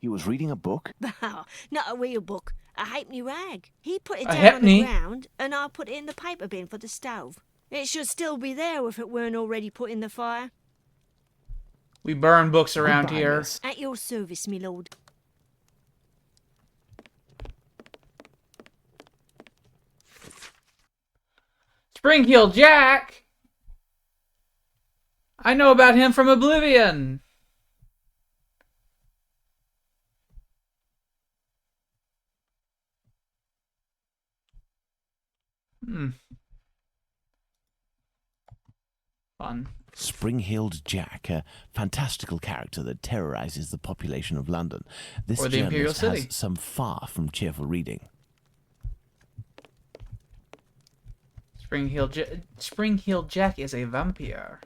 [SPEAKER 4] He was reading a book?
[SPEAKER 12] Bah, not a real book. A halfpenny rag. He put it
[SPEAKER 1] A
[SPEAKER 12] down on the
[SPEAKER 1] halfpenny?
[SPEAKER 12] ground, and I put it in the paper bin for the stove. It should still be there if it weren't already put in the fire.
[SPEAKER 1] We burn books around
[SPEAKER 4] Goodbye,
[SPEAKER 1] here.
[SPEAKER 4] miss.
[SPEAKER 12] At your service, me lord.
[SPEAKER 1] Spring-Heel Jack! I know about him from Oblivion. Fun.
[SPEAKER 4] Spring-Heeled Jack, a fantastical character that terrorizes the population of London. This
[SPEAKER 1] Or the Imperial
[SPEAKER 4] journalist
[SPEAKER 1] City.
[SPEAKER 4] has some far from cheerful reading.
[SPEAKER 1] Spring-Heel Jack is a vampire.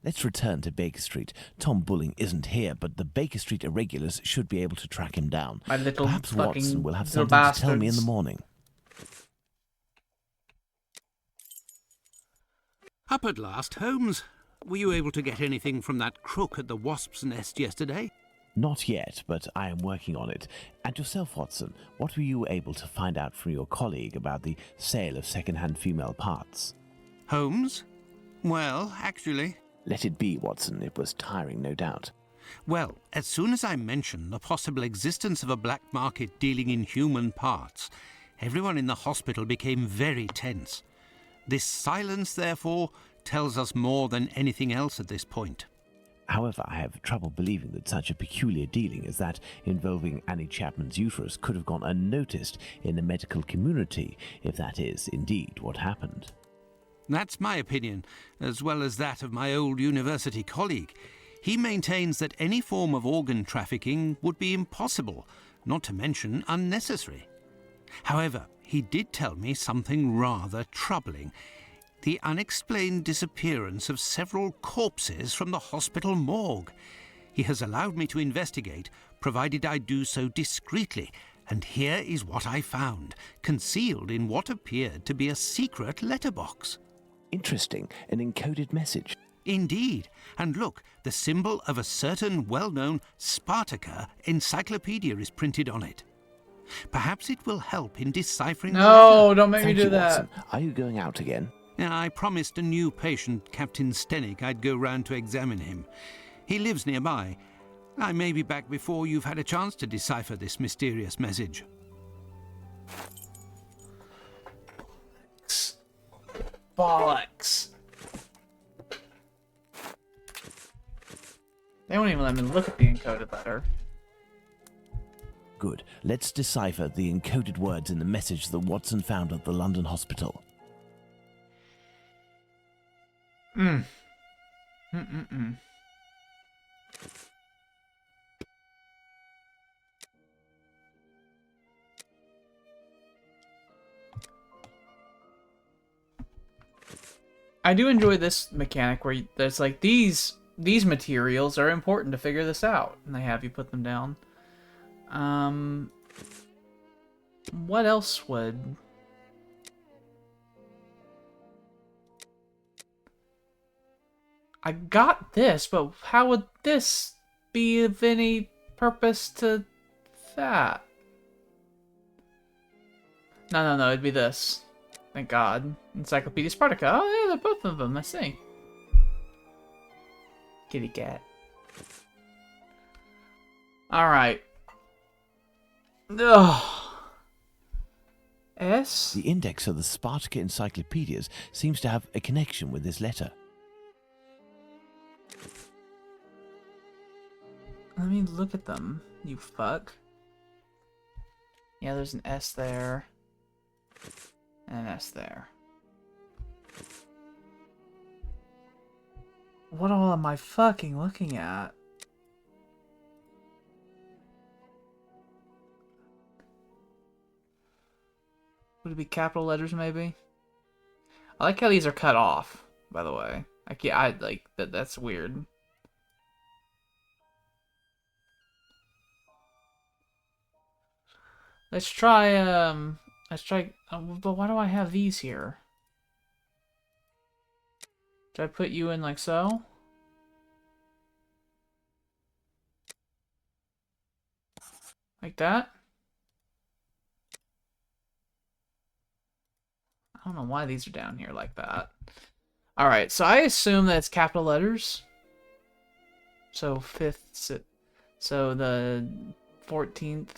[SPEAKER 4] Let's return to Baker Street. Tom Bulling isn't here, but the Baker Street irregulars should be able to track him down.
[SPEAKER 1] My little
[SPEAKER 4] Perhaps
[SPEAKER 1] fucking
[SPEAKER 4] Watson will have
[SPEAKER 1] little
[SPEAKER 4] something to tell me in
[SPEAKER 1] bastards.
[SPEAKER 4] the morning.
[SPEAKER 2] Up at last, Holmes. Were you able to get anything from that crook at the Wasp's Nest yesterday?
[SPEAKER 4] Not yet, but I am working on it. And yourself, Watson, what were you able to find out from your colleague about the sale of second-hand female parts?
[SPEAKER 2] Holmes? Well, actually...
[SPEAKER 4] Let it be, Watson. It was tiring, no doubt.
[SPEAKER 2] Well, as soon as I mentioned the possible existence of a black market dealing in human parts, everyone in the hospital became very tense. This silence, therefore, tells us more than anything else at this point.
[SPEAKER 4] However, I have trouble believing that such a peculiar dealing as that involving Annie Chapman's uterus could have gone unnoticed in the medical community, if that is indeed what happened.
[SPEAKER 2] That's my opinion, as well as that of my old university colleague. He maintains that any form of organ trafficking would be impossible, not to mention unnecessary. However, he did tell me something rather troubling. The unexplained disappearance of several corpses from the hospital morgue. He has allowed me to investigate, provided I do so discreetly, and here is what I found, concealed in what appeared to be a secret letterbox.
[SPEAKER 4] Interesting, an encoded message.
[SPEAKER 2] Indeed, and look, the symbol of a certain well-known Spartaca encyclopedia is printed on it. Perhaps it will help in deciphering the
[SPEAKER 1] No,
[SPEAKER 2] letter.
[SPEAKER 1] don't make
[SPEAKER 4] Thank
[SPEAKER 1] me do
[SPEAKER 4] you,
[SPEAKER 1] that.
[SPEAKER 4] Watson. Are you going out again?
[SPEAKER 2] I promised a new patient, Captain Stenick, I'd go round to examine him. He lives nearby. I may be back before you've had a chance to decipher this mysterious message.
[SPEAKER 1] Bollocks. They won't even let me look at the encoded letter.
[SPEAKER 4] Good. Let's decipher the encoded words in the message that Watson found at the London hospital.
[SPEAKER 1] I do enjoy this mechanic where there's like these materials are important to figure this out, and they have you put them down. What else would... I got this, but how would this be of any purpose to that? No, it'd be this. Thank God. Encyclopedia Spartaca. Oh yeah, they're both of them, I see. Kitty cat. Alright. Ugh. S?
[SPEAKER 4] The index of the Spartaca encyclopedias seems to have a connection with this letter.
[SPEAKER 1] Let me look at them, you fuck. Yeah, there's an S there. And an S there. What all am I fucking looking at? Would it be capital letters, maybe? I like how these are cut off, by the way. I like that. That's weird. Let's try, but why do I have these here? Did I put you in like so? Like that? I don't know why these are down here like that. Alright, so I assume that it's capital letters. So so the 14th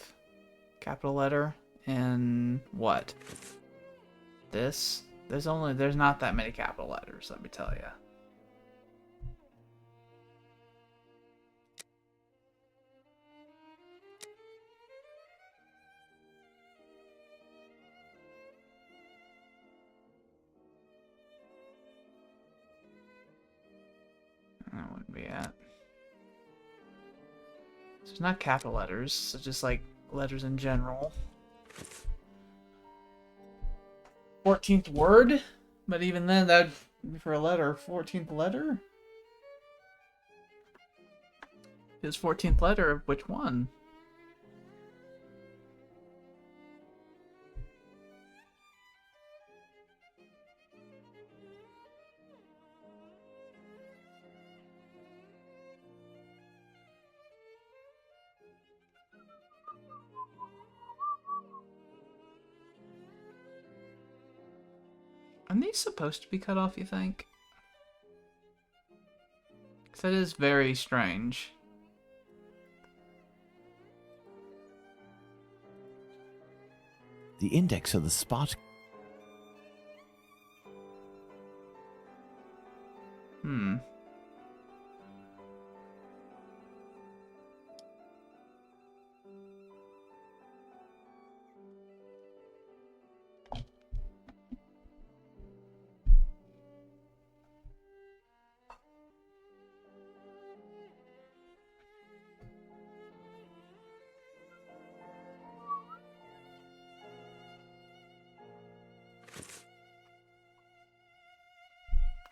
[SPEAKER 1] capital letter and what? This? There's not that many capital letters, let me tell you. That wouldn't be it. So it's not capital letters, so just like letters in general. 14th word? But even then, that'd be for a letter. 14th letter? His 14th letter, which one? Are these supposed to be cut off, you think? Because that is very strange.
[SPEAKER 4] The index of the Spartaca...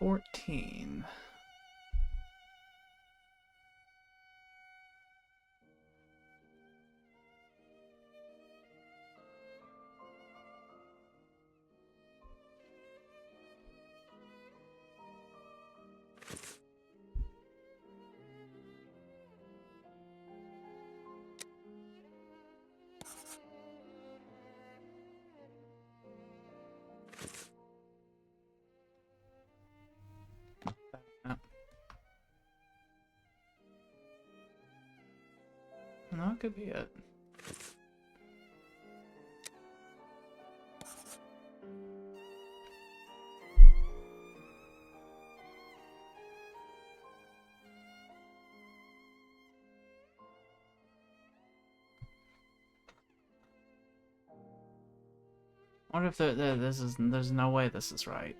[SPEAKER 1] 14. No, it could be it. I wonder if there's no way this is right.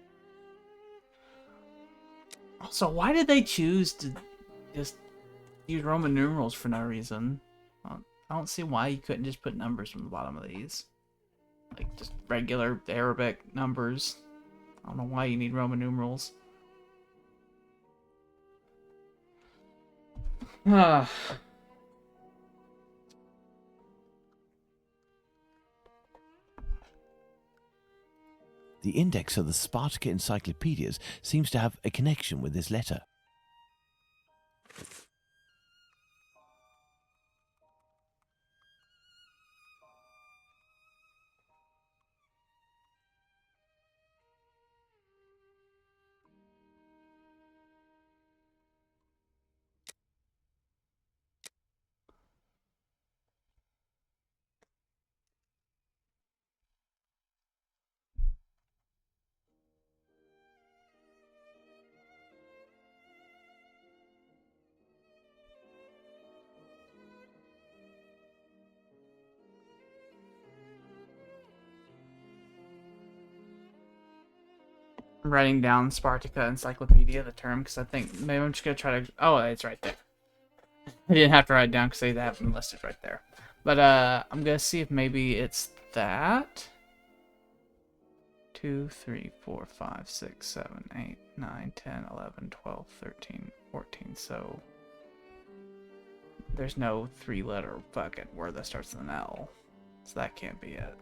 [SPEAKER 1] Also, why did they choose to just use Roman numerals for no reason? I don't see why you couldn't just put numbers from the bottom of these. Like, just regular Arabic numbers. I don't know why you need Roman numerals. Ah.
[SPEAKER 4] The index of the Spartacus encyclopedias seems to have a connection with this letter.
[SPEAKER 1] I'm writing down Spartacus Encyclopedia, the term, because I think maybe I'm just going to try to... Oh, it's right there. I didn't have to write it down because they have them listed right there. But I'm going to see if maybe it's that. 2, 3, 4, 5, 6, 7, 8, 9, 10, 11, 12, 13, 14. So there's no 3-letter fucking word that starts with an L. So that can't be it.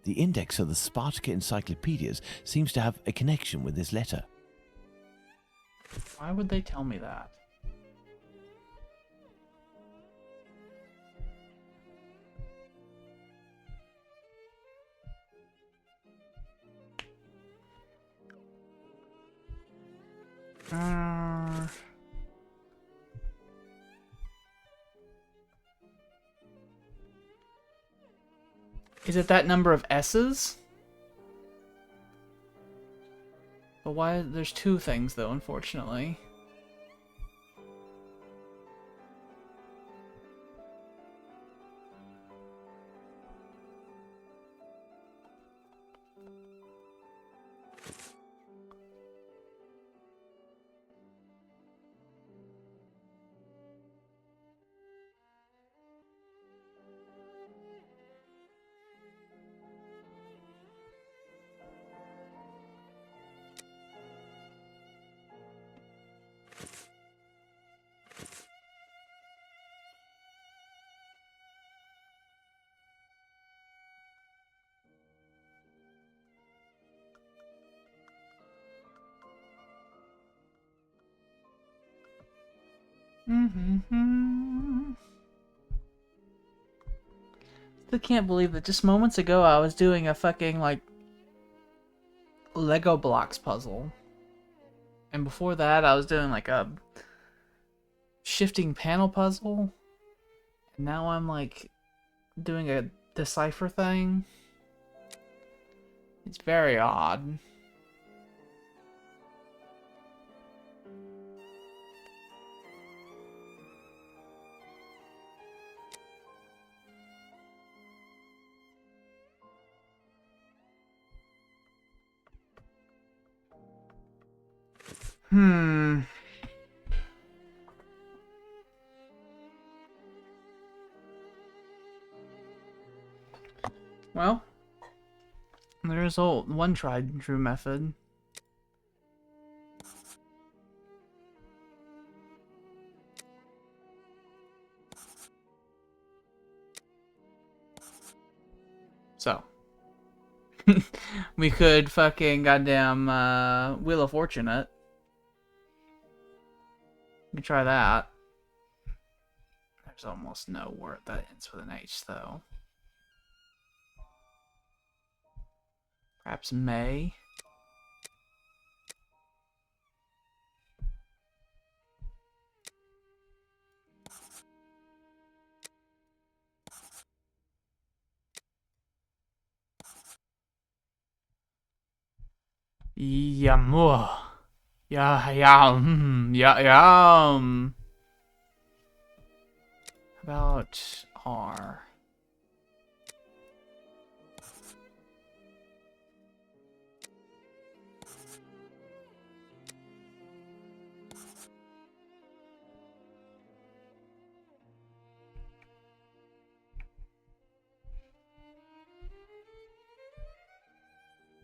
[SPEAKER 4] The index of the Spartacus encyclopedias seems to have a connection with this letter.
[SPEAKER 1] Why would they tell me that? Is it that number of S's? But why? There's 2 things though, unfortunately. Still can't believe that just moments ago I was doing a fucking, like, Lego blocks puzzle. And before that I was doing, like, a shifting panel puzzle. And now I'm, like, doing a decipher thing. It's very odd. Well, there's one tried and true method. So, we could fucking goddamn Wheel of Fortune it. We could try that. There's almost no word that ends with an H, though. Perhaps May? Yum. Yum. Yum. About R?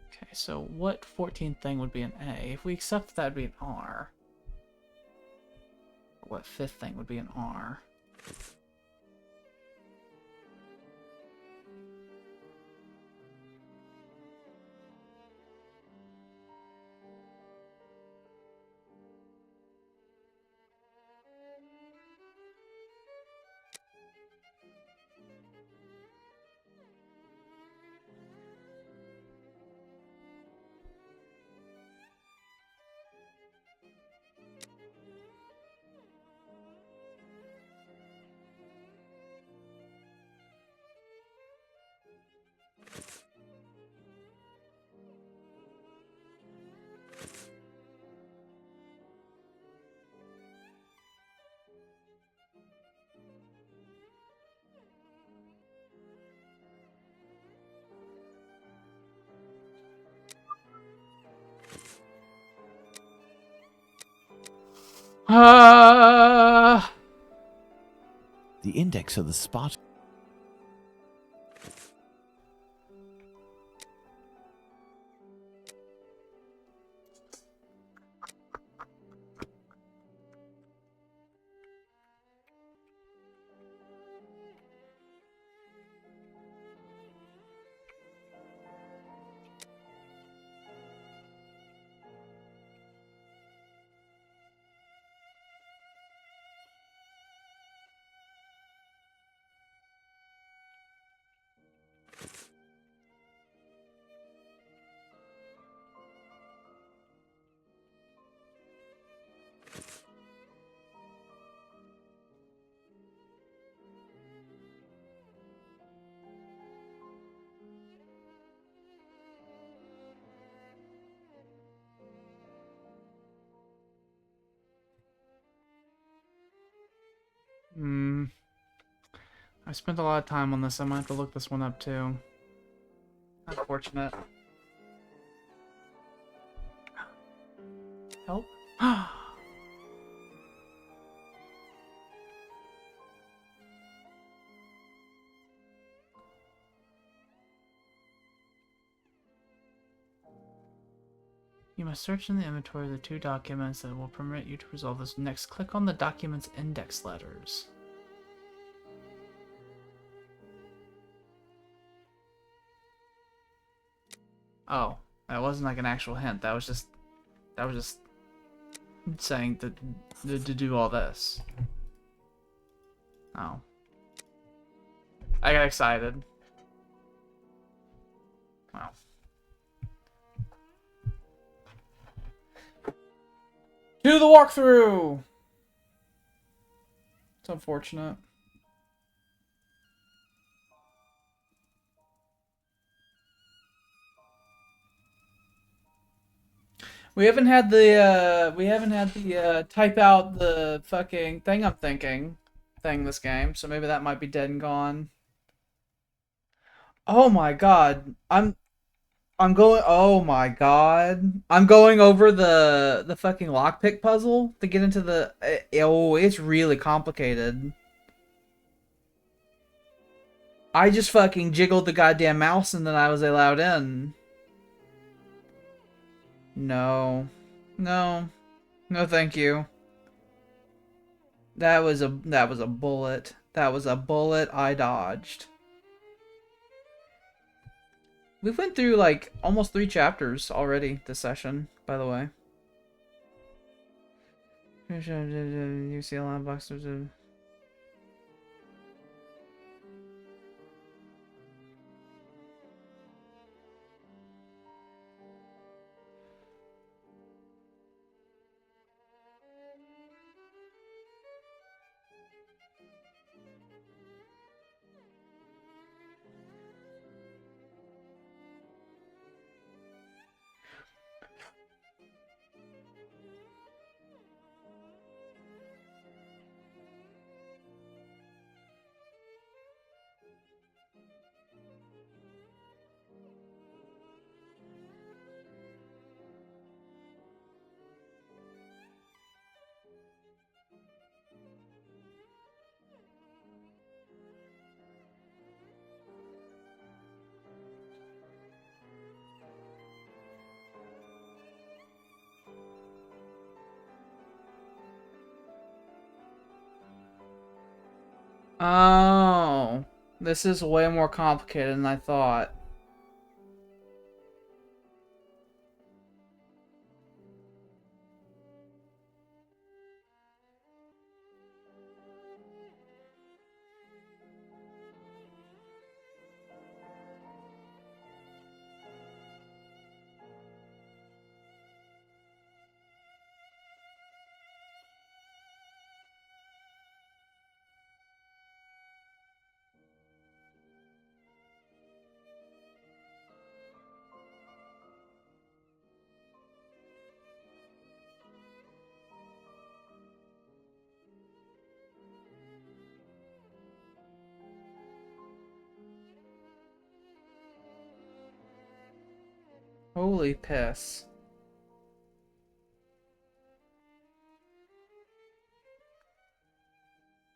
[SPEAKER 1] Okay, so what 14th thing would be an A? If we accept that would be an R. What 5th thing would be an R?
[SPEAKER 4] The index of the spot.
[SPEAKER 1] I spent a lot of time on this. I might have to look this one up too. Unfortunate. Help? You must search in the inventory of the 2 documents that will permit you to resolve this. Next, click on the document's index letters. Oh, that wasn't like an actual hint. That was just saying to do all this. Oh. I got excited. Wow. To the walkthrough! It's unfortunate. We haven't had the type out the fucking thing I'm thinking thing this game, so maybe that might be dead and gone. Oh my god. Oh my god. I'm going over the fucking lockpick puzzle to get into the oh, it's really complicated. I just fucking jiggled the goddamn mouse and then I was allowed in. No. No. No, thank you. That was a bullet. That was a bullet I dodged. We went through like almost 3 chapters already this session, by the way. You see a lot of boxes of... Oh, this is way more complicated than I thought. Holy piss.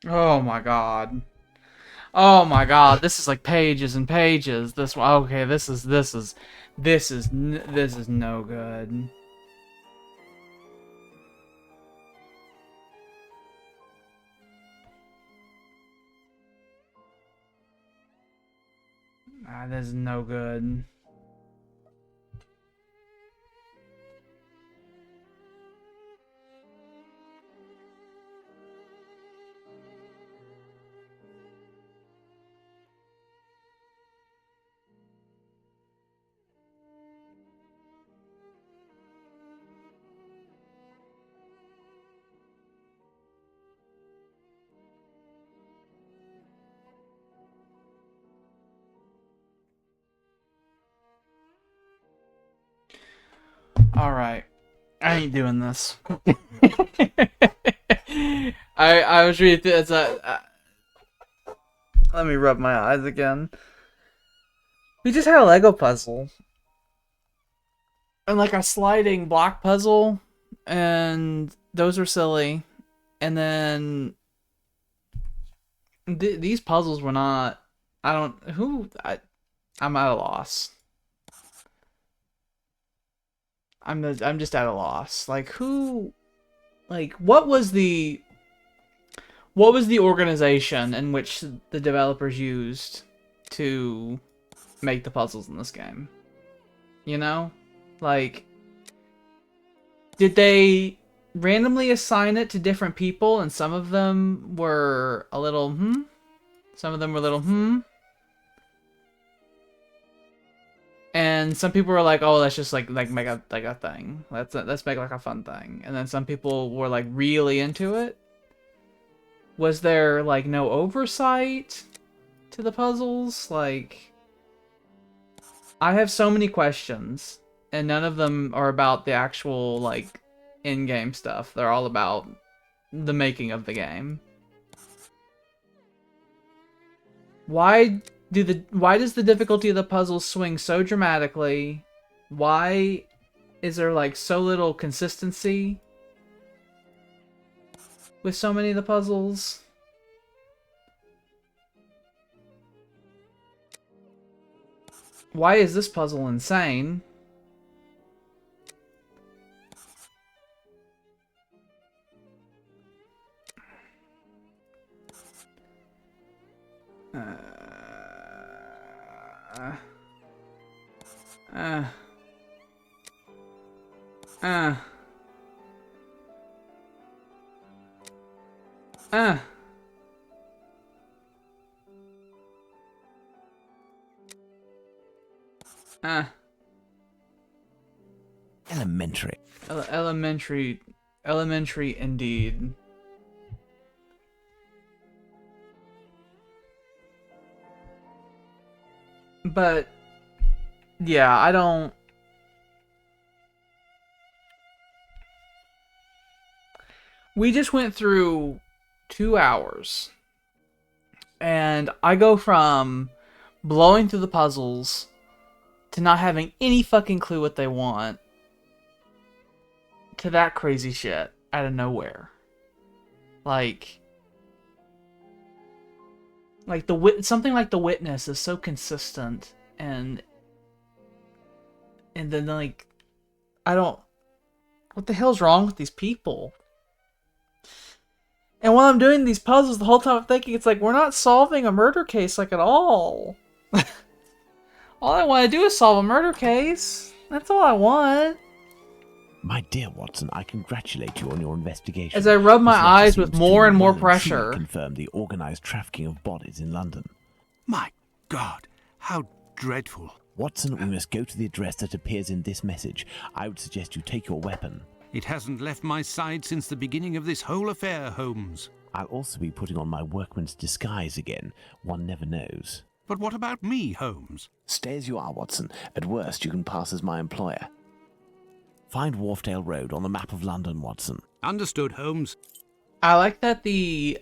[SPEAKER 1] Oh my god. Oh my god, this is like pages and pages. This one, okay, this is no good. Ah, this is no good. Alright. I ain't doing this. I was reading through it's let me rub my eyes again. We just had a Lego puzzle. And like a sliding block puzzle. And those were silly. And then these puzzles were not... I'm at a loss. I'm just at a loss. Like who, like what was the organization in which the developers used to make the puzzles in this game? You know, like did they randomly assign it to different people and some of them were a little some of them were a little and some people were like, "Oh, let's just like make a thing. Let's make like a fun thing." And then some people were like really into it. Was there like no oversight to the puzzles? Like, I have so many questions, and none of them are about the actual like in-game stuff. They're all about the making of the game. Why does the difficulty of the puzzles swing so dramatically? Why is there like so little consistency with so many of the puzzles? Why is this puzzle insane?
[SPEAKER 4] Elementary.
[SPEAKER 1] Elementary indeed. But yeah, I don't. We just went through 2 hours, and I go from blowing through the puzzles to not having any fucking clue what they want to that crazy shit out of nowhere. Like something like The Witness is so consistent, and then like I don't. What the hell's wrong with these people? And while I'm doing these puzzles, the whole time I'm thinking, it's like, we're not solving a murder case, like, at all. All I want to do is solve a murder case. That's all I want.
[SPEAKER 4] My dear Watson, I congratulate you on your investigation.
[SPEAKER 1] As I rub my
[SPEAKER 4] This letter
[SPEAKER 1] eyes
[SPEAKER 4] seems
[SPEAKER 1] with
[SPEAKER 4] to
[SPEAKER 1] more and more
[SPEAKER 4] well truly
[SPEAKER 1] pressure.
[SPEAKER 4] confirm the organized trafficking of bodies in London.
[SPEAKER 2] My God, how dreadful.
[SPEAKER 4] Watson, we must go to the address that appears in this message. I would suggest you take your weapon.
[SPEAKER 2] It hasn't left my side since the beginning of this whole affair, Holmes.
[SPEAKER 4] I'll also be putting on my workman's disguise again. One never knows.
[SPEAKER 2] But what about me, Holmes?
[SPEAKER 4] Stay as you are, Watson. At worst, you can pass as my employer. Find Wharfdale Road on the map of London, Watson.
[SPEAKER 2] Understood, Holmes.
[SPEAKER 1] I like that the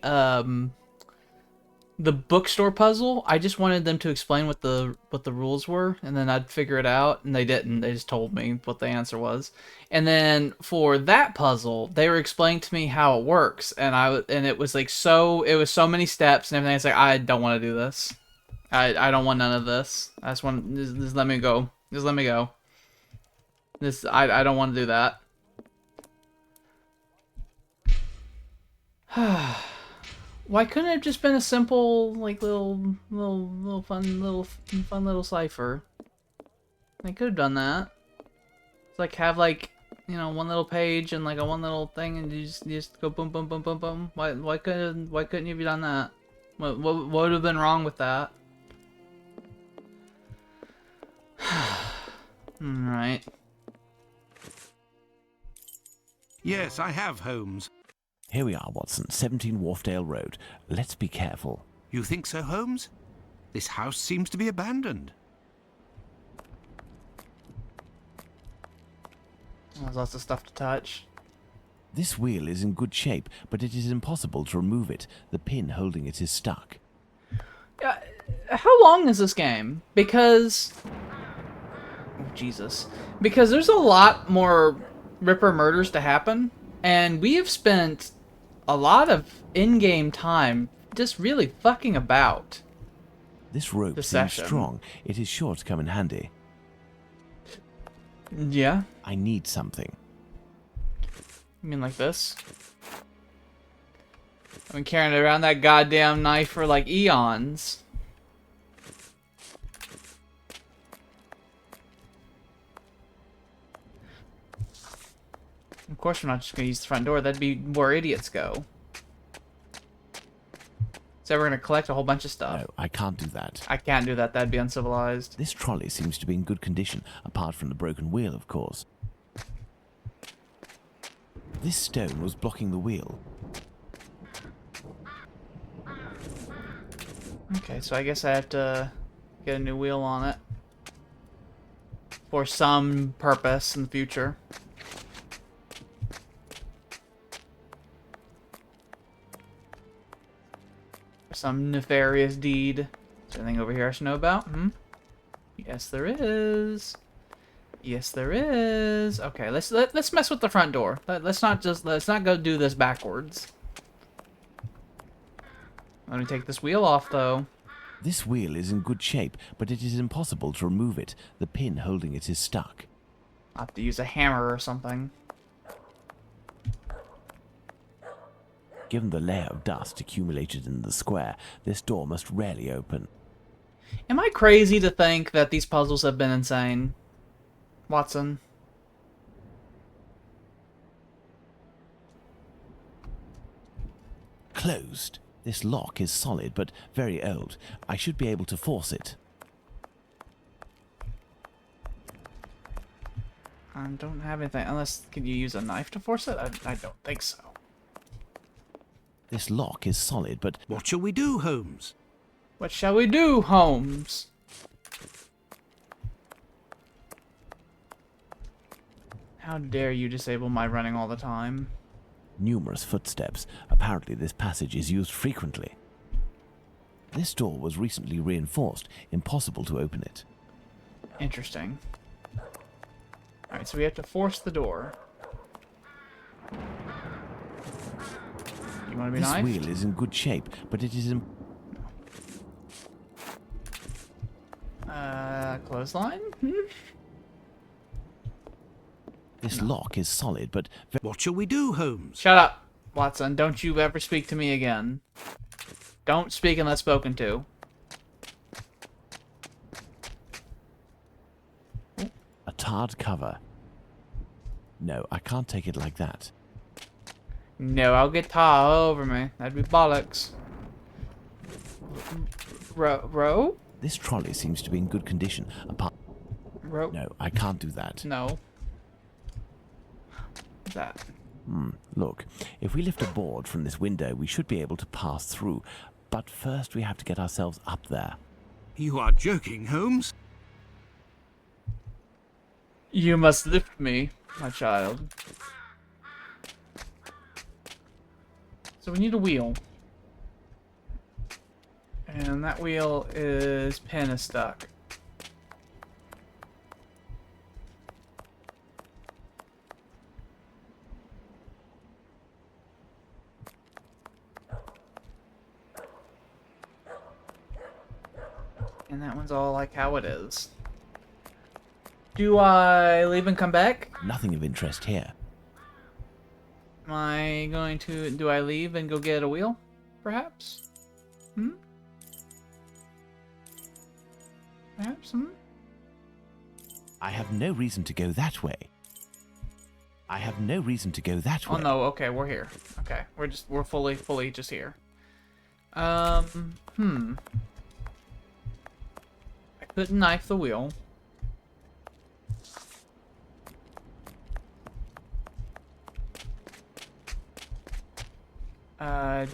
[SPEAKER 1] bookstore puzzle, I just wanted them to explain what the rules were, and then I'd figure it out, and they didn't. They just told me what the answer was. And then for that puzzle, they were explaining to me how it works, and it was like it was so many steps and everything. It's like, I don't want to do this. I don't want none of this. I just want just let me go. Just let me go. I don't want to do that. Why couldn't it have just been a simple, like, little fun little cipher? They could have done that. It's like, have, like, you know, one little page and, like, a one little thing, and you just go boom, boom, boom, boom, boom. Why couldn't you have done that? What would have been wrong with that? Alright.
[SPEAKER 2] Yes, I have, Holmes.
[SPEAKER 4] Here we are, Watson. 17 Wharfdale Road. Let's be careful.
[SPEAKER 2] You think so, Holmes? This house seems to be abandoned.
[SPEAKER 1] There's lots of stuff to touch.
[SPEAKER 4] This wheel is in good shape, but it is impossible to remove it. The pin holding it is stuck.
[SPEAKER 1] How long is this game? Because... Oh, Jesus. Because there's a lot more Ripper murders to happen, and we have spent a lot of in-game time just really fucking about.
[SPEAKER 4] This rope seems strong. It is sure to come in handy.
[SPEAKER 1] Yeah?
[SPEAKER 4] I need something.
[SPEAKER 1] You mean like this? I've been carrying around that goddamn knife for like eons. Of course we're not just going to use the front door. That'd be where idiots go. So we're going to collect a whole bunch of stuff.
[SPEAKER 4] No, I can't do that.
[SPEAKER 1] I can't do that. That'd be uncivilized.
[SPEAKER 4] This trolley seems to be in good condition, apart from the broken wheel, of course. This stone was blocking the wheel.
[SPEAKER 1] Okay, so I guess I have to get a new wheel on it. For some purpose in the future. Some nefarious deed. Is there anything over here I should know about? Yes, there is. Yes, there is. Okay, let's mess with the front door. Let's not go do this backwards. Let me take this wheel off though.
[SPEAKER 4] This wheel is in good shape, but it is impossible to remove it. The pin holding it is stuck.
[SPEAKER 1] I'll have to use a hammer or something.
[SPEAKER 4] Given the layer of dust accumulated in the square, this door must rarely open.
[SPEAKER 1] Am I crazy to think that these puzzles have been insane, Watson?
[SPEAKER 4] Closed. This lock is solid, but very old. I should be able to force it.
[SPEAKER 1] I don't have anything. Unless, can you use a knife to force it? I don't think so.
[SPEAKER 4] This lock is solid, but...
[SPEAKER 2] What shall we do, Holmes?
[SPEAKER 1] What shall we do, Holmes? How dare you disable my running all the time?
[SPEAKER 4] Numerous footsteps. Apparently this passage is used frequently. This door was recently reinforced. Impossible to open it.
[SPEAKER 1] Interesting. Alright, so we have to force the door. You want to be
[SPEAKER 4] This
[SPEAKER 1] knifed?
[SPEAKER 4] wheel is in good shape, but it is
[SPEAKER 1] Clothesline?
[SPEAKER 4] This lock is solid, but...
[SPEAKER 2] What shall we do, Holmes?
[SPEAKER 1] Shut up, Watson. Don't you ever speak to me again. Don't speak unless spoken to.
[SPEAKER 4] A tarred cover. No, I can't take it like that.
[SPEAKER 1] No, I'll get tar all over me. That'd be bollocks. Row?
[SPEAKER 4] This trolley seems to be in good condition. Apart...
[SPEAKER 1] Row?
[SPEAKER 4] No, I can't do that.
[SPEAKER 1] No. That.
[SPEAKER 4] Look, if we lift a board from this window, we should be able to pass through. But first we have to get ourselves up there.
[SPEAKER 2] You are joking, Holmes?
[SPEAKER 1] You must lift me, my child. So we need a wheel. And that wheel is pin is stuck. And that one's all like how it is. Do I leave and come back?
[SPEAKER 4] Nothing of interest here.
[SPEAKER 1] Am I going to... Do I leave and go get a wheel? Perhaps? Perhaps?
[SPEAKER 4] I have no reason to go that way. I have no reason to go that way.
[SPEAKER 1] Oh no, okay, we're here. Okay, we're fully just here. I couldn't knife the wheel.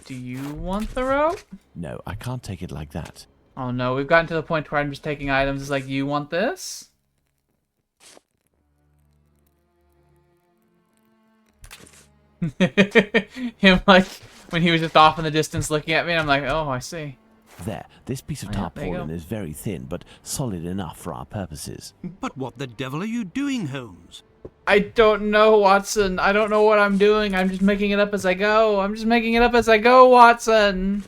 [SPEAKER 1] Do you want the rope?
[SPEAKER 4] No, I can't take it like that.
[SPEAKER 1] Oh no, we've gotten to the point where I'm just taking items. It's like, you want this? Him, like, when he was just off in the distance looking at me, and I'm like, oh, I see.
[SPEAKER 4] There, this piece of tarpaulin is very thin, but solid enough for our purposes.
[SPEAKER 2] But what the devil are you doing, Holmes?
[SPEAKER 1] I don't know, Watson. I don't know what I'm doing. I'm just making it up as I go. I'm just making it up as I go, Watson.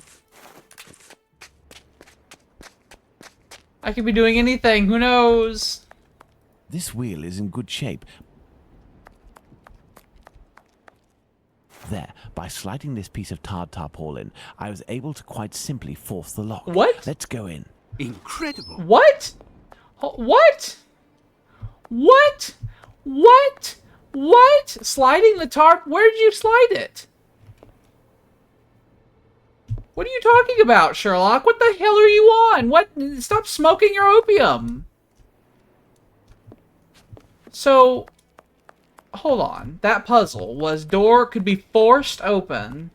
[SPEAKER 1] I could be doing anything. Who knows?
[SPEAKER 4] This wheel is in good shape. There, by sliding this piece of tarred tarpaulin, I was able to quite simply force the lock.
[SPEAKER 1] What?
[SPEAKER 4] Let's go in.
[SPEAKER 2] Incredible.
[SPEAKER 1] What? What? What? What? What? Sliding the tarp? Where did you slide it? What are you talking about, Sherlock? What the hell are you on? What? Stop smoking your opium. So, hold on. That puzzle was door could be forced open.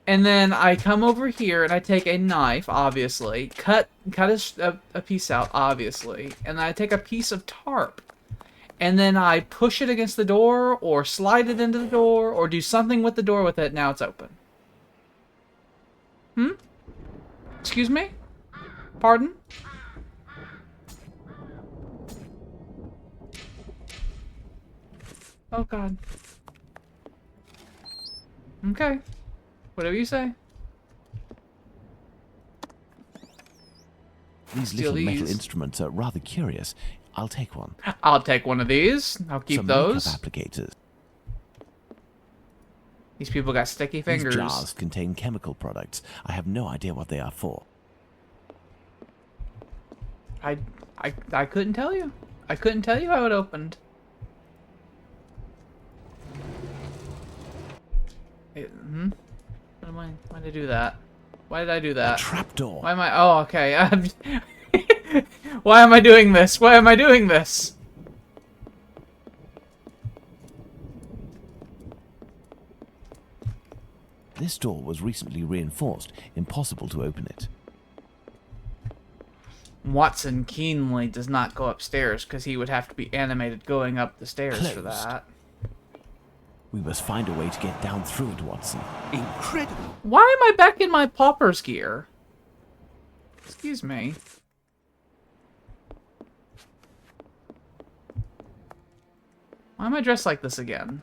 [SPEAKER 1] And then I come over here and I take a knife, obviously. Cut a piece out, obviously. And then I take a piece of tarp. And then I push it against the door, or slide it into the door, or do something with the door with it. Now it's open. Excuse me? Pardon? Oh, God. Okay. Whatever you say.
[SPEAKER 4] These
[SPEAKER 1] Steal
[SPEAKER 4] little metal
[SPEAKER 1] these.
[SPEAKER 4] instruments are rather curious. I'll take one.
[SPEAKER 1] I'll take one of these. I'll keep
[SPEAKER 4] Some
[SPEAKER 1] those.
[SPEAKER 4] makeup applicators.
[SPEAKER 1] These people got sticky fingers.
[SPEAKER 4] These jars contain chemical products. I have no idea what they are for.
[SPEAKER 1] I couldn't tell you. I couldn't tell you how it opened. Why did I do that? Why did I do that?
[SPEAKER 4] A trapdoor.
[SPEAKER 1] Why am I? Oh, okay. Why am I doing this? Why am I doing this?
[SPEAKER 4] This door was recently reinforced. Impossible to open it.
[SPEAKER 1] Watson keenly does not go upstairs because he would have to be animated going up the stairs for
[SPEAKER 4] Closed.
[SPEAKER 1] that.
[SPEAKER 4] We must find a way to get down through it, Watson.
[SPEAKER 2] Incredible.
[SPEAKER 1] Why am I back in my pauper's gear? Excuse me. Why am I dressed like this again?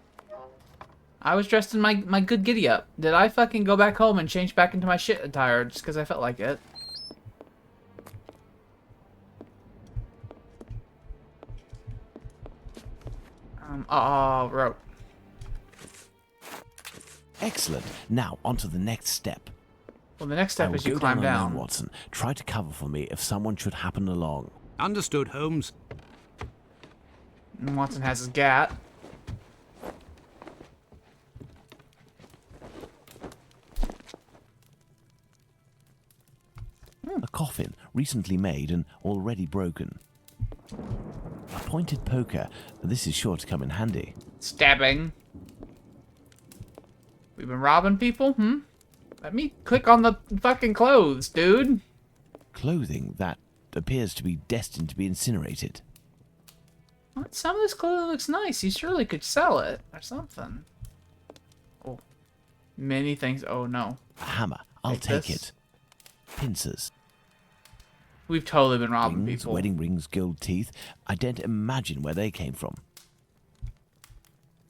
[SPEAKER 1] I was dressed in my good giddy up. Did I fucking go back home and change back into my shit attire just because I felt like it? Rope.
[SPEAKER 4] Excellent. Now, on to the next step.
[SPEAKER 1] Well, the next
[SPEAKER 4] I
[SPEAKER 1] step
[SPEAKER 4] will
[SPEAKER 1] is you
[SPEAKER 4] go
[SPEAKER 1] climb
[SPEAKER 4] down alone,
[SPEAKER 1] down.
[SPEAKER 4] Watson. Try to cover for me if someone should happen along.
[SPEAKER 2] Understood, Holmes.
[SPEAKER 1] And Watson has his gat.
[SPEAKER 4] A coffin, recently made and already broken. A pointed poker. This is sure to come in handy.
[SPEAKER 1] Stabbing. We've been robbing people, Let me click on the fucking clothes, dude.
[SPEAKER 4] Clothing that appears to be destined to be incinerated.
[SPEAKER 1] What? Some of this clothing looks nice. You surely could sell it or something. Oh. Many things. Oh, no.
[SPEAKER 4] A hammer. I'll take
[SPEAKER 1] this.
[SPEAKER 4] it. Pincers.
[SPEAKER 1] We've totally been robbing
[SPEAKER 4] Rings,
[SPEAKER 1] people.
[SPEAKER 4] wedding rings, gold teeth. I don't imagine where they came from.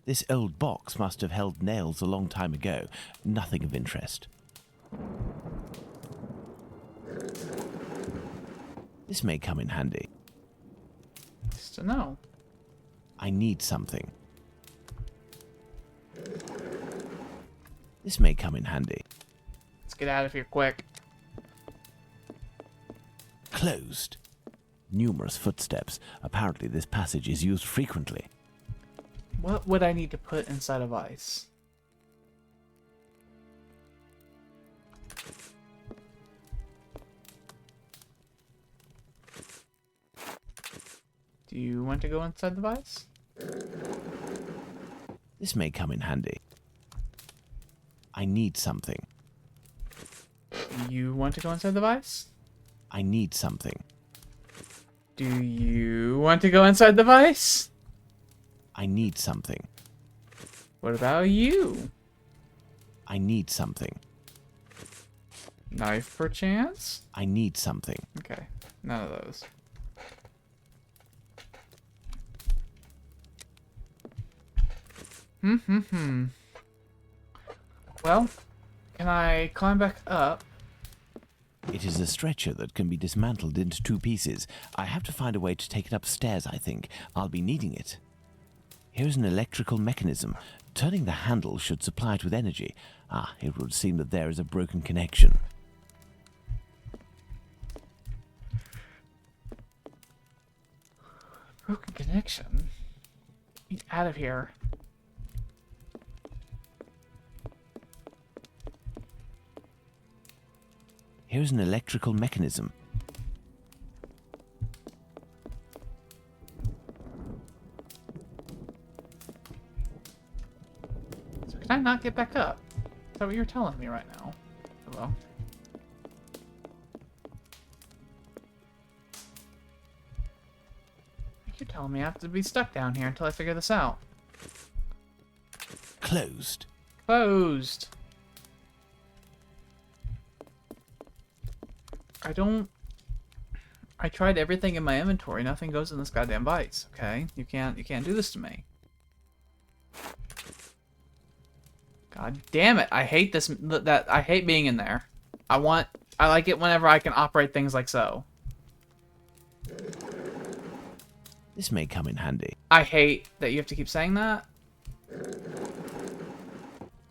[SPEAKER 4] This old box must have held nails a long time ago. Nothing of interest. This may come in handy.
[SPEAKER 1] Just to know.
[SPEAKER 4] I need something. This may come in handy.
[SPEAKER 1] Let's get out of here quick.
[SPEAKER 4] Closed. Numerous footsteps. Apparently this passage is used frequently.
[SPEAKER 1] What would I need to put inside of ice? Do you want to go inside the vise?
[SPEAKER 4] This may come in handy. I need something.
[SPEAKER 1] Do you want to go inside the vise?
[SPEAKER 4] I need something.
[SPEAKER 1] Do you want to go inside the vise?
[SPEAKER 4] I need something.
[SPEAKER 1] What about you?
[SPEAKER 4] I need something.
[SPEAKER 1] Knife, perchance?
[SPEAKER 4] I need something.
[SPEAKER 1] Okay, none of those. Well, can I climb back up?
[SPEAKER 4] It is a stretcher that can be dismantled into two pieces. I have to find a way to take it upstairs, I think. I'll be needing it. Here's an electrical mechanism. Turning the handle should supply it with energy. Ah, it would seem that there is a broken connection.
[SPEAKER 1] Broken connection? Get out of here.
[SPEAKER 4] Here's an electrical mechanism.
[SPEAKER 1] So can I not get back up? Is that what you're telling me right now? Hello? You're telling me I have to be stuck down here until I figure this out.
[SPEAKER 4] Closed.
[SPEAKER 1] Closed. I tried everything in my inventory. Nothing goes in this goddamn vise. Okay, you can't do this to me. God damn it! I hate this. I hate being in there. I like it whenever I can operate things like so.
[SPEAKER 4] This may come in handy.
[SPEAKER 1] I hate that you have to keep saying that.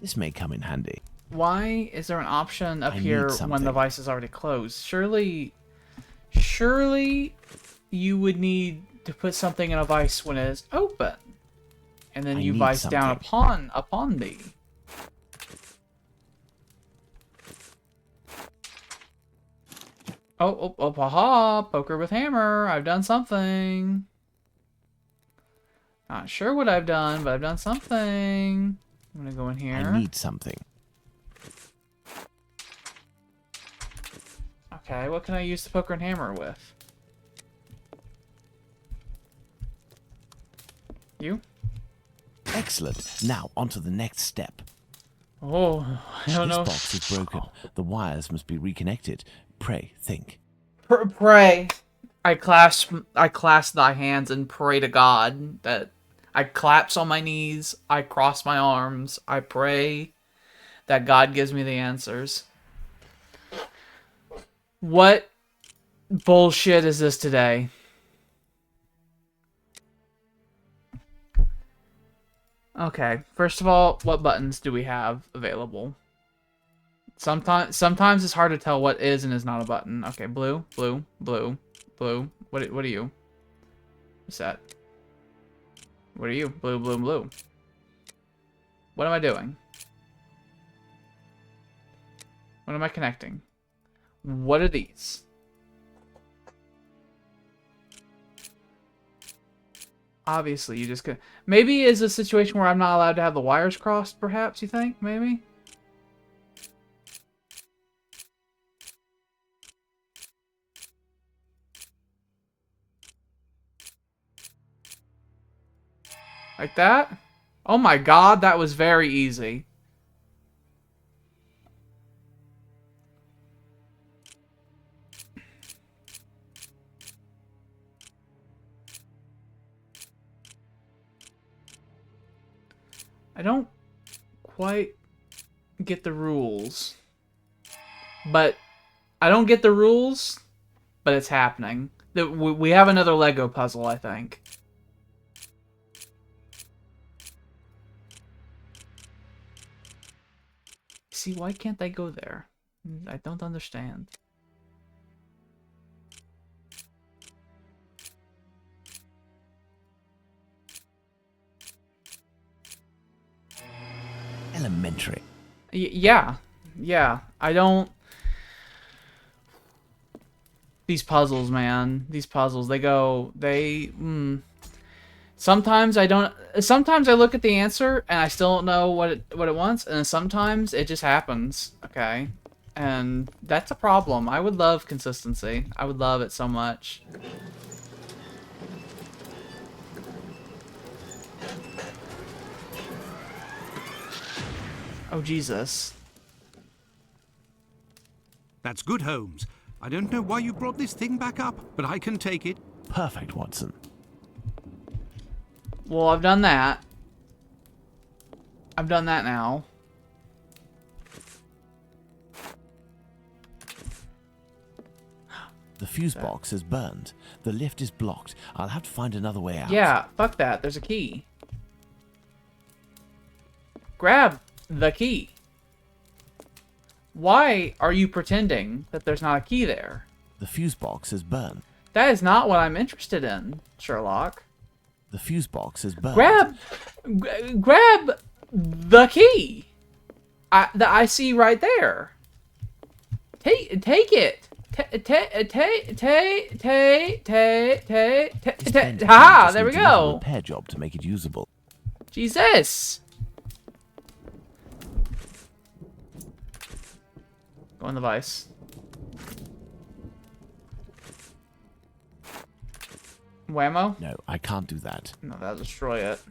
[SPEAKER 4] This may come in handy.
[SPEAKER 1] Why is there an option up
[SPEAKER 4] I
[SPEAKER 1] here
[SPEAKER 4] need
[SPEAKER 1] when
[SPEAKER 4] something.
[SPEAKER 1] the vice is already closed? Surely you would need to put something in a vice when it is open, and then
[SPEAKER 4] I
[SPEAKER 1] you
[SPEAKER 4] need
[SPEAKER 1] vice down
[SPEAKER 4] something.
[SPEAKER 1] upon thee. Oh, haha, poker with hammer. I've done something. Not sure what I've done, but I've done something. I'm gonna go in here.
[SPEAKER 4] I need something.
[SPEAKER 1] Okay, what can I use the poker and hammer with? You?
[SPEAKER 4] Excellent. Now, on to the next step.
[SPEAKER 1] Oh, I don't know.
[SPEAKER 4] This box is broken. The wires must be reconnected. Pray, think.
[SPEAKER 1] Pray. I clasp thy hands and pray to God. That I collapse on my knees. I cross my arms. I pray that God gives me the answers. What bullshit is this today? Okay, first of all, what buttons do we have available? Sometimes it's hard to tell what is and is not a button. Okay, blue, blue, blue, blue. What are you? What's that? What are you? Blue, blue, blue. What am I doing? What am I connecting? What are these? Obviously, you just could. Maybe it's a situation where I'm not allowed to have the wires crossed, perhaps, you think? Maybe? Like that? Oh my god, that was very easy. I don't quite get the rules. But I don't get the rules, but it's happening. We have another Lego puzzle, I think. See, why can't they go there? I don't understand.
[SPEAKER 4] Elementary.
[SPEAKER 1] Yeah. I don't... These puzzles, man. These puzzles, Sometimes I don't... Sometimes I look at the answer and I still don't know what it wants, and sometimes it just happens, okay? And that's a problem. I would love consistency. I would love it so much. Oh, Jesus.
[SPEAKER 2] That's good, Holmes. I don't know why you brought this thing back up, but I can take it.
[SPEAKER 4] Perfect, Watson.
[SPEAKER 1] Well, I've done that. I've done that now.
[SPEAKER 4] The fuse box is burned. The lift is blocked. I'll have to find another way out.
[SPEAKER 1] Yeah, fuck that. There's a key. Grab the key. Why are you pretending that there's not a key there?
[SPEAKER 4] The fuse box is burned.
[SPEAKER 1] That is not what I'm interested in, Sherlock.
[SPEAKER 4] The fuse box is burned.
[SPEAKER 1] Grab the key. That I see right there. Take it. Ha! There we go.
[SPEAKER 4] Repair job to make it usable.
[SPEAKER 1] Jesus. Go in the vice. Whammo?
[SPEAKER 4] No, I can't do that.
[SPEAKER 1] No, that'll destroy it.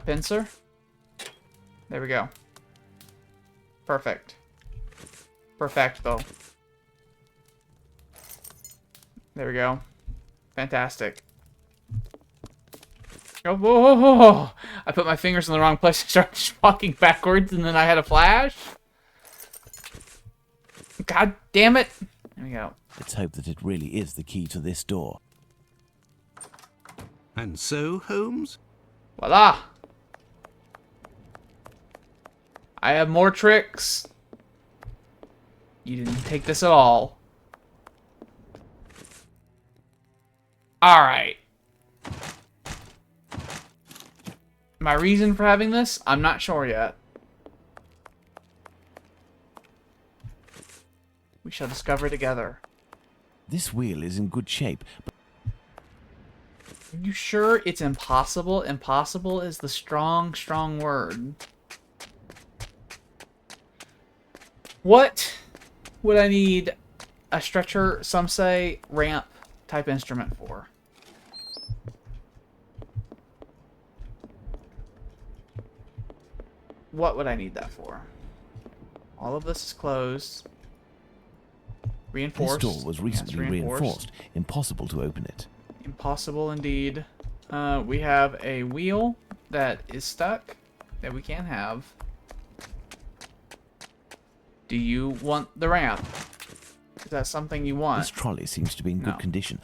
[SPEAKER 1] Pincer? There we go. Perfect. Perfecto. There we go. Fantastic. Oh, whoa, whoa, whoa, whoa. I put my fingers in the wrong place and started just walking backwards, and then I had a flash. God damn it. There we go.
[SPEAKER 4] Let's hope that it really is the key to this door.
[SPEAKER 2] And so, Holmes?
[SPEAKER 1] Voila! I have more tricks. You didn't take this at all. Alright. My reason for having this, I'm not sure yet. We shall discover together.
[SPEAKER 4] This wheel is in good shape, but
[SPEAKER 1] Are you sure it's impossible? Impossible is the strong, strong word. What would I need a stretcher, some say, ramp type instrument for? What would I need that for? All of this is closed. Reinforced.
[SPEAKER 4] this door was recently
[SPEAKER 1] Yes,
[SPEAKER 4] reinforced. Impossible to open it.
[SPEAKER 1] Impossible indeed. We have a wheel that is stuck that we can't have. Do you want the ramp? Is that something you want?
[SPEAKER 4] This trolley seems to be in good
[SPEAKER 1] No.
[SPEAKER 4] condition.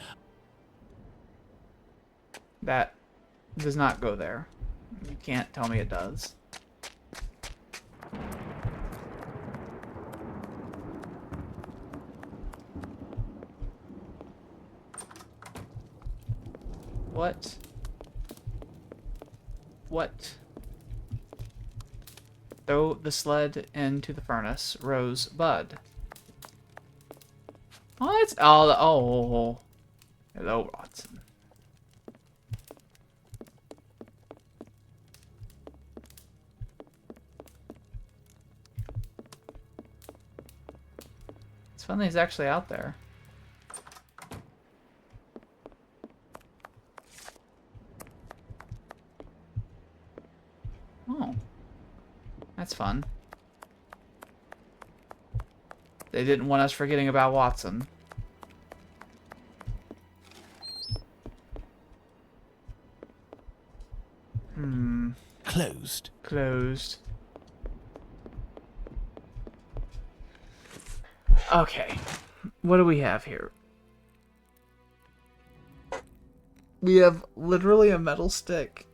[SPEAKER 1] That does not go there. You can't tell me it does. What? What? Throw the sled into the furnace. Rosebud. Oh, it's oh. Hello, Watson. It's fun that he's actually out there. Oh. That's fun. They didn't want us forgetting about Watson.
[SPEAKER 4] Closed.
[SPEAKER 1] Closed. Okay. What do we have here? We have literally a metal stick.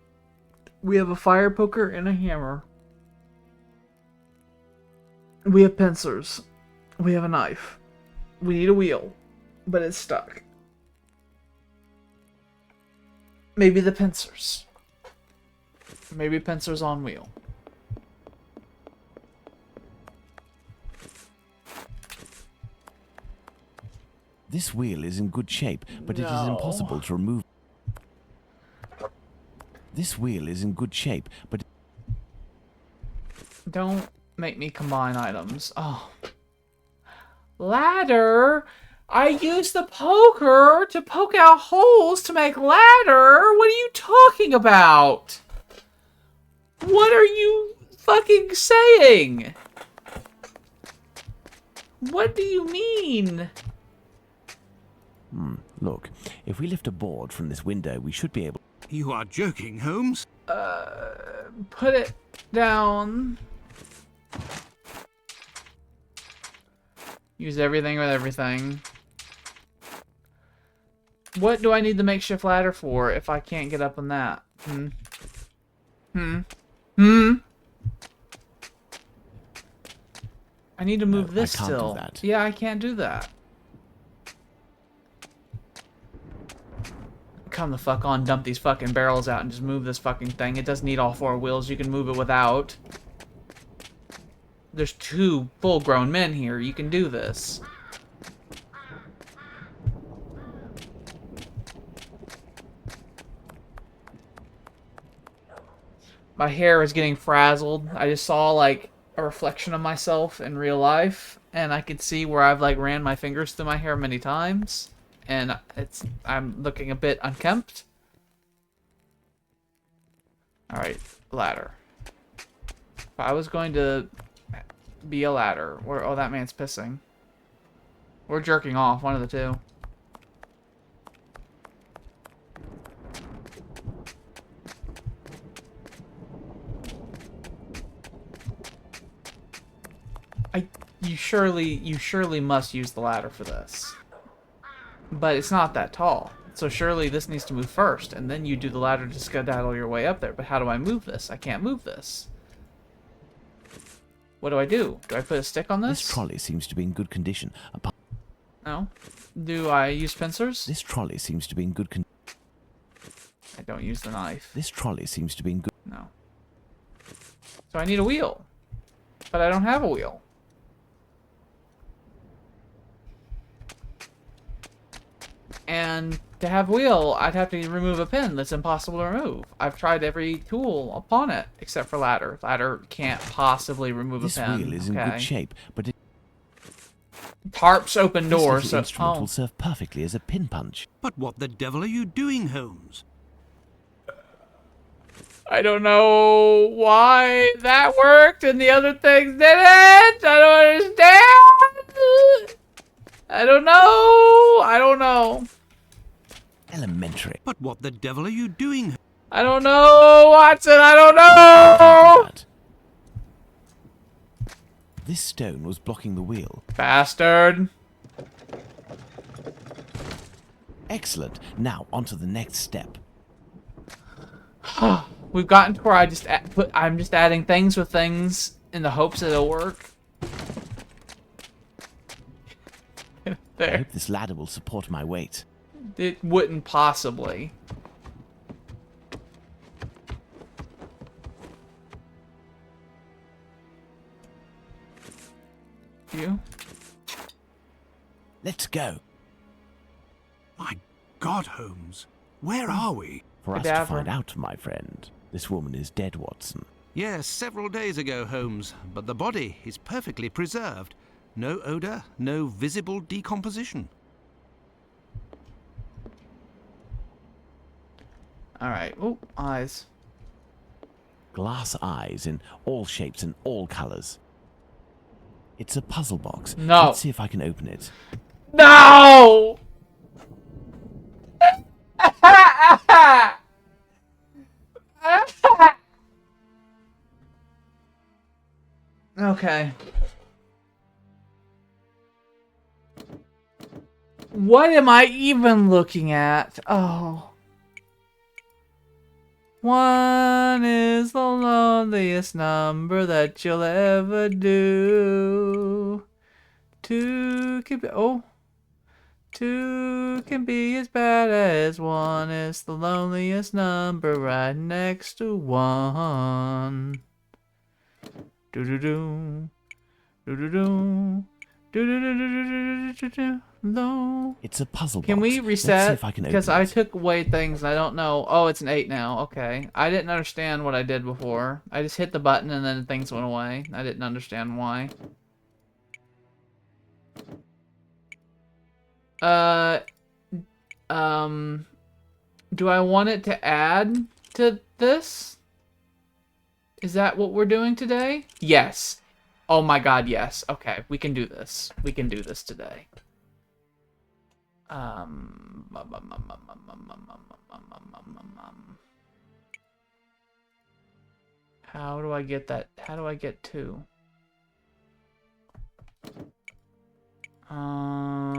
[SPEAKER 1] We have a fire poker and a hammer. We have pincers. We have a knife. We need a wheel, but it's stuck. Maybe the pincers. Maybe pincers on wheel.
[SPEAKER 4] This wheel is in good shape, but it is impossible to remove. This wheel is in good shape, but
[SPEAKER 1] Don't make me combine items. Oh. Ladder? I used the poker to poke out holes to make ladder? What are you talking about? What are you fucking saying? What do you mean?
[SPEAKER 4] Look, if we lift a board from this window, we should be able...
[SPEAKER 2] You are joking, Holmes?
[SPEAKER 1] Put it down. Use everything with everything. What do I need the makeshift ladder for if I can't get up on that? I need to move this
[SPEAKER 4] I can't do
[SPEAKER 1] still.
[SPEAKER 4] that.
[SPEAKER 1] Yeah, I can't do that. Come the fuck on, dump these fucking barrels out and just move this fucking thing. It doesn't need all four wheels. You can move it without. There's two full-grown men here. You can do this. My hair is getting frazzled. I just saw, like, a reflection of myself in real life, and I could see where I've, like, ran my fingers through my hair many times, and I'm looking a bit unkempt. Alright, ladder. If I was going to be a ladder, or, oh, that man's pissing. Or jerking off, one of the two. You surely must use the ladder for this. But it's not that tall. So surely this needs to move first, and then you do the ladder to skedaddle your way up there. But how do I move this? I can't move this. What do I do? Do I put a stick on this?
[SPEAKER 4] This trolley seems to be in good condition.
[SPEAKER 1] No. Do I use pincers?
[SPEAKER 4] This trolley seems to be in good condition.
[SPEAKER 1] I don't use the knife.
[SPEAKER 4] This trolley seems to be in good...
[SPEAKER 1] No. So I need a wheel. But I don't have a wheel. And to have a wheel, I'd have to remove a pin that's impossible to remove. I've tried every tool upon it, except for ladder. Ladder can't possibly remove a pin.
[SPEAKER 4] This wheel is in good shape, but it...
[SPEAKER 1] Tarps open doors,
[SPEAKER 4] This
[SPEAKER 1] so...
[SPEAKER 4] instrument will serve perfectly as a pin punch.
[SPEAKER 2] But what the devil are you doing, Holmes?
[SPEAKER 1] I don't know why that worked and the other things didn't. I don't understand. I don't know. I don't know.
[SPEAKER 4] Elementary.
[SPEAKER 2] But what the devil are you doing?
[SPEAKER 1] I don't know, Watson. I don't know.
[SPEAKER 4] This stone was blocking the wheel.
[SPEAKER 1] Bastard.
[SPEAKER 4] Excellent. Now, on to the next step.
[SPEAKER 1] We've gotten to where I'm just adding things with things in the hopes that it'll work. There.
[SPEAKER 4] I hope this ladder will support my weight.
[SPEAKER 1] It wouldn't possibly. You?
[SPEAKER 4] Let's go.
[SPEAKER 2] My God, Holmes. Where are we?
[SPEAKER 4] For us to find out, my friend. This woman is dead, Watson.
[SPEAKER 2] Yes, several days ago, Holmes, but the body is perfectly preserved. No odor, no visible decomposition.
[SPEAKER 1] Alright. Oh, eyes.
[SPEAKER 4] Glass eyes in all shapes and all colors. It's a puzzle box.
[SPEAKER 1] No.
[SPEAKER 4] Let's see if I can open it.
[SPEAKER 1] No! Okay. What am I even looking at? Oh. One is the loneliest number that you'll ever do. Two can be... Oh. Two can be as bad as one. Is the loneliest number right next to one. Do-do-do. Do-do-do. Do-do-do-do-do-do-do-do. No.
[SPEAKER 4] It's a puzzle box.
[SPEAKER 1] Can we reset?
[SPEAKER 4] Let's see if I can
[SPEAKER 1] Because
[SPEAKER 4] open
[SPEAKER 1] I
[SPEAKER 4] it.
[SPEAKER 1] took away things and I don't know. Oh, it's an 8 now. Okay. I didn't understand what I did before. I just hit the button and then things went away. I didn't understand why. Do I want it to add to this? Is that what we're doing today? Yes. Oh my god, yes. Okay, we can do this. We can do this today. How do I get that? How do I get 2? How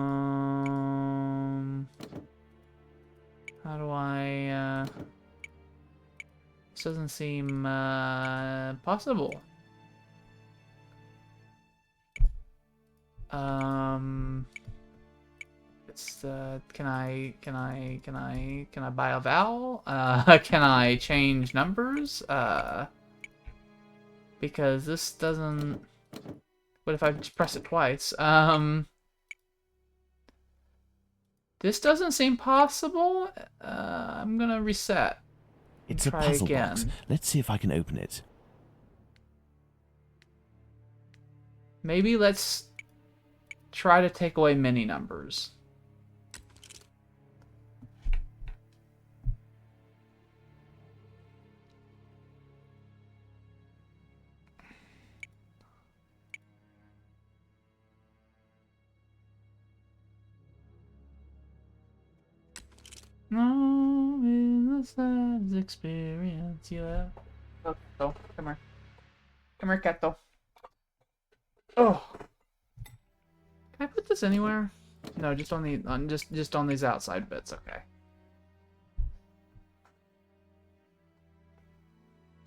[SPEAKER 1] do I, this doesn't seem, possible. It's, can I buy a vowel? Can I change numbers? Because this doesn't, what if I just press it twice? This doesn't seem possible. I'm gonna reset.
[SPEAKER 4] It's a puzzle box. Let's see if I can open it.
[SPEAKER 1] Maybe let's try to take away many numbers. No is the saddest experience you have. Oh, Cato, come here. Come here, Cato. Oh. Can I put this anywhere? No, just on the just on these outside bits. Okay.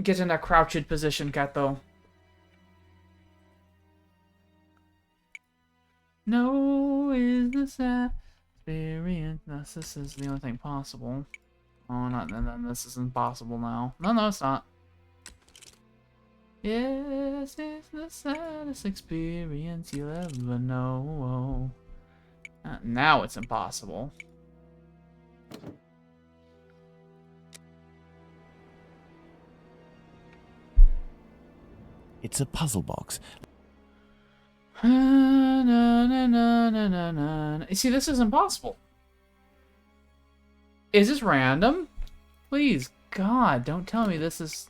[SPEAKER 1] Get in that crouched position, Kato. No is the sad experience. No, this is the only thing possible. Oh, not then. This isn't possible now. No, it's not. Yes, it's the saddest experience you'll ever know. Now it's impossible.
[SPEAKER 4] It's a puzzle box.
[SPEAKER 1] You see, this is impossible. Is this random? Please, God, don't tell me this is...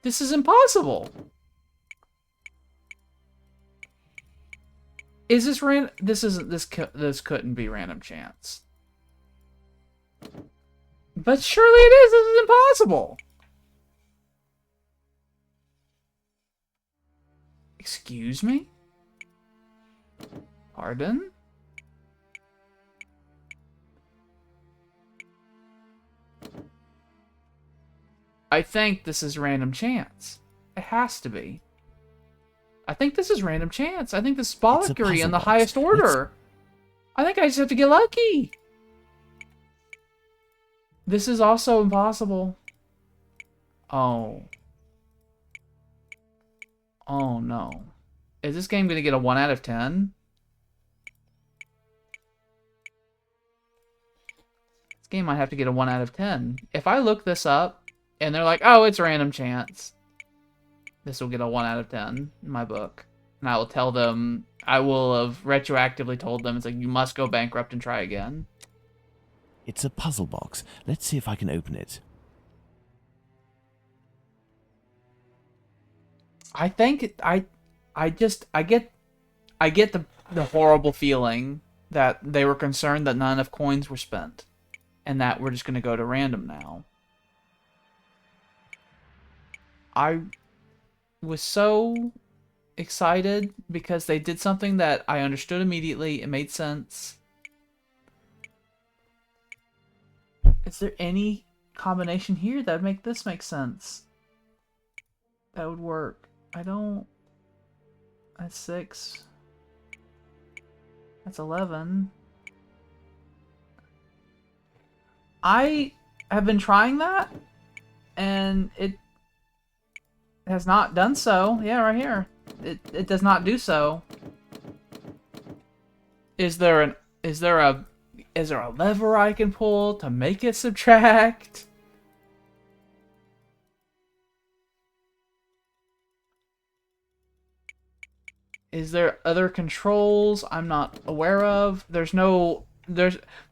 [SPEAKER 1] This is impossible. Is this random? This couldn't be random chance. But surely it is. This is impossible. Excuse me? Pardon? I think this is random chance. It has to be. I think this is random chance. I think this is bollockry in the highest order. I think I just have to get lucky. This is also impossible. Oh. Oh no. Is this game gonna get a 1 out of 10? This game might have to get a 1 out of 10. If I look this up, and they're like, oh, it's random chance, this will get a 1 out of 10 in my book. And I will tell them, I will have retroactively told them, it's like, you must go bankrupt and try again.
[SPEAKER 4] It's a puzzle box. Let's see if I can open it.
[SPEAKER 1] I think, I get the horrible feeling that they were concerned that not enough coins were spent. And that we're just going to go to random now. I was so excited because they did something that I understood immediately. It made sense. Is there any combination here that would make this make sense? That would work. I don't... That's 6. That's 11. I have been trying that, and it has not done so. Yeah, right here. It does not do so. Is there a lever I can pull to make it subtract? Is there other controls I'm not aware of? There's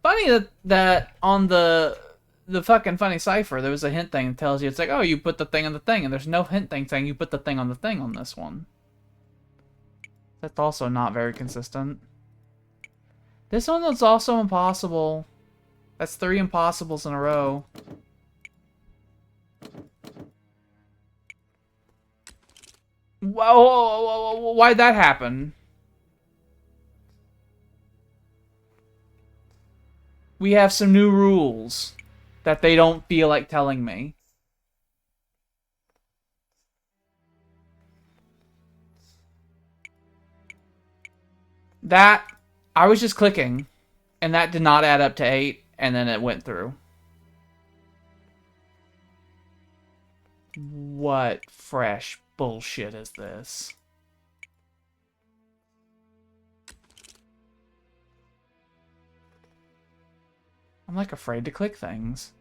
[SPEAKER 1] funny that on the fucking funny cipher, there was a hint thing that tells you, it's like, oh, you put the thing on the thing, and there's no hint thing saying you put the thing on the thing on this one. That's also not very consistent. This one is also impossible. That's 3 impossibles in a row. Whoa, why'd that happen? We have some new rules that they don't feel like telling me. That, I was just clicking, and that did not add up to 8, and then it went through. What fresh bullshit is this? I'm like afraid to click things.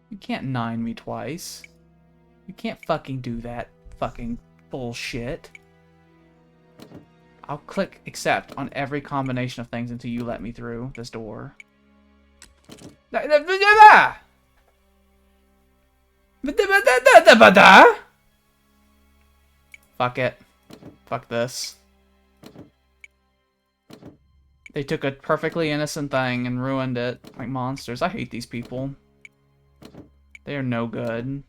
[SPEAKER 1] You can't 9 me twice. You can't fucking do that fucking bullshit. I'll click accept on every combination of things until you let me through this door. Fuck it. Fuck this. They took a perfectly innocent thing and ruined it like monsters. I hate these people. They are no good.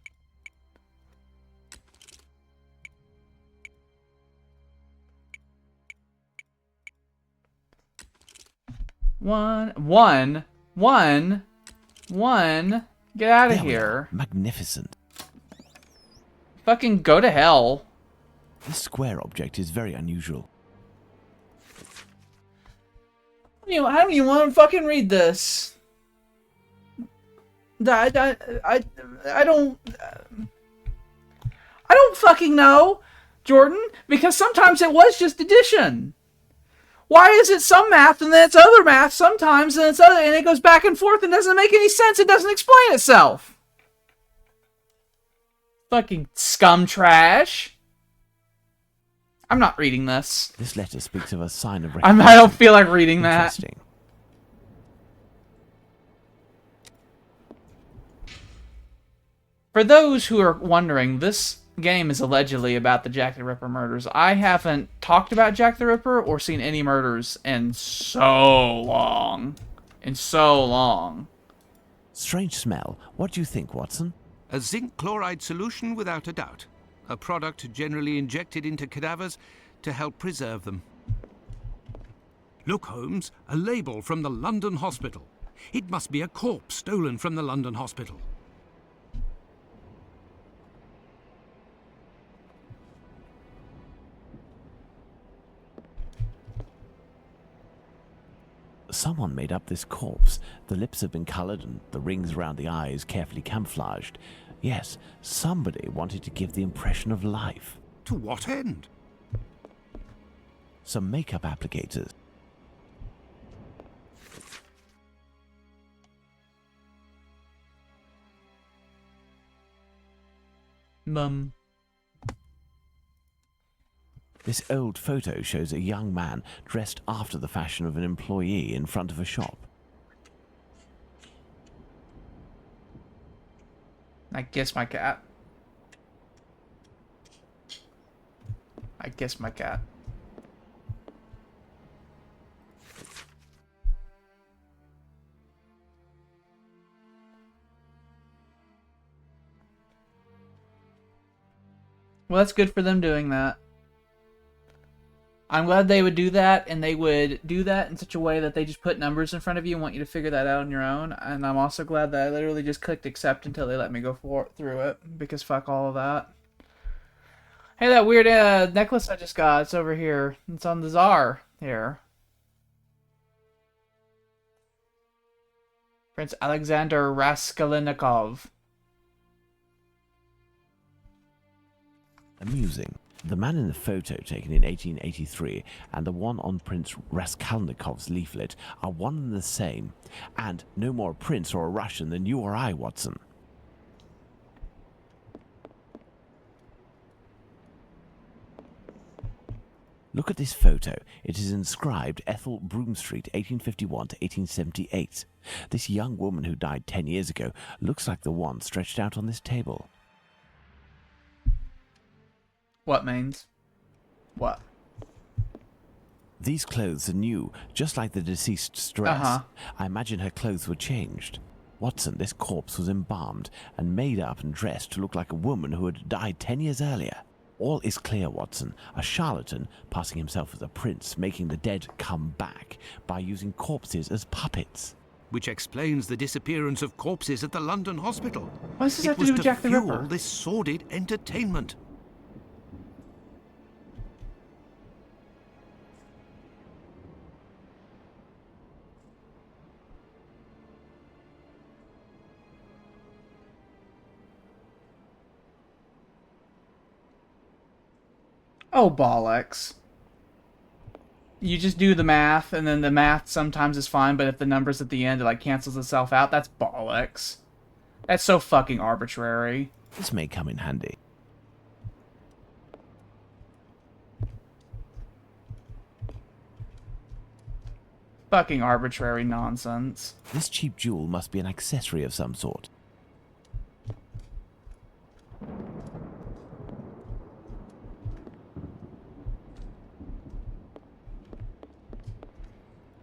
[SPEAKER 1] One. Get out of
[SPEAKER 4] There we
[SPEAKER 1] here.
[SPEAKER 4] are. Magnificent.
[SPEAKER 1] Fucking go to hell.
[SPEAKER 4] This square object is very unusual.
[SPEAKER 1] How do you want to fucking read this? I don't fucking know, Jordan, because sometimes it was just addition. Why is it some math and then it's other math sometimes and it's other, and it goes back and forth and doesn't make any sense? It doesn't explain itself. Fucking scum trash. I'm not reading this.
[SPEAKER 4] This letter speaks of a sign of
[SPEAKER 1] I don't feel like reading that.
[SPEAKER 4] Interesting.
[SPEAKER 1] For those who are wondering, this game is allegedly about the Jack the Ripper murders. I haven't talked about Jack the Ripper or seen any murders in so long.
[SPEAKER 4] Strange smell. What do you think, Watson?
[SPEAKER 2] A zinc chloride solution without a doubt. A product generally injected into cadavers to help preserve them. Look, Holmes, a label from the London hospital. It must be a corpse stolen from the London hospital.
[SPEAKER 4] Someone made up this corpse. The lips have been coloured and the rings around the eyes carefully camouflaged. Yes, somebody wanted to give the impression of life.
[SPEAKER 2] To what end?
[SPEAKER 4] Some makeup applicators.
[SPEAKER 1] Mum.
[SPEAKER 4] This old photo shows a young man dressed after the fashion of an employee in front of a shop.
[SPEAKER 1] I guess my cat. Well, that's good for them doing that. I'm glad they would do that, and they would do that in such a way that they just put numbers in front of you and want you to figure that out on your own. And I'm also glad that I literally just clicked accept until they let me go through it, because fuck all of that. Hey, that weird necklace I just got, it's over here. It's on the Tsar here. Prince Alexander Raskolnikov.
[SPEAKER 4] Amusing. The man in the photo taken in 1883 and the one on Prince Raskolnikov's leaflet are one and the same, and no more a prince or a Russian than you or I, Watson. Look at this photo. It is inscribed Ethel Broome Street, 1851 to 1878. This young woman who died 10 years ago looks like the one stretched out on this table.
[SPEAKER 1] What means? What?
[SPEAKER 4] These clothes are new, just like the deceased's dress. I imagine her clothes were changed. Watson, this corpse was embalmed and made up and dressed to look like a woman who had died 10 years earlier. All is clear, Watson. A charlatan, passing himself as a prince, making the dead come back by using corpses as puppets.
[SPEAKER 2] Which explains the disappearance of corpses at the London hospital.
[SPEAKER 1] What does this have to do with Jack the Ripper?
[SPEAKER 2] It was to fuel this sordid entertainment.
[SPEAKER 1] Oh, bollocks. You just do the math, and then the math sometimes is fine, but if the numbers at the end, it, like, cancels itself out, that's bollocks. That's so fucking arbitrary.
[SPEAKER 4] This may come in handy.
[SPEAKER 1] Fucking arbitrary nonsense.
[SPEAKER 4] This cheap jewel must be an accessory of some sort.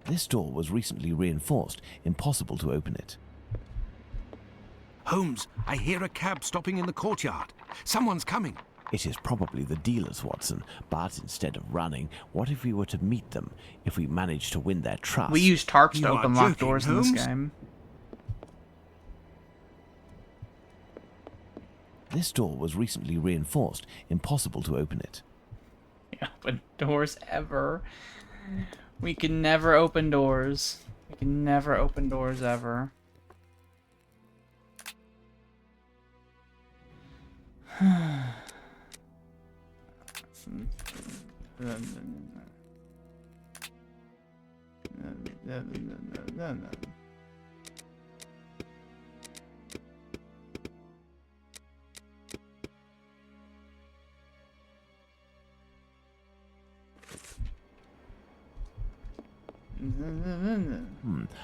[SPEAKER 4] This door was recently reinforced. Impossible to open it.
[SPEAKER 2] Holmes, I hear a cab stopping in the courtyard. Someone's coming.
[SPEAKER 4] It is probably the dealers, Watson, but instead of running, what if we were to meet them? If we managed to win their trust?
[SPEAKER 1] We use tarps to
[SPEAKER 2] You are
[SPEAKER 1] open locked
[SPEAKER 2] joking,
[SPEAKER 1] doors in this
[SPEAKER 2] Holmes?
[SPEAKER 1] game.
[SPEAKER 4] This door was recently reinforced. Impossible to open it.
[SPEAKER 1] Open doors ever. We can never open doors. We can never open doors ever.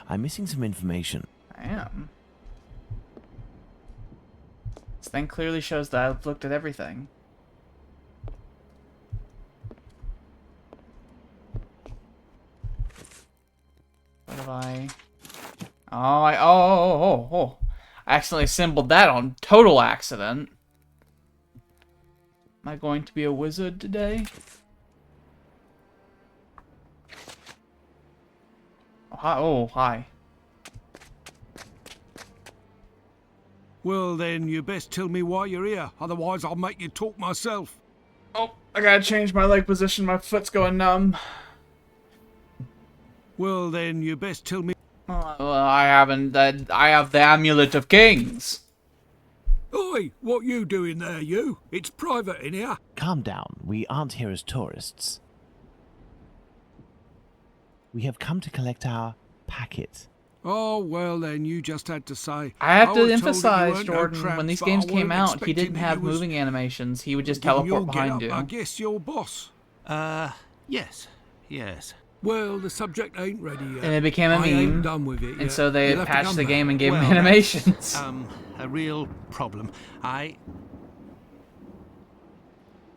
[SPEAKER 4] I'm missing some information.
[SPEAKER 1] I am. This thing clearly shows that I've looked at everything. What have I... Oh, I accidentally assembled that on total accident. Am I going to be a wizard today? Oh, hi. Oh, hi.
[SPEAKER 2] Well, then, you best tell me why you're here. Otherwise, I'll make you talk myself.
[SPEAKER 1] Oh, I gotta change my leg position. My foot's going numb.
[SPEAKER 2] Well, then, you best tell me...
[SPEAKER 1] Oh, well, I haven't... I have the Amulet of Kings.
[SPEAKER 2] Oi, what you doing there, you? It's private in here.
[SPEAKER 4] Calm down. We aren't here as tourists. We have come to collect our packet.
[SPEAKER 2] Oh, well, then, you just had to say...
[SPEAKER 1] I have to
[SPEAKER 2] was told that you
[SPEAKER 1] emphasize,
[SPEAKER 2] weren't no
[SPEAKER 1] Jordan, when
[SPEAKER 2] tramps,
[SPEAKER 1] these
[SPEAKER 2] but I
[SPEAKER 1] games came
[SPEAKER 2] weren't
[SPEAKER 1] out, he
[SPEAKER 2] expecting
[SPEAKER 1] didn't
[SPEAKER 2] that
[SPEAKER 1] have
[SPEAKER 2] you was-
[SPEAKER 1] moving animations. He would just
[SPEAKER 2] Given your
[SPEAKER 1] teleport behind
[SPEAKER 2] get-up,
[SPEAKER 1] you.
[SPEAKER 2] I guess your boss. Yes. Well, the subject ain't ready yet.
[SPEAKER 1] And it became a
[SPEAKER 2] I ain't
[SPEAKER 1] meme,
[SPEAKER 2] done with it
[SPEAKER 1] and
[SPEAKER 2] yet.
[SPEAKER 1] so they
[SPEAKER 2] You'll have to
[SPEAKER 1] patched
[SPEAKER 2] come
[SPEAKER 1] the
[SPEAKER 2] back.
[SPEAKER 1] game and gave him
[SPEAKER 2] Well,
[SPEAKER 1] animations.
[SPEAKER 2] A real problem.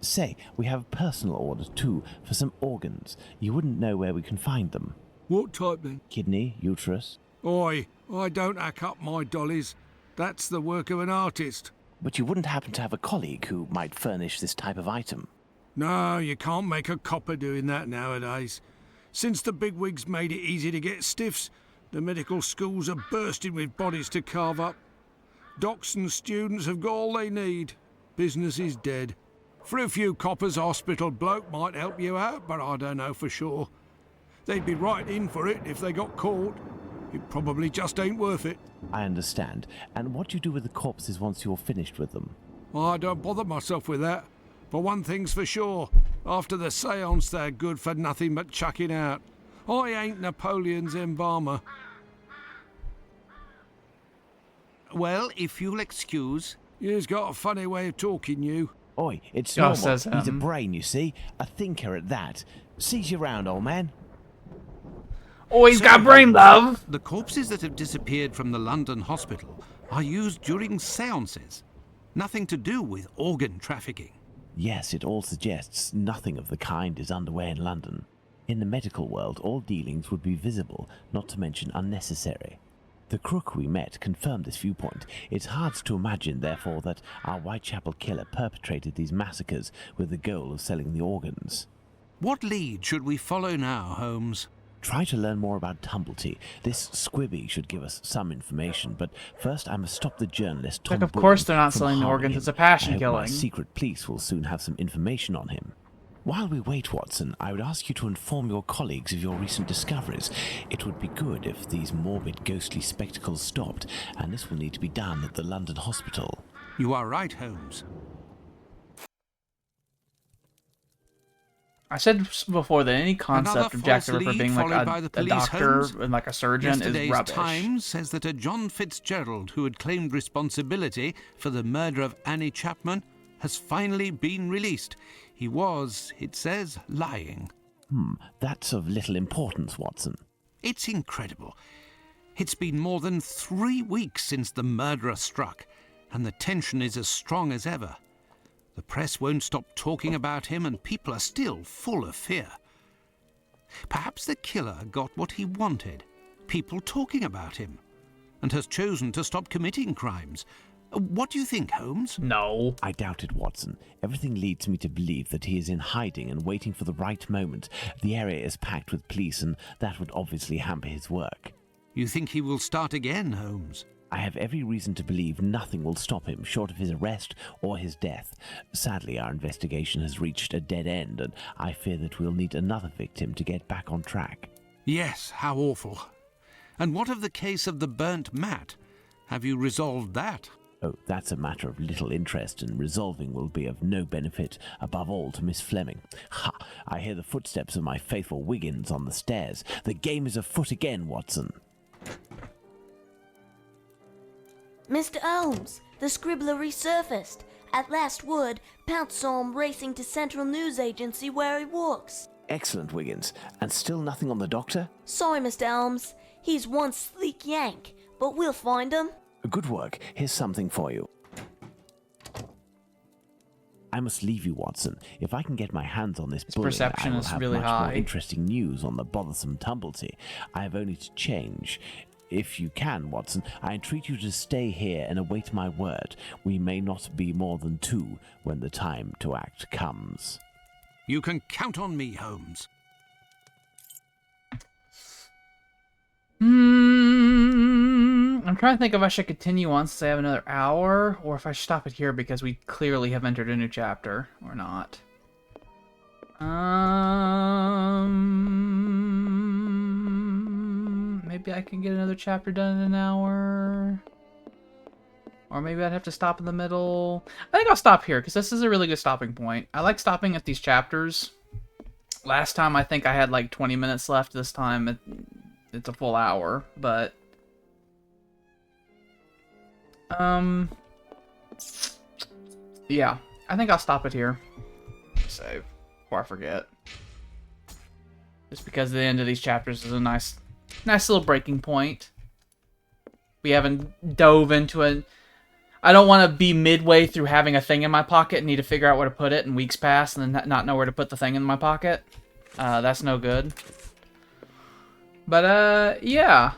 [SPEAKER 4] Say, we have a personal order too, for some organs. You wouldn't know where we can find them.
[SPEAKER 2] What type then?
[SPEAKER 4] Kidney, uterus.
[SPEAKER 2] Oi, I don't hack up my dollies. That's the work of an artist.
[SPEAKER 4] But you wouldn't happen to have a colleague who might furnish this type of item?
[SPEAKER 2] No, you can't make a copper doing that nowadays. Since the bigwigs made it easy to get stiffs, the medical schools are bursting with bodies to carve up. Docs and students have got all they need. Business is dead. For a few coppers, hospital bloke might help you out, but I don't know for sure. They'd be right in for it if they got caught. It probably just ain't worth it.
[SPEAKER 4] I understand. And what do you do with the corpses once you're finished with them?
[SPEAKER 2] I don't bother myself with that. But one thing's for sure, after the séance they're good for nothing but chucking out. I ain't Napoleon's embalmer.
[SPEAKER 14] Well, if you'll excuse...
[SPEAKER 2] You've got a funny way of talking, you.
[SPEAKER 4] Oi, it's
[SPEAKER 1] Oh,
[SPEAKER 4] normal.
[SPEAKER 1] says
[SPEAKER 4] He's a
[SPEAKER 1] him.
[SPEAKER 4] brain, you see. A thinker at that. Seize you round, old man.
[SPEAKER 1] Oh, he's got brain love!
[SPEAKER 2] The corpses that have disappeared from the London hospital are used during séances. Nothing to do with organ trafficking.
[SPEAKER 4] Yes, it all suggests nothing of the kind is underway in London. In the medical world, all dealings would be visible, not to mention unnecessary. The crook we met confirmed this viewpoint. It's hard to imagine, therefore, that our Whitechapel killer perpetrated these massacres with the goal of selling the organs.
[SPEAKER 2] What lead should we follow now, Holmes?
[SPEAKER 4] Try to learn more about Tumblety. This squibby should give us some information, but first I must stop the journalist Tom
[SPEAKER 1] Like, of
[SPEAKER 4] Bullen
[SPEAKER 1] course they're not
[SPEAKER 4] from
[SPEAKER 1] selling the
[SPEAKER 4] harming
[SPEAKER 1] organs.
[SPEAKER 4] him.
[SPEAKER 1] It's a passion
[SPEAKER 4] I hope my
[SPEAKER 1] killing.
[SPEAKER 4] secret police will soon have some information on him. While we wait, Watson, I would ask you to inform your colleagues of your recent discoveries. It would be good if these morbid, ghostly spectacles stopped, and this will need to be done at the London hospital.
[SPEAKER 2] You are right, Holmes.
[SPEAKER 1] I said before that any concept
[SPEAKER 2] Another
[SPEAKER 1] of Jack the
[SPEAKER 2] false
[SPEAKER 1] Ripper
[SPEAKER 2] lead
[SPEAKER 1] being like
[SPEAKER 2] followed by
[SPEAKER 1] a
[SPEAKER 2] the police,
[SPEAKER 1] doctor
[SPEAKER 2] Holmes.
[SPEAKER 1] and like a surgeon is
[SPEAKER 2] Yesterday's
[SPEAKER 1] rubbish.
[SPEAKER 2] Times says that a John Fitzgerald who had claimed responsibility for the murder of Annie Chapman has finally been released. He was, it says, lying.
[SPEAKER 4] That's of little importance, Watson.
[SPEAKER 2] It's incredible. It's been more than 3 weeks since the murderer struck, and the tension is as strong as ever. The press won't stop talking about him, and people are still full of fear. Perhaps the killer got what he wanted, people talking about him, and has chosen to stop committing crimes, What do you think, Holmes?
[SPEAKER 1] No.
[SPEAKER 4] I doubt it, Watson. Everything leads me to believe that he is in hiding and waiting for the right moment. The area is packed with police, and that would obviously hamper his work.
[SPEAKER 2] You think he will start again, Holmes?
[SPEAKER 4] I have every reason to believe nothing will stop him short of his arrest or his death. Sadly, our investigation has reached a dead end, and I fear that we'll need another victim to get back on track.
[SPEAKER 2] Yes, how awful. And what of the case of the burnt mat? Have you resolved that?
[SPEAKER 4] Oh, that's a matter of little interest, and resolving will be of no benefit, above all to Miss Fleming. Ha! I hear the footsteps of my faithful Wiggins on the stairs. The game is afoot again, Watson.
[SPEAKER 10] Mr. Holmes, the scribbler resurfaced. At last word, Pounce saw him racing to Central News Agency where he works.
[SPEAKER 4] Excellent, Wiggins. And still nothing on the doctor?
[SPEAKER 10] Sorry, Mr. Holmes. He's one sleek yank, but we'll find him.
[SPEAKER 4] Good work. Here's something for you. I must leave you, Watson. If I can get my hands on this bullet,
[SPEAKER 1] perception
[SPEAKER 4] I will
[SPEAKER 1] is
[SPEAKER 4] have
[SPEAKER 1] really
[SPEAKER 4] much
[SPEAKER 1] high.
[SPEAKER 4] more interesting news on the bothersome Tumblety. I have only to change. If you can, Watson, I entreat you to stay here and await my word. We may not be more than two when the time to act comes.
[SPEAKER 2] You can count on me, Holmes.
[SPEAKER 1] I'm trying to think if I should continue on since I have another hour, or if I should stop it here because we clearly have entered a new chapter, or not. Maybe I can get another chapter done in an hour. Or maybe I'd have to stop in the middle. I think I'll stop here, because this is a really good stopping point. I like stopping at these chapters. Last time I think I had like 20 minutes left. This time it's a full hour, but... yeah, I think I'll stop it here. Save before I forget. Just because the end of these chapters is a nice little breaking point. We haven't dove into it. I don't want to be midway through having a thing in my pocket and need to figure out where to put it, and weeks pass and then not know where to put the thing in my pocket. That's no good. But yeah.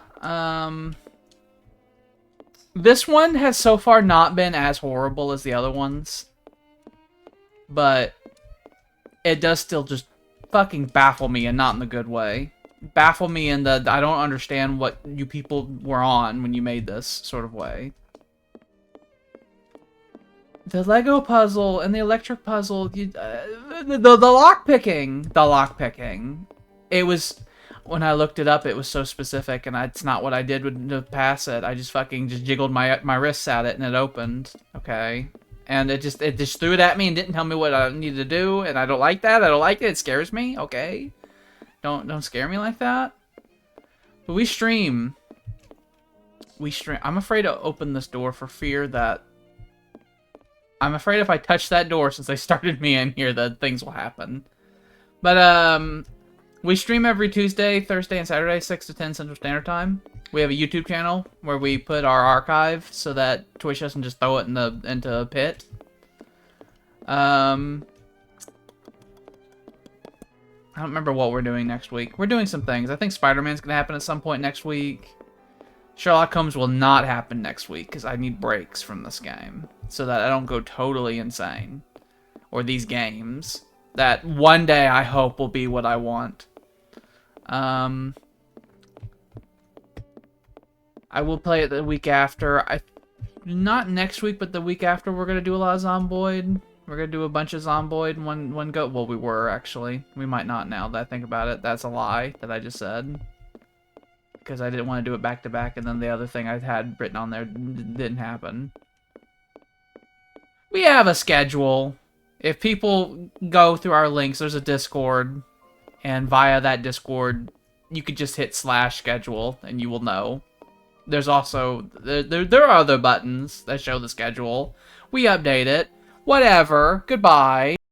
[SPEAKER 1] This one has so far not been as horrible as the other ones. But it does still just fucking baffle me, and not in the good way. Baffle me in the I don't understand what you people were on when you made this sort of way. The Lego puzzle and the electric puzzle, the lockpicking. It was, when I looked it up, it was so specific, and it's not what I did to pass it. I just fucking jiggled my wrists at it, and it opened. Okay. And it just threw it at me and didn't tell me what I needed to do, and I don't like that. I don't like it. It scares me. Okay. Don't scare me like that. But we stream. I'm afraid to open this door for fear that... I'm afraid if I touch that door, since they started me in here, that things will happen. But, we stream every Tuesday, Thursday, and Saturday, 6 to 10 Central Standard Time. We have a YouTube channel where we put our archive so that Twitch doesn't just throw it into a pit. I don't remember what we're doing next week. We're doing some things. I think Spider-Man's going to happen at some point next week. Sherlock Holmes will not happen next week because I need breaks from this game so that I don't go totally insane. Or these games. That one day I hope will be what I want. I will play it the week after. Not next week, but the week after we're going to do a lot of Zomboid. We're going to do a bunch of Zomboid in one go. Well, we were, actually. We might not now that I think about it. That's a lie that I just said. Because I didn't want to do it back to back, and then the other thing I had written on there didn't happen. We have a schedule. If people go through our links, there's a Discord. And via that Discord, you could just hit /schedule, and you will know. There's also... There are other buttons that show the schedule. We update it. Whatever. Goodbye.